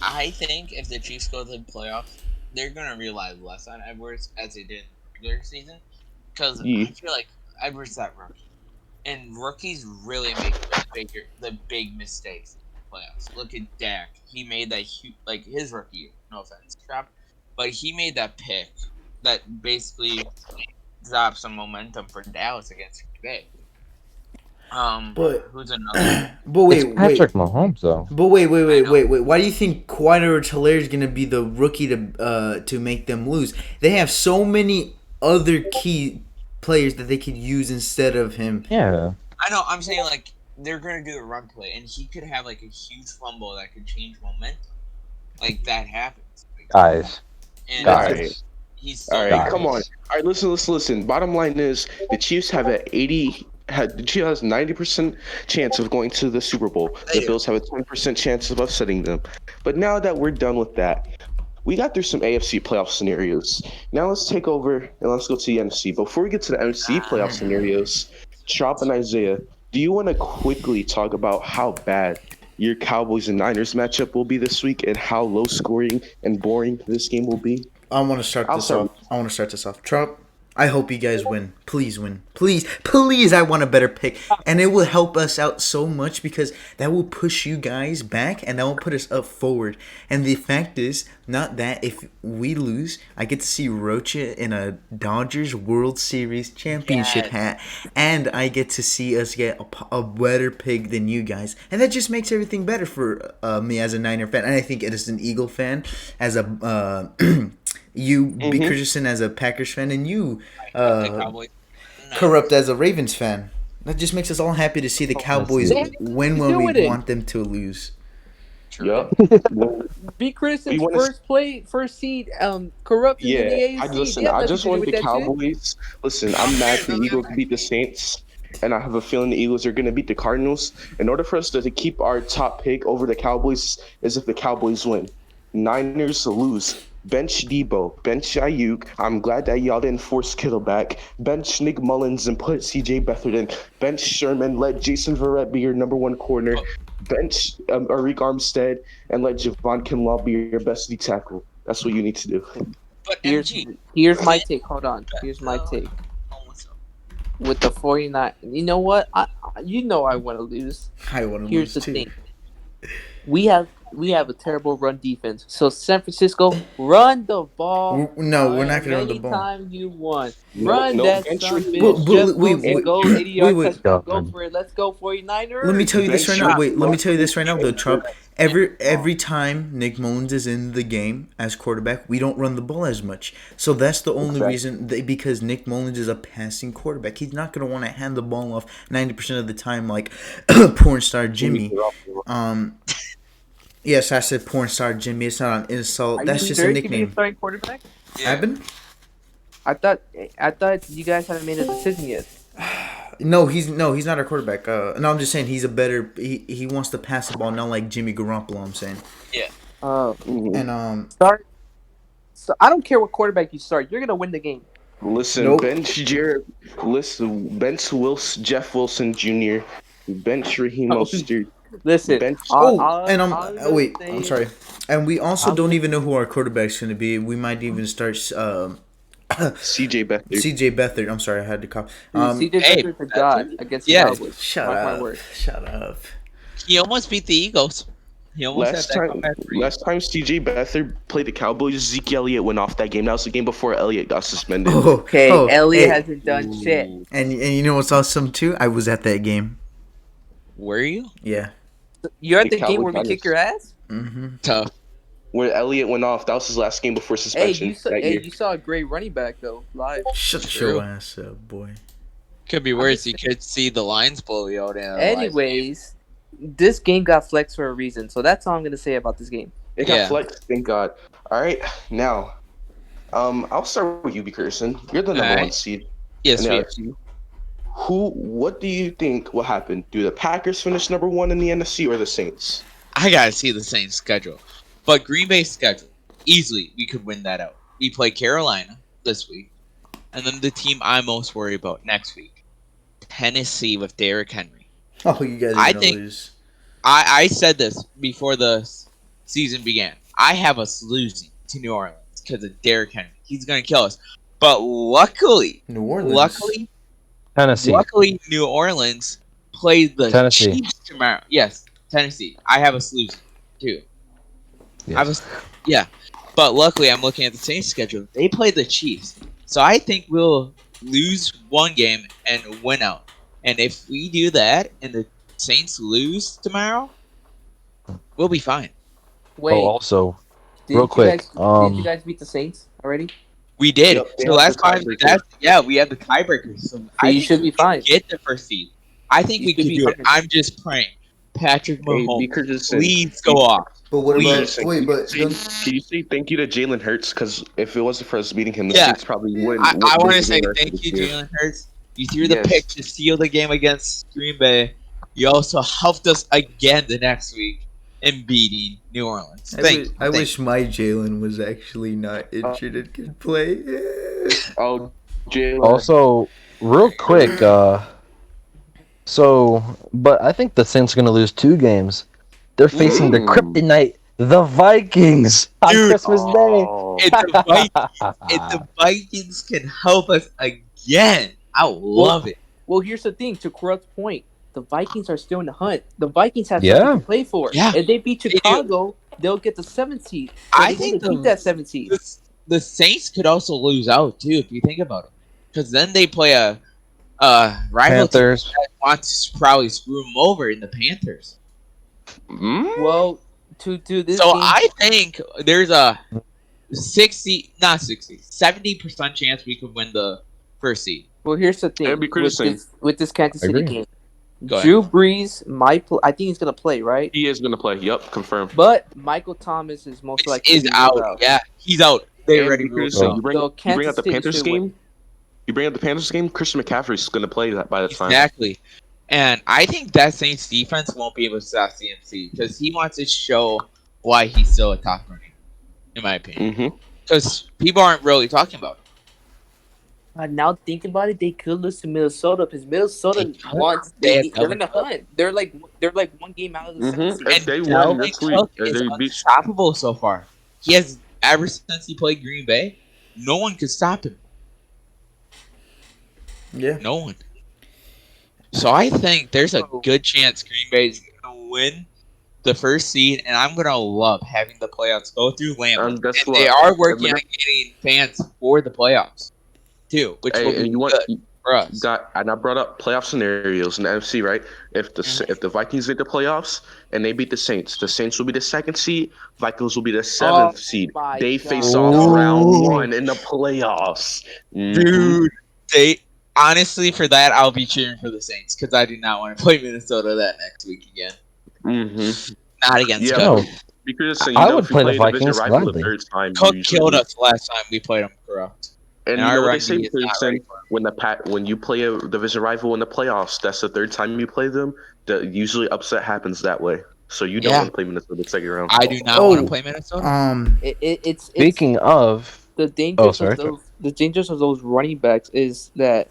I think if the Chiefs go to the playoffs, they're gonna rely less on Edwards as they did in the regular season, because I feel like Edwards is that rookie, and rookies really make the big mistakes in the playoffs. Look at Dak; he made that his rookie year. No offense, Trap, but he made that pick that basically dropped some momentum for Dallas against Green Bay. But who's another? But wait, it's Patrick Mahomes though. But wait. Why do you think Clyde Edwards-Helaire is gonna be the rookie to make them lose? They have so many other key players that they could use instead of him. Yeah. I know. I'm saying they're gonna do a run play, and he could have a huge fumble that could change momentum. That happens. Guys. And guys. He's all right. Come on. All right. Listen. Bottom line is the Chiefs have the Chiefs has 90% chance of going to the Super Bowl. The Bills have a 20% chance of upsetting them. But now that we're done with that, we got through some AFC playoff scenarios. Now let's take over and let's go to the NFC. Before we get to the NFC playoff scenarios, Chop and Isaiah, do you want to quickly talk about how bad your Cowboys and Niners matchup will be this week and how low scoring and boring this game will be? I want to start this off. Trump, I hope you guys win. Please win. Please, I want a better pick. And it will help us out so much because that will push you guys back and that will put us up forward. And the fact is, not that if we lose, I get to see Rocha in a Dodgers World Series championship hat. And I get to see us get a better pick than you guys. And that just makes everything better for me as a Niner fan. And I think as an Eagle fan, as a... You, B. Christensen, as a Packers fan, and you, Corrupt, as a Ravens fan. That just makes us all happy to see the Cowboys win when we want them to lose. Yeah. B. Christensen's first seed, Corrupt in the AFC. I just want the Cowboys. Listen, I'm mad the Eagles beat the Saints. and I have a feeling the Eagles are going to beat the Cardinals. In order for us to keep our top pick over the Cowboys is if the Cowboys win. Niners lose. Bench Debo, bench Ayuk. I'm glad that y'all didn't force Kittle back. Bench Nick Mullins and put C.J. Beathard in. Bench Sherman, let Jason Verrett be your number one corner. Bench Arik Armstead and let Javon Kinlaw be your best D tackle. That's what you need to do. But Here's my take. Hold on. Here's my take. With the 49, you know what? I want to lose. I want to Here's lose the too. thing. We have a terrible run defense. So San Francisco, run the ball. No, we're not gonna run the ball. Anytime you want, No, run no, that bench son of a Ridley. bitch. But Jeff wait, Wilson, go 80-yard wait. touchdown. Go for it. Let's go 49ers. Let me tell you this right now. Wait, let me tell you this right now, though, Bench Trump. Every time Nick Mullins is in the game as quarterback, we don't run the ball as much. So that's the only reason. Because Nick Mullins is a passing quarterback. He's not going to want to hand the ball off 90% of the time like porn star Jimmy. Yes, I said porn star Jimmy. It's not an insult. That's just a nickname. Starting quarterback? Ivan? I thought you guys hadn't made a decision yet. No, he's not our quarterback. No, I'm just saying he's a better. He wants to pass the ball, not like Jimmy Garoppolo. I'm saying. Yeah. And Start. So I don't care what quarterback you start. You're gonna win the game. Listen, Nope. bench Jared. Listen, bench Wilson, Jeff Wilson Jr. Bench Raheem Mostert. Listen. Bench. Wait, I'm sorry. And we also don't even know who our quarterback's going to be. We might even start C.J. Beathard. C.J. Beathard. I'm sorry, I had to cop. CJ Beathard's a god against the Cowboys. Shut Mark up. my word. Shut up. He almost beat the Eagles. He almost Last time C.J. Beathard played the Cowboys, Zeke Elliott went off that game. That was the game before Elliott got suspended. Okay, Elliott hasn't done shit. And you know what's awesome too? I was at that game. Were you? Yeah. You're at The the game where we Cowboys kick your ass? Mm-hmm. Tough. Where Elliott went off, that was his last game before suspension. You saw a great running back though live. Shut your ass up, boy. Could be worse. You could see the lines blow you out. Anyways, this game got flexed for a reason, so that's all I'm gonna say about this game. It got flexed, thank God. All right, now, I'll start with you, B. Kirsten. You're the number one seed. Yes, we are. What do you think will happen? Do the Packers finish number one in the NFC or the Saints? I gotta see the Saints schedule, but Green Bay's schedule easily we could win that out. We play Carolina this week, and then the team I'm most worried about next week, Tennessee with Derrick Henry. Oh, you guys are gonna lose. I said this before the season began. I have us losing to New Orleans because of Derrick Henry. He's gonna kill us. But luckily, Tennessee. Luckily, New Orleans played the Tennessee. Chiefs tomorrow. Yes, Tennessee. I have us losing too. Yes. But luckily, I'm looking at the Saints schedule. They play the Chiefs, so I think we'll lose one game and win out. And if we do that and the Saints lose tomorrow, we'll be fine. Wait. Also, did real quick, did you guys beat the Saints already? We did. Yep, So last time, we had the tiebreaker. So you should be fine. Get the first seed. I think we can do it. I'm just praying. Patrick Mahomes, please go off. But what about? Can you say thank you to Jalen Hurts? Because if it wasn't for us beating him, the Saints probably wouldn't. I want to say thank you, Jalen Hurts. You threw the pick to seal the game against Green Bay. You also helped us again the next week in beating New Orleans. I wish my Jalen was actually not injured and could play. Jalen. Also, real quick, but I think the Saints are going to lose 2 games. They're facing the kryptonite, the Vikings, on Christmas Day. If the Vikings can help us again, I love it. Well, here's the thing. To Corrupt's point, the Vikings are still in the hunt. The Vikings have something to play for. Yeah. If they beat Chicago, they'll get the 7th seed. So I think keep that 7th seed. The Saints could also lose out too if you think about it, because then they play a rival Panthers. team that wants to probably screw them over in the Panthers. Well, to this. So game, I think there's a 70% chance we could win the first seed. Well, here's the thing. That'd be With this Kansas City game, Go ahead. Drew Brees might play. I think he's gonna play, right? He is going to play. Yep, confirmed. But Michael Thomas is most likely Is out. Yeah, he's out. They're ready. You bring up the Panthers game. You bring up the Panthers game, Christian McCaffrey's going to play that by the time. Exactly. And I think that Saints defense won't be able to stop CMC because he wants to show why he's still a top running, in my opinion. Mm-hmm. Because people aren't really talking about it. Now thinking about it, they could lose to Minnesota because Minnesota They could. wants They have they're in the hunt. They're like one game out of the second seed. If they win Dalvin next week, Cook or is they beat unstoppable so far. He has ever since he played Green Bay, no one could stop him. Yeah. No one. So I think there's a good chance Green Bay's gonna win the first seed, and I'm gonna love having the playoffs go through Lambeau. Guess And what? they are working on getting fans for the playoffs too, which will and be you want good for us. and I brought up playoff scenarios in the NFC, right? If the Vikings make the playoffs and they beat the Saints will be the second seed. Vikings will be the seventh seed. my They God. face off round one in the playoffs. Dude, they honestly for that I'll be cheering for the Saints because I do not want to play Minnesota that next week again. Mm-hmm. Not against Yeah, Cook. because I would if you play the play division Vikings rival the gladly. third time, Cook you usually killed lose. us last time we played him corrupt. And And you know our what they say, rugby is not Pearson? ready When you play a division rival in the playoffs, that's the third time you play them. Usually upset happens that way. So you don't Yeah. want to play Minnesota the second round. I do not Oh. want to play Minnesota. It's Speaking of, the dangers sorry. of those running backs is that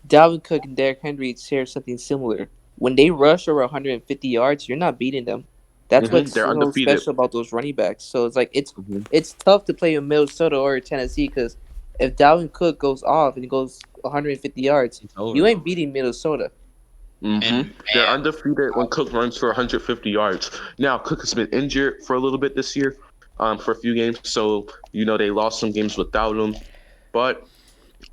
Dalvin Cook and Derrick Henry share something similar. When they rush over 150 yards, you're not beating them. That's what's They're so undefeated. special about those running backs. So it's like it's Mhm. it's tough to play in Minnesota or Tennessee because if Dalvin Cook goes off and he goes 150 yards, It's over. you ain't beating Minnesota. And, They're man, undefeated when Cook runs for 150 yards. Now Cook has been injured for a little bit this year, for a few games. So they lost some games without him. But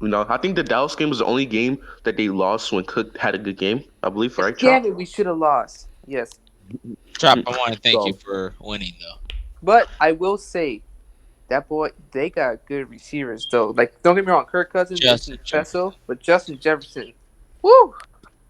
I think the Dallas game was the only game that they lost when Cook had a good game. I believe, right? Damn Chop? it, we should have lost. Yes, Chop, I want to thank So- you for winning though. but I will say that boy, they got good receivers though. Like, don't get me wrong, Kirk Cousins Justin is special, but Justin Jefferson, woo,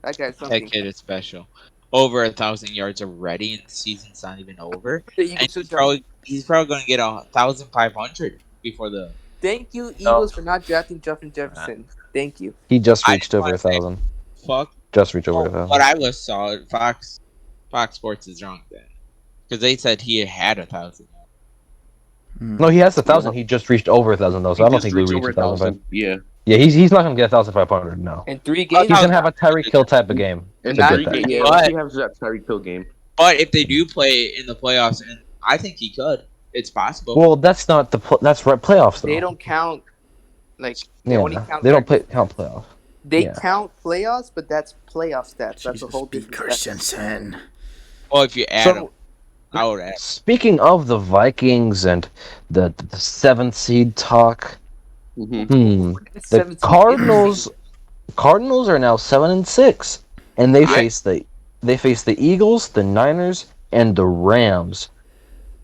that guy's That something. kid is special. Over 1,000 yards already, and the season's not even over. The And Eagles should he's probably going to get 1,500 before the. Thank you, Eagles, for not drafting Justin Jefferson. Thank you. he just I reached didn't over wanna say- 1,000. Fuck. Just reached over 1,000. But I was solid. Fox Sports is wrong then, because they said he had 1,000. No, he has 1,000. He just reached over 1,000 though, so I don't think we Reached reached over 1,000. Yeah. Yeah, he's not gonna get 1,500. No, In 3 he's games, gonna have a Tyreek Hill type of game. And to Not- get that. yeah, But- he has that Tyreek Hill game. But if they do play in the playoffs, and I think he could, it's possible. Well, that's not that's right playoffs though. they don't count. Like they Yeah, only count. they don't count playoffs. They yeah. count playoffs, but that's playoff stats. That's a whole B. different. stat. Christensen. Well, if you add So- him, I would add. Speaking of the Vikings and the 7th seed talk, Mm-hmm. the 17. Cardinals are now 7-6, and they I- face the Eagles, the Niners, and the Rams.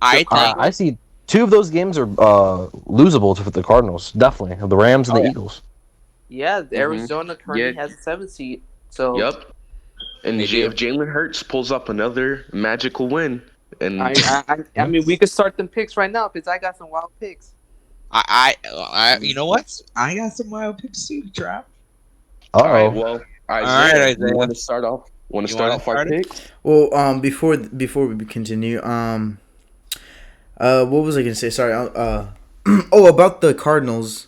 I think I see 2 of those games are losable for the Cardinals. Definitely the Rams and the yeah. Eagles. Yeah, Arizona currently Yeah. has a 7th seed. So Yep. And They do. if Jalen Hurts pulls up another magical win, and I mean, we could start them picks right now because I got some wild picks. I you know what? I got some wild picks too, Trap. all right, Oh, well, right, Isaiah, Isaiah. you want to start off? Want to You start wanna off our start it? picks? Well, before we continue, what was I gonna say? Sorry. About the Cardinals.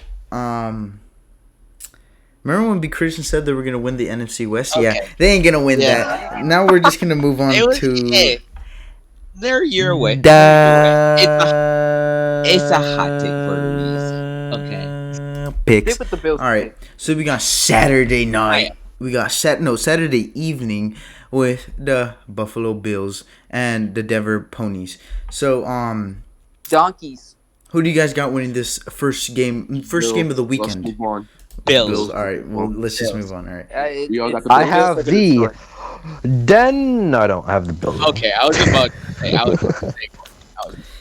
Remember when B. Christian said they were gonna win the NFC West? Yeah, Okay. they ain't gonna win Yeah. that. Now we're just gonna move on It was to. hey, they're a year away. Da- It's a hot take for a reason. Okay. Picks. Stick with the Bills. All right, so we got Saturday night. We got Saturday evening with the Buffalo Bills and the Denver Ponies. So Donkeys. who do you guys got winning this first game? First game of the Let's weekend. move on. Bills. All right. Well, let's just move on. All right. We all got the I Bills. have the. I don't have the Bills. Okay, I was about to say. I was about to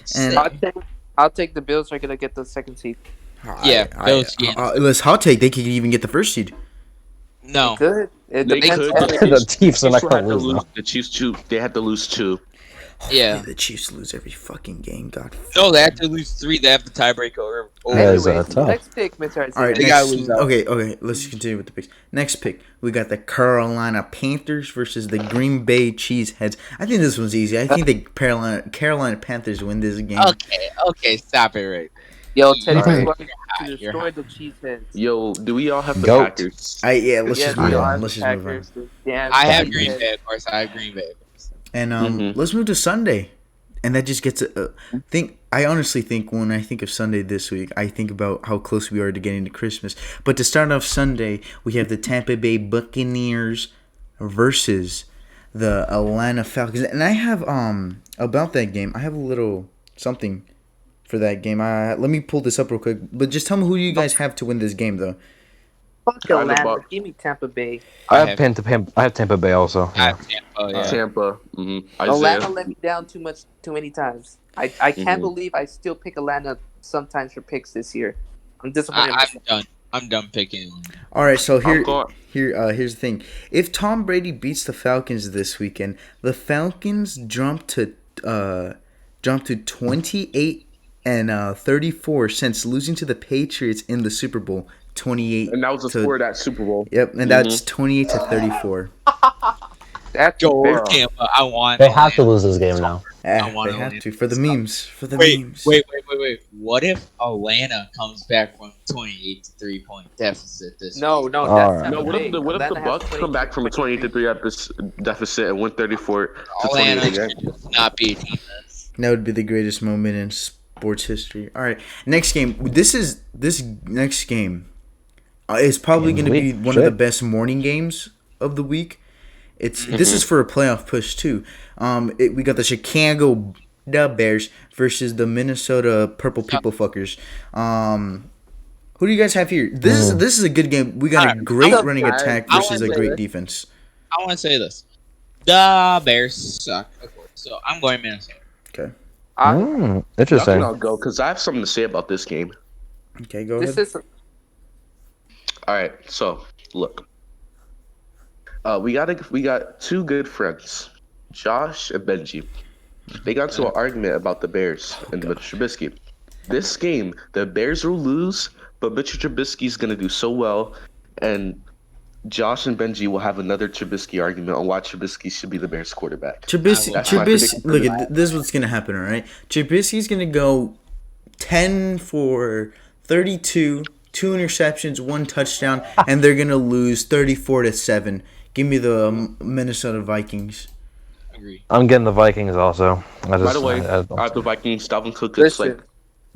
say. And- I'll take the Bills. Are gonna get the 2nd seed. Yeah, Bills, yeah. Let's hot take. They could even get the first seed. No. Good. It They depends. could. The Chiefs are not Chiefs gonna had to lose, lose. though. The Chiefs too. They had to lose 2. Yeah. The Chiefs lose every fucking game. God. No, they have to lose 3. They have the tiebreaker over. That is, Anyways, tough. next pick, Mr. Isaiah. All right, They gotta lose out. okay. Let's continue with the picks. Next pick, we got the Carolina Panthers versus the Green Bay Cheeseheads. I think this one's easy. I think the Carolina Panthers win this game. Okay, stop it right. Yo, Teddy Alright. Bridgewater to You're destroy the Cheeseheads. Yo, do we all have the Goat. Packers? Let's Yes, just move we on. are Let's the just move on. Packers. The damn I have Cheeseheads. Green Bay, of course. I have Green Bay. And Mhm. let's move to Sunday, and that just gets think. I honestly think when I think of Sunday this week, I think about how close we are to getting to Christmas. But to start off Sunday, we have the Tampa Bay Buccaneers versus the Atlanta Falcons, and I have about that game. I have a little something for that game. Let me pull this up real quick. But just tell me who you guys have to win this game, though. Fuck Kinda Atlanta. buck. Give me Tampa Bay. I have Tampa Bay also. I have Tampa. Yeah. Tampa. Mm-hmm. Atlanta Isaiah. let me down too many times. I can't believe I still pick Atlanta sometimes for picks this year. I'm disappointed. in I'm myself. done. I'm done picking. All right, so I'm going- here's the thing. If Tom Brady beats the Falcons this weekend, the Falcons jump to 28 and 34 since losing to the Patriots in the Super Bowl. 28. And that was the to- score of that Super Bowl. Yep, and that's 28 to 34. That's Go fair. Tampa. I want. They have to lose this game now. Ah, want they have Atlanta. to for the memes. For the Wait, memes. wait. What if Atlanta comes back from 28 to 3-point deficit this No, week? that's Alright. Tampa No, what Bay. if the Atlanta has Bucks come back from a 28-3 deficit and win 34 to Atlanta 28 again? should just not be a team. That would be the greatest moment in sports history. All right, next game. This next game is probably going to be Sweet one of the shit. best morning games of the week. This is for a playoff push too. We got the Chicago Bears versus the Minnesota Purple People Fuckers. Who do you guys have here? This is a good game. We got a Alright, great I want- running attack I versus a want- great defense. I want to say this: the Bears suck, of course. So I'm going Minnesota. Interesting. I'll go because I have something to say about this game. Okay, go This ahead. is All right, so look, we got two good friends, Josh and Benji. They got into an argument about the Bears and Mitchell Trubisky. This game, the Bears will lose, but Mitchell Trubisky's gonna do so well, and Josh and Benji will have another Trubisky argument on why Trubisky should be the Bears quarterback. Trubisky, That's my prediction for look, the- this is what's gonna happen. All right, Trubisky's gonna go 10 for 32, 2 interceptions, 1 touchdown, and they're gonna lose 34-7. Give me the Minnesota Vikings. Agree. I'm getting the Vikings also. By the way, the Vikings, Dalvin Cook is Listen.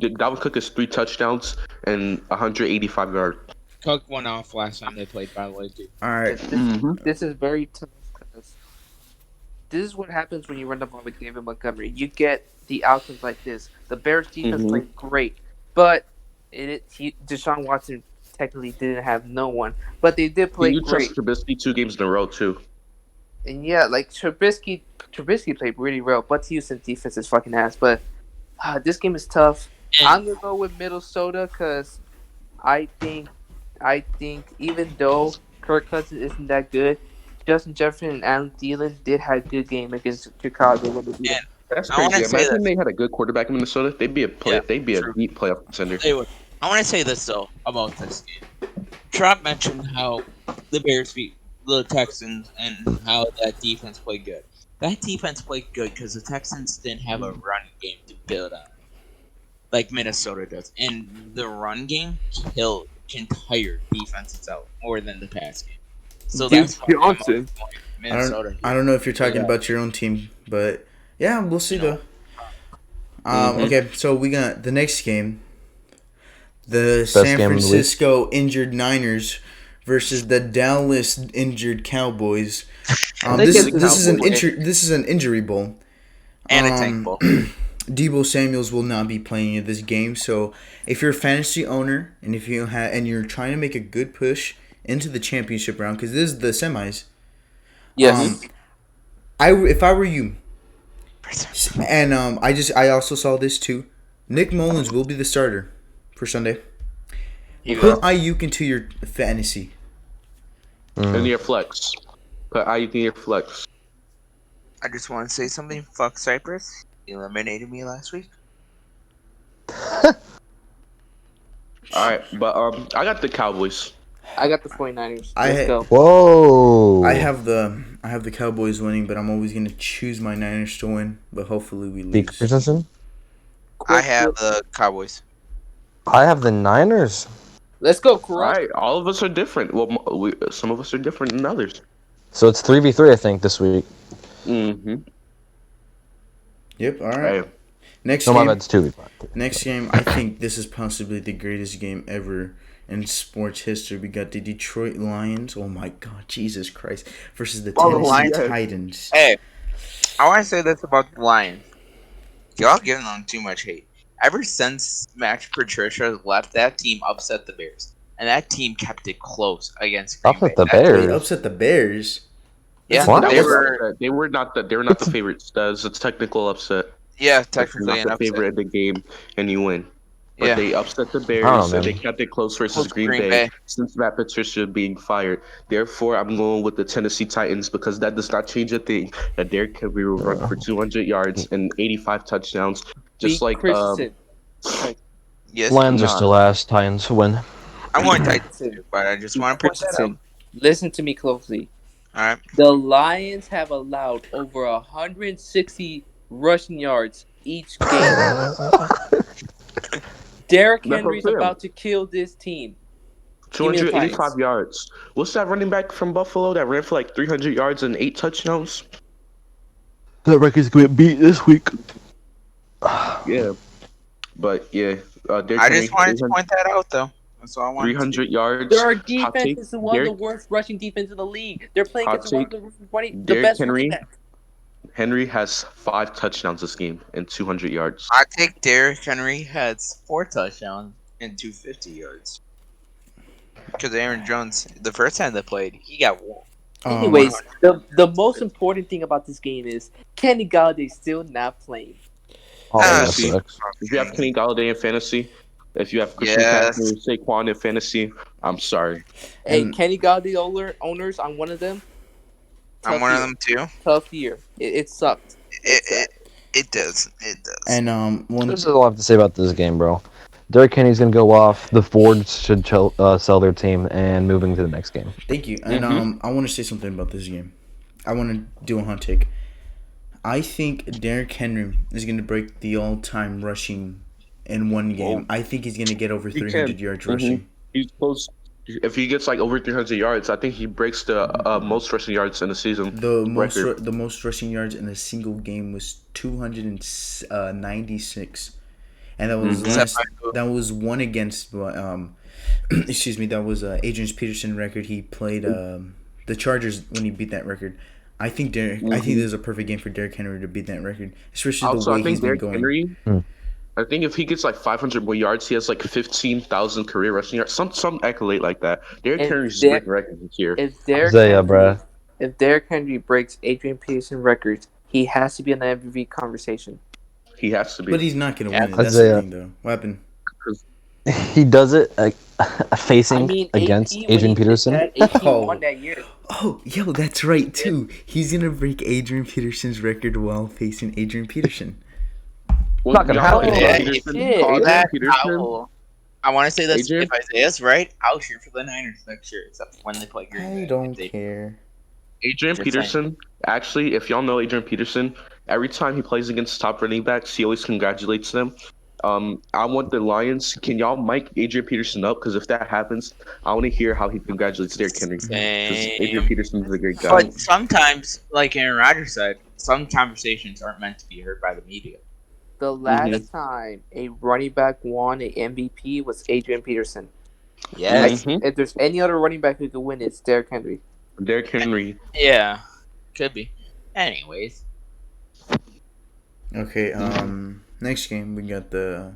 Dalvin Cook has 3 touchdowns and 185 yards. Cook went off last time they played, by the way, too. All right, this is very tough because this is what happens when you run the ball with David Montgomery. You get the outcomes like this. The Bears defense played great, but Deshaun Watson technically didn't have no one, but they did play You great. trust Trubisky 2 games in a row too. And yeah, like Trubisky played really well, but Houston's defense is fucking ass. But this game is tough. And- I'm gonna go with Minnesota because I think even though Kirk Cousins isn't that good, Justin Jefferson and Adam Thielen did have a good game against Chicago when they beat them. That's I wanna crazy. say Imagine that- they had a good quarterback in Minnesota. They'd be a Yeah, a deep playoff contender. They would. I want to say this, though, about this game. Trump mentioned how the Bears beat the Texans and how that defense played good. That defense played good because the Texans didn't have a running game to build on, like Minnesota does. And the run game killed the entire defense itself more than the pass game. So Duke that's why I'm Johnson. always going Minnesota. I don't know if you're talking Yeah. about your own team, but yeah, we'll see You know. though. Okay, so we got the next game. The San game of the week. Francisco injured Niners versus the Dallas injured Cowboys. This is an injury bowl. And a tank ball. Debo Samuels will not be playing in this game. So if you're a fantasy owner and if you you're trying to make a good push into the championship round, because this is the semis. Yes. If I were you, and I also saw this too. Nick Mullins will be the starter for Sunday. Put Ayuk into your fantasy. And your flex. Put Ayuk in your flex. I just want to say something. Fuck Cyprus. He eliminated me last week. All right, but I got the Cowboys. I got the 49ers. I Let's ha- go. Whoa. I have the Cowboys winning, but I'm always gonna choose my Niners to win. But hopefully we Big lose. Christensen? I have the Cowboys. I have the Niners. Let's go, All Corrupt. right, all of us are different. Well, some of us are different than others. So it's 3v3, I think, this week. Mm-hmm. Yep. All right. Hey, Next No, my game. bad, it's 2v5. Next game. I think this is possibly the greatest game ever in sports history. We got the Detroit Lions. Oh my God, Jesus Christ! Versus the Oh, the Tennessee Lions. Titans. Hey, I want to say this about the Lions. Y'all giving them too much hate. Ever since Max Patricia left, that team upset the Bears, and that team kept it close against Green Upset Bay. the That- Bears. They upset the Bears. Yeah, What? they were. they were not the favorites. That's a technical upset. Yeah, But you're technically not an the upset. favorite of the game, and you win. But Yeah. they upset the I don't Bears, know, and man. they kept it close versus Close to Green Green Bay, Bay. since Matt Patricia being fired. Therefore, I'm going with the Tennessee Titans because that does not change a thing. That Derrick Henry will run for 200 yards and 85 touchdowns, just Beat like Christensen. Yes, Lions are Nah. still ass. Titans win. I'm going Titans too, but I just want to point that out. Christensen. Listen to me closely. All right. The Lions have allowed over 160 rushing yards each game. Derrick That's what I'm Henry's saying. about to kill this team. 285 Titans. yards. What's that running back from Buffalo that ran for like 300 yards and 8 touchdowns? That record's going to beat this week. Yeah. But yeah, Derrick I Henry, just wanted to point that out, though. That's all I wanted. 300 yards. Their Hot defense take, is one of the Derrick- worst rushing defense in the league. They're playing Hot against one of the Derrick best Henry. running backs. Henry has 5 touchdowns this game and 200 yards. I think Derrick Henry has 4 touchdowns and 250 yards. Because Aaron Jones, the first time they played, he got one. Anyways, the most important thing about this game is Kenny Galladay's still not playing. Oh, that see. sucks. If you have Kenny Galladay in fantasy, if you have Christian Yes. McCaffrey, Saquon in fantasy, I'm sorry. Hey, And- Kenny Galladay owners, I'm one of them. I'm one of them too. Tough year. It sucked. It does. It does. And one This is all I have to say about this game, bro. Derrick Henry's going to go off. The Fords should sell their team and moving to the next game. Thank you. And I want to say something about this game. I want to do a hot take. I think Derrick Henry is going to break the all-time rushing in one game. I think he's going to get over He 300 can. yards Mhm. rushing. He's close. If he gets like over 300 yards, I think he breaks the most rushing yards in the season. The record. most rushing yards in a single game was 296, and that was that was one against excuse me, that was Adrian Peterson record. He played the Chargers when he beat that record. I think I think this is a perfect game for Derrick Henry to beat that record, especially Also, the way I think he's been Derrick going. Henry. I think if he gets like 500 more yards, he has like 15,000 career rushing yards. Some accolade like that. Derrick And Henry's Der- breaking records this year. If Derrick Isaiah, Henry, bruh. if Derrick Henry breaks Adrian Peterson records, he has to be in the MVP conversation. He has to be. But he's not going to Yeah, win it. That's Isaiah. the thing, though. What happened? He does it facing I mean, against AP, when Adrian he did Peterson. that, AP Oh. won that year. Oh, yo, that's right, too. He's going to break Adrian Peterson's record while facing Adrian Peterson. Well, Not gonna y'all happen. know Yeah, Peterson- it is. Adrian That, Peterson- I want to say this. Adrian? If Isaiah's right, I'll cheer for the Niners next year, except for when they play Green Bay. I don't If they- care. Adrian Just Peterson, actually, if y'all know Adrian Peterson, every time he plays against top running backs, he always congratulates them. I want the Lions. Can y'all mic Adrian Peterson up? Because if that happens, I want to hear how he congratulates Derrick Henry. Because Adrian Peterson is a great guy. But sometimes, like Aaron Rodgers said, some conversations aren't meant to be heard by the media. The last time a running back won a MVP was Adrian Peterson. Yes. Mhm. If there's any other running back who could win, it's Derrick Henry. Derrick Henry. Yeah. Could be. Anyways. Okay, next game we got a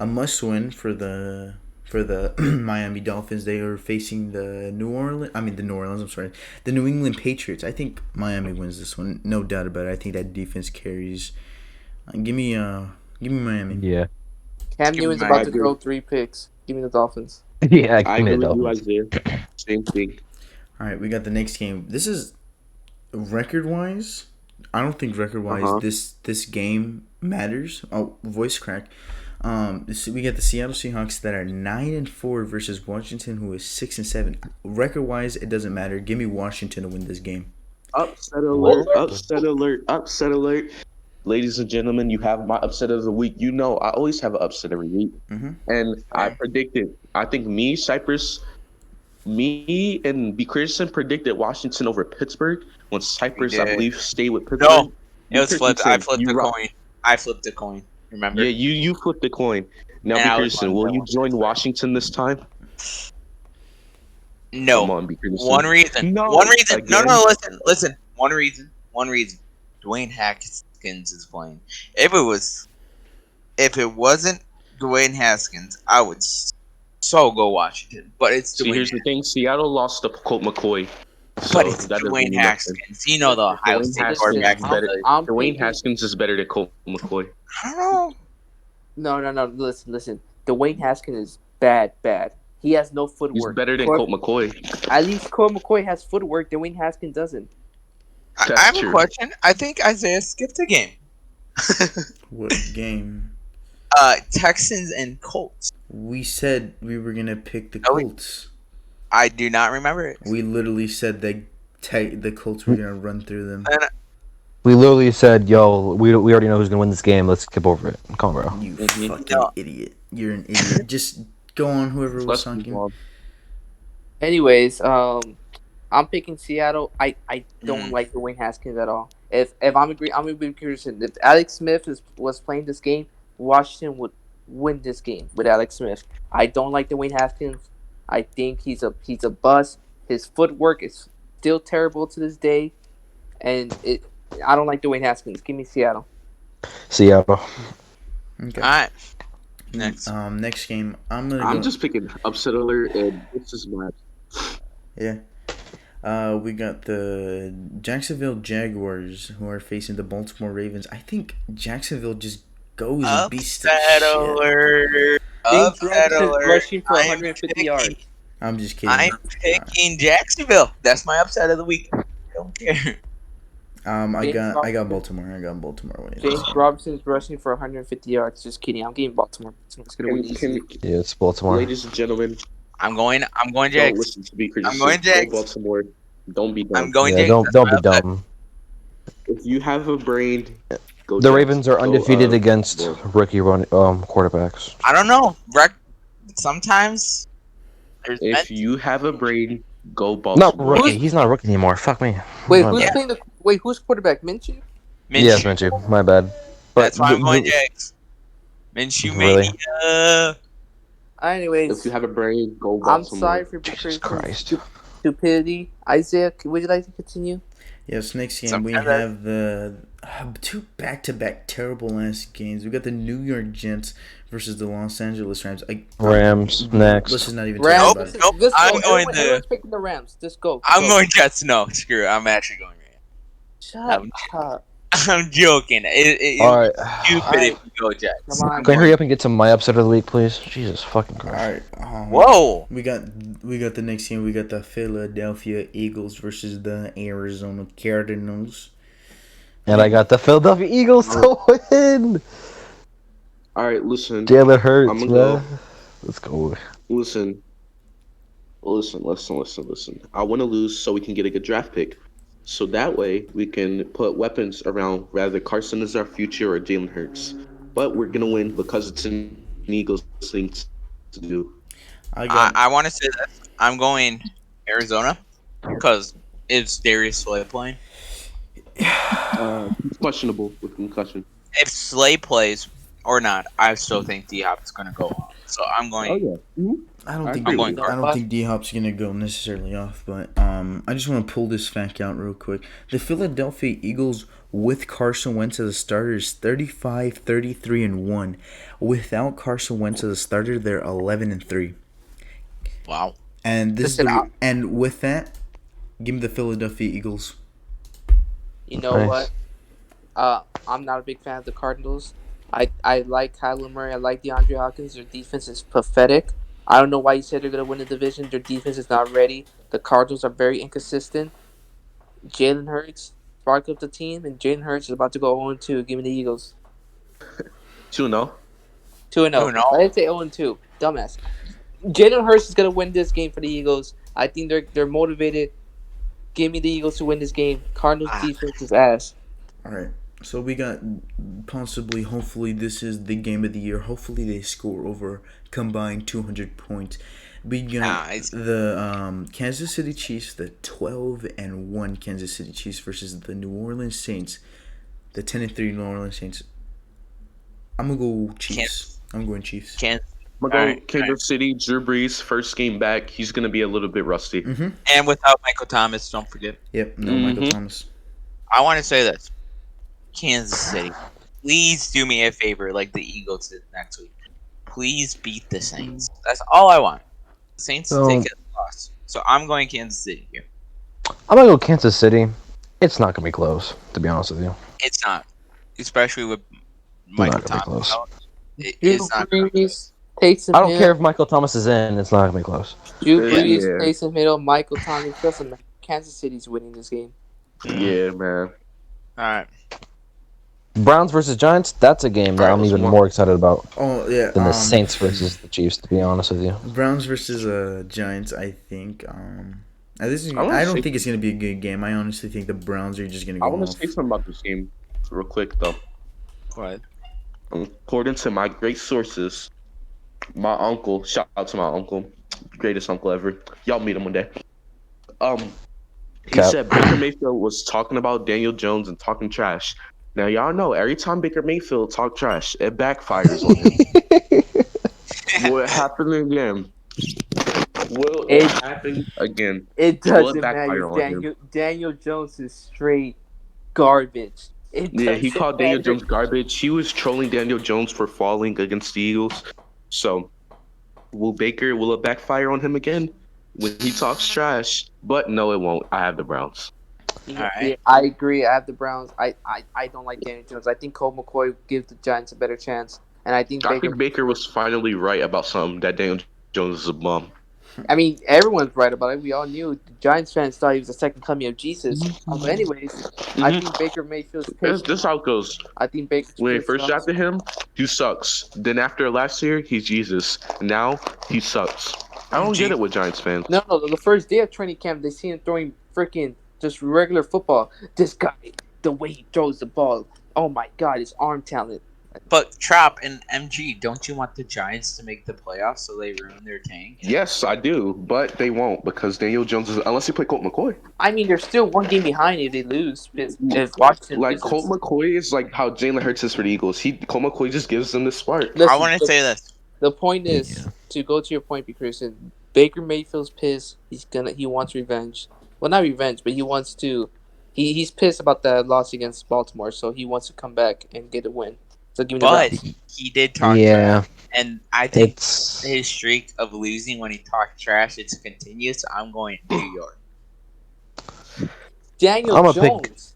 must win for the Miami Dolphins. They are facing the New England Patriots. I think Miami wins this one, no doubt about it. I think that defense carries. Give me Miami. Yeah. Cam Give Newton's me about my- to throw 3 picks. Give me the Dolphins. Yeah, I give me agree the with you, Dolphins. Isaiah. Same thing. All right, we got the next game. This is record wise. I don't think record wise Uh-huh. this game matters. Oh, voice crack. We get the Seattle Seahawks that are 9-4 versus Washington, who is 6-7. Record wise, it doesn't matter. Give me Washington to win this game. Upset alert! Upset alert! Upset alert! Ladies and gentlemen, you have my upset of the week. You know, I always have an upset every week, Mm-hmm. and I predicted. I think me and B. Christian predicted Washington over Pittsburgh. When Cypress, I did. believe, stayed with Pittsburgh. No, B. it was Christian flipped. I said, flipped "You the rock." coin. I flipped the coin. Remember? Yeah, you flipped the coin. Now, And B. I was Christian, one will for you one. join Washington this time? No. Come on, B. Christian. One reason. No, One reason. again? No. Listen. One reason. Dwayne Haskins is playing. If it wasn't Dwayne Haskins, I would so go Washington. But it's See, Dwayne. here's the thing: Seattle lost to Colt McCoy, so But it's that doesn't Dwayne mean nothing. Haskins. You know the Ohio Dwayne State Haskins quarterback. is better. I'm Dwayne thinking- Haskins is better than Colt McCoy. I don't know. No. Listen. Dwayne Haskins is bad. He has no He's footwork. better than Colt McCoy. At least Colt McCoy has footwork. Dwayne Haskins doesn't. I have a question. I think Isaiah skipped a game. What game? Texans and Colts. We said we were gonna pick the Oh, wait. Colts. I do not remember it. We literally said that the Colts were gonna run through them. We literally said, "Yo, we already know who's gonna win this game. Let's skip over it." Come on, bro. You Mhm. fucking No. idiot. You're an idiot. Just go on. Whoever was Let's talking. move on. Anyways, I'm picking Seattle. I don't like Dwayne Haskins at all. If I'm gonna be curious. If Alex Smith was playing this game, Washington would win this game with Alex Smith. I don't like Dwayne Haskins. I think he's a bust. His footwork is still terrible to this day, and I don't like Dwayne Haskins. Give me Seattle. Seattle. Okay. All right. Next. Next game. I'm I'm just picking upset alert, and this is my. Yeah. We got the Jacksonville Jaguars who are facing the Baltimore Ravens. I think Jacksonville just goes and beats the Upset shit. alert. James Upset Robinson alert. rushing for I am 150 picking- yards. I'm just kidding. I'm picking Jacksonville. That's my upset of the week. I don't care. I got Baltimore. I got Baltimore winning. James Robinson is rushing for 150 yards. Just kidding. I'm getting Baltimore. Baltimore's gonna win easily. Yeah, it's Baltimore. Ladies and gentlemen, I'm going don't Jags. listen to me, Christian. I'm going Go Jags. Baltimore. Don't be dumb. I'm going Yeah, Jags. don't be dumb. If you have a brain, go. The Jags. Ravens are Go, undefeated against Baltimore. rookie quarterbacks. I don't know. Sometimes there's meant If you have a brain, go Not Baltimore. rookie. He's not a rookie anymore. Fuck me. Wait, My who's bad. playing the? Wait, who's quarterback? Minshew? Minshew. Yes, Minshew. My bad. But That's why I'm going Jags. Minshew Really? mania. Anyways, If you have a brain, go Baltimore. I'm sorry for Jesus betraying Christ. stupidity. Isaiah, would you like to continue? Yes, next game we Sometimes have the two back-to-back terrible ass games. We got the New York Jets versus the Los Angeles Rams. Rams next. Let's just not even Rams. talk about it. Nope. Let's I'm go. going Everyone's picking the Rams. Just go. I'm Go. going Jets. No, screw it. I'm actually going Rams. Shut up. I'm joking. It All right. stupid Alright. if you go Jets. Come on. Can I hurry up and get to my upset of the week, please? Jesus fucking All Christ. right. Whoa. We got the next game. We got the Philadelphia Eagles versus the Arizona Cardinals. And I got the Philadelphia Eagles to win. All right, listen. Jalen Hurts, I'ma man. go. Let's go. Listen. I want to lose so we can get a good draft pick. So that way we can put weapons around rather Carson is our future or Jalen Hurts. But we're gonna win because it's an Eagles thing to do. I want to say this. I'm going Arizona because it's Darius Slay playing. He's questionable with concussion. If Slay plays or not, I still think D-Hop is going to go off. So I'm going. yeah. I don't I think agree with that. I don't think D Hop's gonna go necessarily off, but I just want to pull this fact out real quick. The Philadelphia Eagles with Carson Wentz as a starter is 35-33-1. Without Carson Wentz as a starter, they're 11-3. Wow. And this Listen, is and with that, give me the Philadelphia Eagles. You know Nice. what? I'm not a big fan of the Cardinals. I like Kyler Murray. I like DeAndre Hopkins. Their defense is pathetic. I don't know why you said they're going to win the division. Their defense is not ready. The Cardinals are very inconsistent. Jalen Hurts, spark up the team, and Jalen Hurts is about to go 0-2. Give me the Eagles. 2-0. 2-0. 2-0. I didn't say 0-2. Dumbass. Jalen Hurts is gonna win this game for the Eagles. I think they're motivated. Give me the Eagles to win this game. Cardinals defense is ass. All right. So we got possibly, hopefully, this is the game of the year. Hopefully, they score over combined 200 points. We got the Kansas City Chiefs, the 12-1 Kansas City Chiefs versus the New Orleans Saints, the 10-3 New Orleans Saints. I'm gonna go Chiefs. I'm going Chiefs. I'm going to go Kansas City. Drew Brees, first game back. He's going to be a little bit rusty. Mm-hmm. And without Michael Thomas, don't forget. Yep. No Michael Thomas. I want to say this. Kansas City, please do me a favor like the Eagles did next week. Please beat the Saints. That's all I want. The Saints take a loss. So I'm going Kansas City here. I'm gonna go Kansas City. It's not gonna be close, to be honest with you. It's not. Especially with Michael Not gonna be Thomas. close. It's not. Taysom I don't Hill, care if Michael Thomas is in. It's not gonna be close. Drew Brees, Yeah. Taysom Hill, Michael Thomas. Doesn't matter. Kansas City's winning this game. Yeah, man. All right. Browns versus Giants. That's a game that Alright, I'm let's even move more excited about Oh yeah. than the Saints versus the Chiefs. To be honest with you. Browns versus Giants. I think. This is, I wanna I don't say- think it's gonna be a good game. I honestly think the Browns are just gonna I go want to off. say something about this game real quick, though. What? According to my great sources, my uncle, shout out to my uncle, greatest uncle ever. Y'all meet him one day. He Cap. said Baker Mayfield was talking about Daniel Jones and talking trash. Now y'all know every time Baker Mayfield talk trash, it backfires on him. Will it happen again? Will it happen again? It Will it doesn't backfire matter. on him? Daniel Jones is straight garbage. Yeah, he called Daniel Jones garbage. He was trolling Daniel Jones for falling against the Eagles. So, will it backfire on him again when he talks trash? But no, it won't. I have the Browns. Alright. Yeah, I agree. I have the Browns. I don't like Daniel Jones. I think Colt McCoy gives the Giants a better chance. And I think Baker was finally right about something, that Daniel Jones is a bum. I mean, everyone's right about it. We all knew. The Giants fans thought he was the second coming of Jesus. But anyways, I think Baker Mayfield's This is how it goes. I think Baker. When they first drafted him, he sucks. Then after last year, he's Jesus. Now, he sucks. I don't get it with Giants fans. No. The first day of training camp, they see him throwing freaking just regular football. This guy, the way he throws the ball. Oh my God, his arm talent. But Trap and MG, don't you want the Giants to make the playoffs so they ruin their tank? Yes, I do, but they won't because Daniel Jones is unless he play Colt McCoy. I mean, they're still one game behind if they lose. If Washington Like loses. Colt McCoy is like how Jalen Hurts is for the Eagles. Colt McCoy just gives them the spark. Listen, I want to say this. the point is to go to your point, B. Christian. Baker Mayfield's pissed. He wants revenge. Well, not revenge, but he wants to. He's pissed about that loss against Baltimore, so he wants to come back and get a win. So give me the But Browns. he did talk Yeah, trash. And I think it's his streak of losing when he talked trash, it's continuous. I'm going New York. Daniel I'm gonna Jones.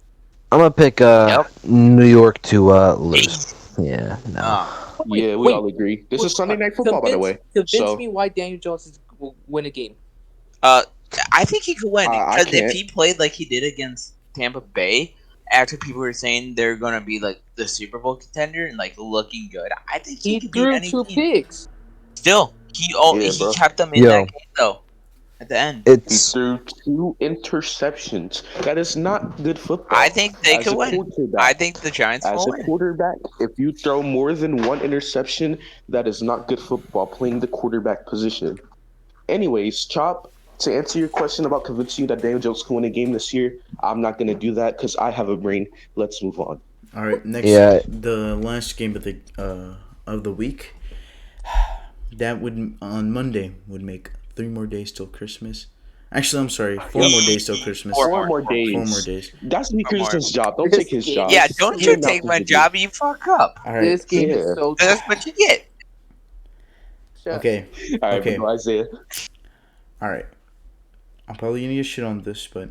I'm gonna pick Yep. New York to lose. Yeah, no. Yeah, we Wait, all agree. This is Sunday Night Football, by the way. Convince So me why Daniel Jones will win a game. I think he could win. I Because if can't. he played like he did against Tampa Bay, after people were saying they're going to be like the Super Bowl contender and like looking good, I think he He could beat threw any 2 team. picks. Still, he bro. kept them in Yo. that game though. At the end, he It's threw 2 interceptions. That is not good football. I think they As could a win. quarterback- I think the Giants As will a win. quarterback, if you throw more than 1 interception, that is not good football, playing the quarterback position. Anyways, Chop, to answer your question about convincing you that Daniel Jones can win a game this year, I'm not going to do that because I have a brain. Let's move on. All right, next, Yeah. the last game of the week. That would on Monday would make 3 more days till Christmas. Actually, I'm sorry, 4 more days till Christmas. 4 more days. 4 more days. That's Nick 4 more. Christian's job. Don't take his job. Yeah, don't you You're not take my the job, you fuck up. All right. This game is Yeah. so. That's what you get. Okay. All right, Okay. but Isaiah. All right. I'm probably gonna get shit on this, but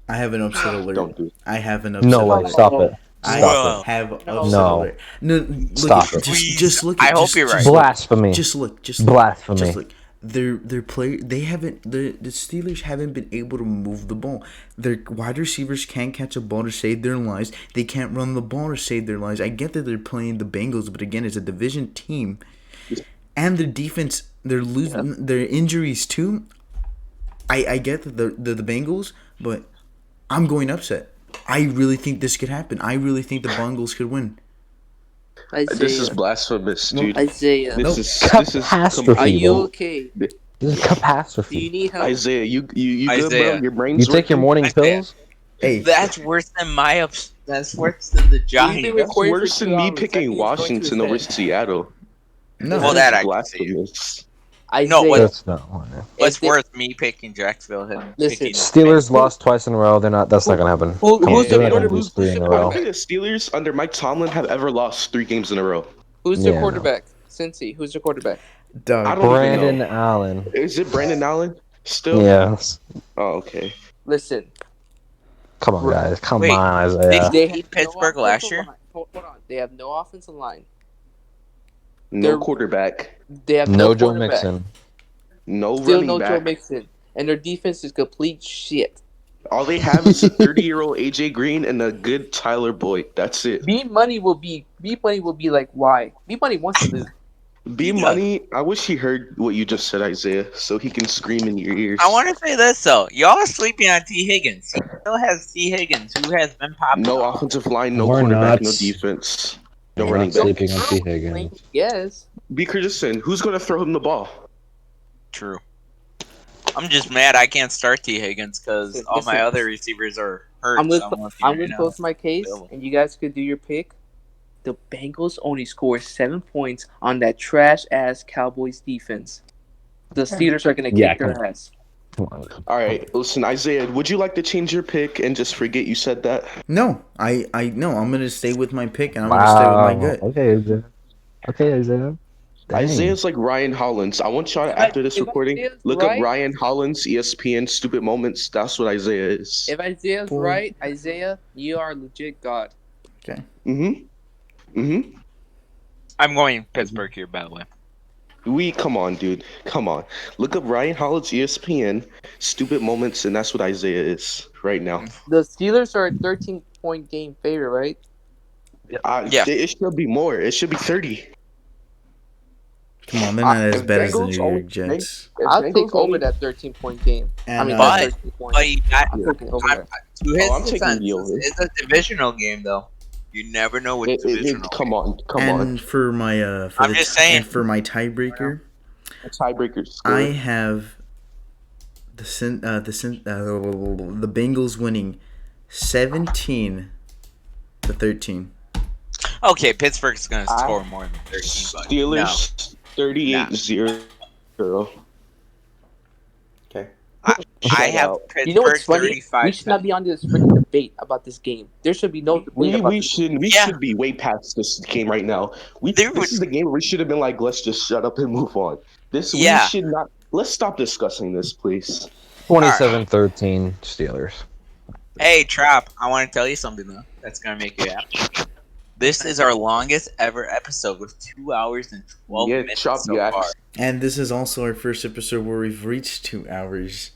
I have an upset alert. Don't do it. I have an upset no way. alert. Stop it. I Stop have upset No. alert. No, look Stop at, it. just look. I At, hope just, you're right. just look. Blasphemy. Just look. Just look. Blasphemy. Just look. The Steelers haven't been able to move the ball. Their wide receivers can't catch a ball to save their lives. They can't run the ball to save their lives. I get that they're playing the Bengals, but again, it's a division team, and their defense, they're losing their injuries too. I get that the Bengals, but I'm going upset. I really think this could happen. I really think the Bengals could win. Isaiah. This is blasphemous, dude. Isaiah. This is Catastrophe. Are you bro. okay? This is Do catastrophe. you need help? Isaiah. You good, bro? Isaiah. Your brain's You take your working? morning Isaiah. pills? Hey, That's worse than that's worse than the been Giants. That's recording for worse 2 than me hours. That picking means going to Washington his over head. Seattle. no. Well, This that is I can see. blasphemous. Isaiah. No, what- That's not one. What's if they- worse, me picking Jacksonville than Listen, picking Steelers lost twice in a row. That's not gonna happen. Who- Come who's on, the they're not gonna quarterback? lose 3 in a I row. don't think the Steelers under Mike Tomlin have ever lost 3 games in a row. Who's Yeah, their no. quarterback? Cincy. Who's their quarterback? I Dog. don't even Brandon know. Allen. Is it Brandon Allen still? Yes. Oh, okay. Listen. Come on, guys. Come Wait, on, Isaiah. They have Pittsburgh no last offensive year? line. Hold on. They have no offensive line. No They're- quarterback. They have No no Joe quarterback. Mixon. No Still running no back. Joe Mixon. And their defense is complete shit. All they have is a 30-year-old AJ Green and a good Tyler Boyd. That's it. B Money will be like, why? B Money wants to lose. B Money, I wish he heard what you just said, Isaiah, so he can scream in your ears. I want to say this though. Y'all are sleeping on T. Higgins. He still has T. Higgins, who has been popping No off. offensive line, no We're quarterback, not. no defense, no We're running not back. sleeping on T. Higgins. Yes. B. Christensen, who's going to throw him the ball? True. I'm just mad I can't start T. Higgins because all my Listen. other receivers are hurt. I'm so gonna looking I'm right gonna now. close my case, Available. and you guys could do your pick. The Bengals only scored 7 points on that trash ass Cowboys defense. The Steelers are gonna kick Yeah, their ass. Come on. All right, listen, Isaiah, would you like to change your pick and just forget you said that? No, no. I'm gonna stay with my pick, and I'm gonna stay with my gut. Okay, Isaiah. Okay, Isaiah. Dang. Isaiah's like Ryan Hollins. I want y'all to, after this If recording, Isaiah's look up right- Ryan Hollins, ESPN, Stupid Moments. That's what Isaiah is. If Isaiah's Boy. right, Isaiah, you are legit God. Mm-hmm. I'm going Pittsburgh here, by the way. Come on, dude. Come on. Look up Ryan Hollins, ESPN, Stupid Moments, and that's what Isaiah is right now. The Steelers are a 13-point game favorite, right? Yeah. It should be more. It should be 30. Come on, they're not as If bad as the Bengals New only- York Jets. If I'll Bengals take over only- that 13-point game. And, But- 13 points. But you got, I'm taking over I- that. to his I'm taking defense, the over. it's a divisional game, though. You never know what divisional. Come on. and for my I'm just saying. and for my tiebreaker, Tiebreakers. I have the Bengals winning 17-13. Okay, Pittsburgh's going to I- score more than 13. But Steelers 38-0. Okay. I have Pittsburgh You know what's funny? 35. We should not be on this freaking debate about this game. There should be no debate about We this. should Yeah. be way past this game right now. There This is the game where we should have been like, let's just shut up and move on. Yeah. We should not. Let's stop discussing this, please. 27-13 Steelers. Hey, Trap, I want to tell you something, though. That's going to make you happy. This is our longest ever episode with 2 hours and 12 Yeah, minutes Chop, so you far. And this is also our first episode where we've reached 2 hours.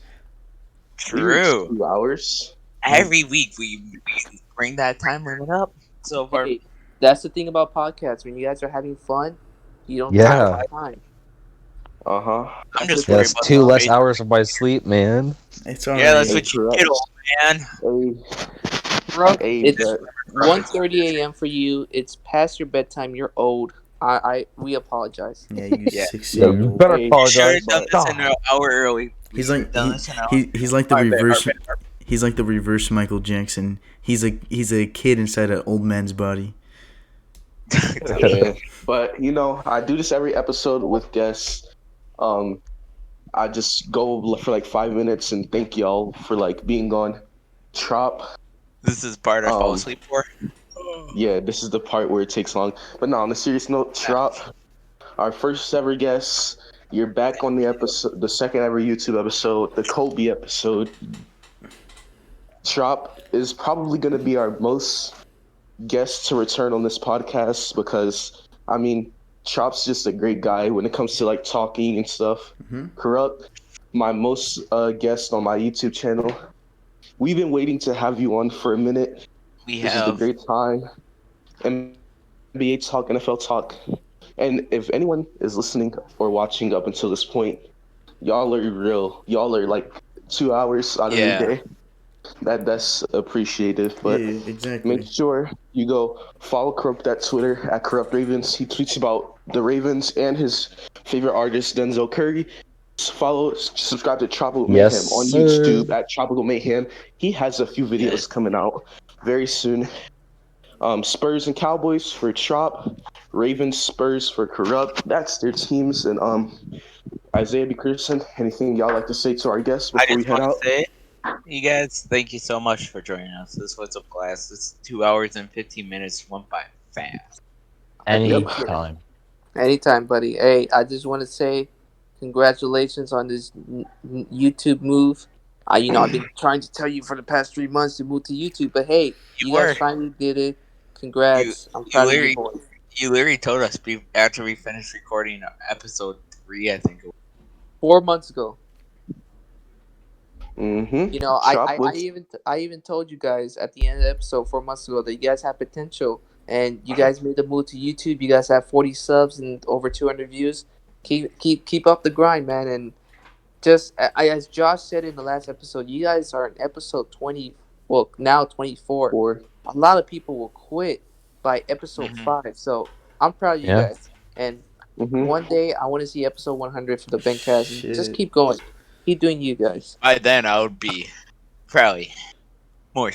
We reached True. 2 hours. Every week we bring that time limit up. So far, Hey, that's the thing about podcasts. When you guys are having fun, you don't Yeah. have time. Uh-huh. I'm just Yeah, worried that's about 2 the less rate. hours of my sleep, man. It's alright. Yeah, that's Hey, what you correct. get, old man. Hey, hey, It's but- 1:30 a.m. for you. It's past your bedtime. You're old. We apologize. Yeah, you Yeah. 6-year-old. Better Hey, Should apologize. have done this an hour early. He's like Done this an hour. he's like the Our bad, our reverse. bad, our bad. He's like the reverse Michael Jackson. He's a kid inside an old man's body. yeah. But I do this every episode with guests. I just go for like 5 minutes and thank y'all for like being gone. Trop. This is part I fall Um, asleep for. Yeah, this is the part where it takes long. But no, on a serious note, Trop, our first ever guest. You're back on the episode, the second ever YouTube episode, the Kobe episode. Trop is probably going to be our most guest to return on this podcast because, I mean, Chop's just a great guy when it comes to like talking and stuff. Mm-hmm. Corrupt, my most guest on my YouTube channel. We've been waiting to have you on for a minute. We This is the have. great time. NBA talk, NFL talk. And if anyone is listening or watching up until this point, y'all are real. Y'all are like 2 hours out of your Yeah. day. That's appreciated. But Yeah, make exactly. sure you go follow Corrupt at Twitter at Corrupt Ravens. He tweets about the Ravens and his favorite artist Denzel Curry. Subscribe to Tropical Yes, Mayhem on sir. YouTube at Tropical Mayhem. He has a few videos coming out very soon. Spurs and Cowboys for Trop, Ravens, Spurs for Corrupt. That's their teams. And Isaiah B. Christensen, anything y'all like to say to our guests I before we just head want to out? say, you guys, thank you so much for joining us. This was a blast. This 2 hours and 15 minutes went by fast. Anytime. Anytime, buddy. Hey, I just want to say congratulations on this YouTube move. I've been trying to tell you for the past 3 months to move to YouTube, but hey, You you guys were. finally did it. You, Congrats. I'm you proud of you literally, boys. you literally told us after we finished recording episode 3, I think it was. 4 months ago. Mm-hmm. You know, Trop was I even told you guys at the end of the episode 4 months ago that you guys have potential, and you guys made the move to YouTube. You guys have 40 subs and over 200 views. Keep up the grind, man. And just as Josh said in the last episode, you guys are in episode 20. Well, now 24. for. A lot of people will quit by episode Mhm. 5. So I'm proud of you Yeah. guys. And Mm-hmm. one day I want to see episode 100 for the Bencast, and just Shit. keep going. Keep doing you guys. By then, I would be probably more.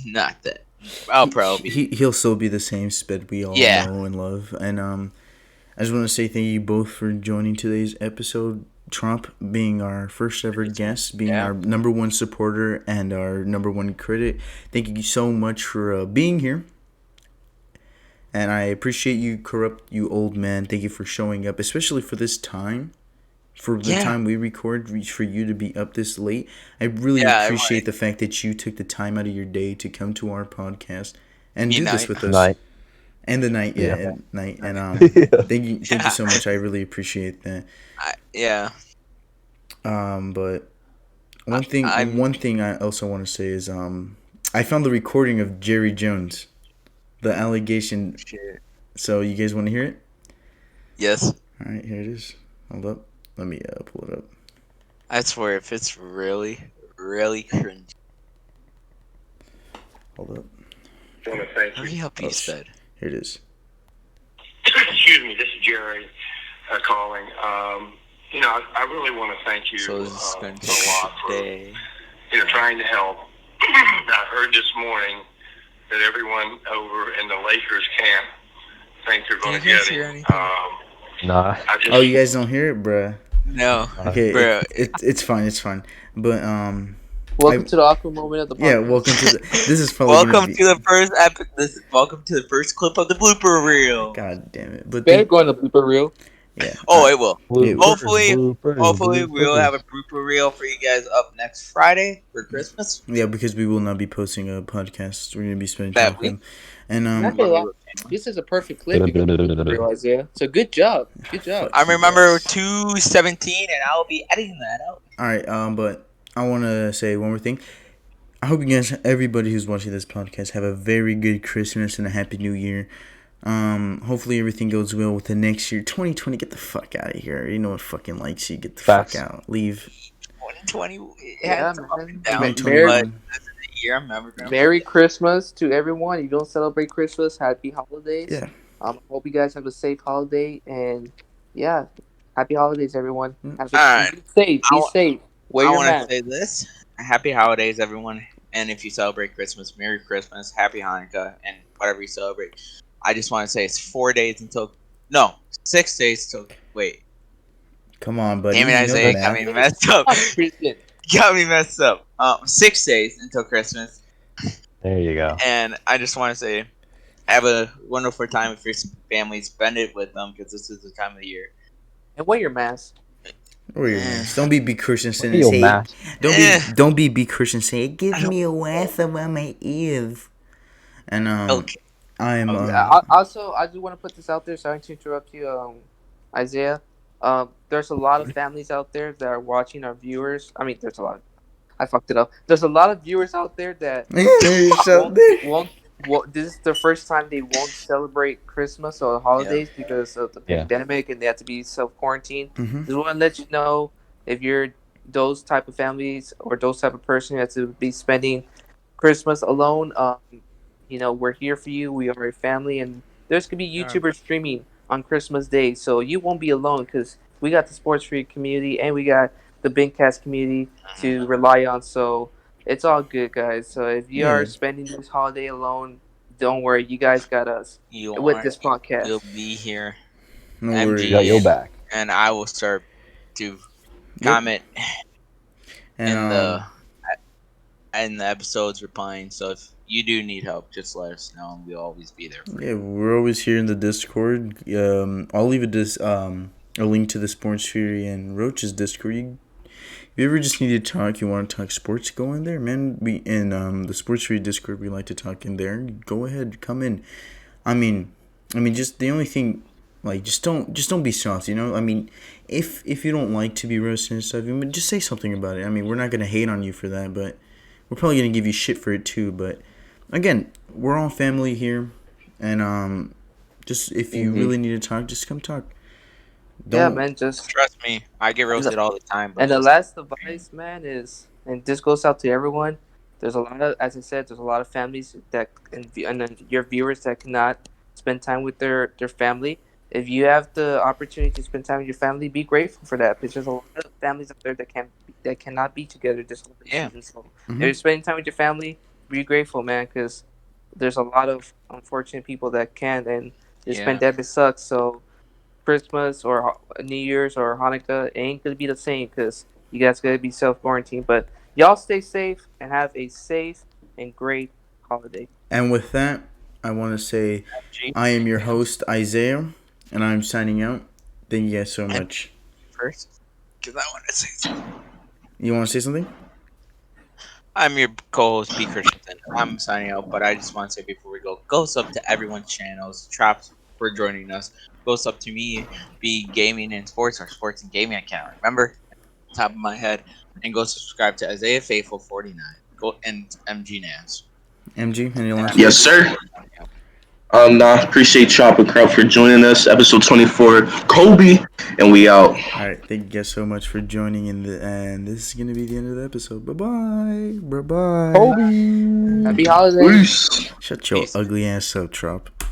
Not that. I'll probably be. He'll still be the same sped we all Yeah. know and love. And I just want to say thank you both for joining today's episode. Trump being our first ever guest, being Yeah. our number one supporter and our number one critic. Thank you so much for being here. And I appreciate you, Corrupt, you old man. Thank you for showing up, especially for this time. For the Yeah. time we record, for you to be up this late. I really Yeah, I appreciate the fact that you took the time out of your day to come to our podcast and do Midnight. this with us. Night. And the night, yeah, Yeah. at night. And Yeah. thank you so much. I really appreciate that. Yeah. But one thing I also want to say is I found the recording of Jerry Jones, the allegation. Shit. So you guys want to hear it? Yes. All right, here it is. Hold up, let me pull it up. I swear, if it's really, really cringe. Hold up. I want to thank Hurry you. up, you said. Here it is. Excuse me, this is Jerry calling. I really want to thank you So this is going to a take lot a for day. trying to help. I heard this morning that everyone over in the Lakers camp thinks they're going Did to you get guys hear him. anything? Nah. I just, Oh, you guys don't hear it, bruh. No. Okay, Bro. it's fine. But Welcome to the awkward moment of the podcast. yeah, welcome to the. This is probably gonna Welcome be, to the first welcome to the first clip of the blooper reel. God damn it! But Better go on the blooper reel. yeah. Oh, it will. Bloopers, Hopefully we'll have a blooper reel for you guys up next Friday for Christmas. Yeah, because we will not be posting a podcast. We're gonna be spending That time with him. And Not gonna lie, this is a perfect clip. You got the blooper reel, Isaiah. So good job. Good job. I remember 217, and I'll be editing that out. all right. But I want to say one more thing. I hope you guys, everybody who's watching this podcast, have a very good Christmas and a happy New Year. Hopefully everything goes well with the next year. 2020, get the fuck out of here. You know what fucking likes you. Get the Facts. fuck out. Leave. 2020 Yeah, had some up man. and down, Merry- but this is the year I'm never gonna Merry Christmas to everyone. If you don't celebrate Christmas, happy holidays. Yeah. Hope you guys have a safe holiday, and yeah, happy holidays, everyone. Have Alright. Be safe. Be I safe. Wear I your want to mask. say this: Happy holidays, everyone! And if you celebrate Christmas, Merry Christmas, Happy Hanukkah, and whatever you celebrate. I just want to say it's 4 days until 6 days till wait. Come on, buddy. Damn it, You know Isaiah, the got math. me messed up. Christian. Got me messed up. 6 days until Christmas, There you go. and I just want to say, have a wonderful time with your family. Spend it with them because this is the time of the year. And wear your mask. Wear your mask. Don't be B. Christensen and Your say. mask. Don't be B. Christian. Say, give me a waft around my ears. And Okay. I'm. Also, I do want to put this out there. Sorry to interrupt you, Isaiah. There's a lot of families out there that are watching our viewers. I mean, there's a lot. I fucked it up. There's a lot of viewers out there that Shut won't there. won't. This is the first time they won't celebrate Christmas or the holidays because of the Yeah. pandemic and they have to be self quarantined. Mm-hmm. Just want to let you know if you're those type of families or those type of person who has to be spending Christmas alone. We're here for you. We are a family, and there's gonna be YouTubers streaming on Christmas Day, so you won't be alone because we got the sports free community and we got the Bingcast community to rely on. So it's all good, guys. So if you Yeah. are spending this holiday alone, don't worry. You guys got us You with are. this You'll podcast. be here. No MG. worries. We got your back. And I will start to Yep. comment And in the episodes replying. So if you do need help, just let us know, and we'll always be there for you. yeah, we're always here in the Discord. I'll leave a link to the Sports Fury and Roach's Discord. If you ever just need to talk, you want to talk sports, go in there, man. We in the Sports Fury Discord, we like to talk in there. Go ahead, come in. I mean, just the only thing, like, just don't be soft, you know. I mean, if you don't like to be roasted and stuff, just say something about it. I mean, we're not gonna hate on you for that, but we're probably gonna give you shit for it too. But again, we're all family here, and just if you really need to talk, just come talk. Yeah, man. Just Trust me, I get roasted all the time. But And the just- last advice, man, is, and this goes out to everyone. There's a lot of, as I said, there's a lot of families that, and then your viewers that cannot spend time with their family. If you have the opportunity to spend time with your family, be grateful for that. Because there's a lot of families out there that cannot be together this holiday Yeah. season. So Mhm. if you're spending time with your family, be grateful, man. Because there's a lot of unfortunate people that can't, and this Yeah. pandemic sucks. So Christmas or New Year's or Hanukkah, it ain't gonna be the same because you guys gotta be self quarantined. But y'all stay safe and have a safe and great holiday. And with that, I want to say MG, I am your host, Isaiah, and I'm signing out. Thank you guys so much. first, because I want to say something. You want to say something? I'm your co-host, P. Christensen. I'm signing out, but I just want to say before we go, goes up to everyone's channels. Traps for joining us. Goes up to me, be gaming and sports, or sports and gaming account. Remember, top of my head, and go subscribe to Isaiah Faithful 49. Go and MG Nance. MG, any last Yes, sir. Appreciate Chop and Crowd for joining us. Episode 24, Kobe, and we out. All right, thank you guys so much for joining and this is gonna be the end of the episode. Bye bye. Happy holidays. Peace. Shut your Peace. ugly ass up, Trop.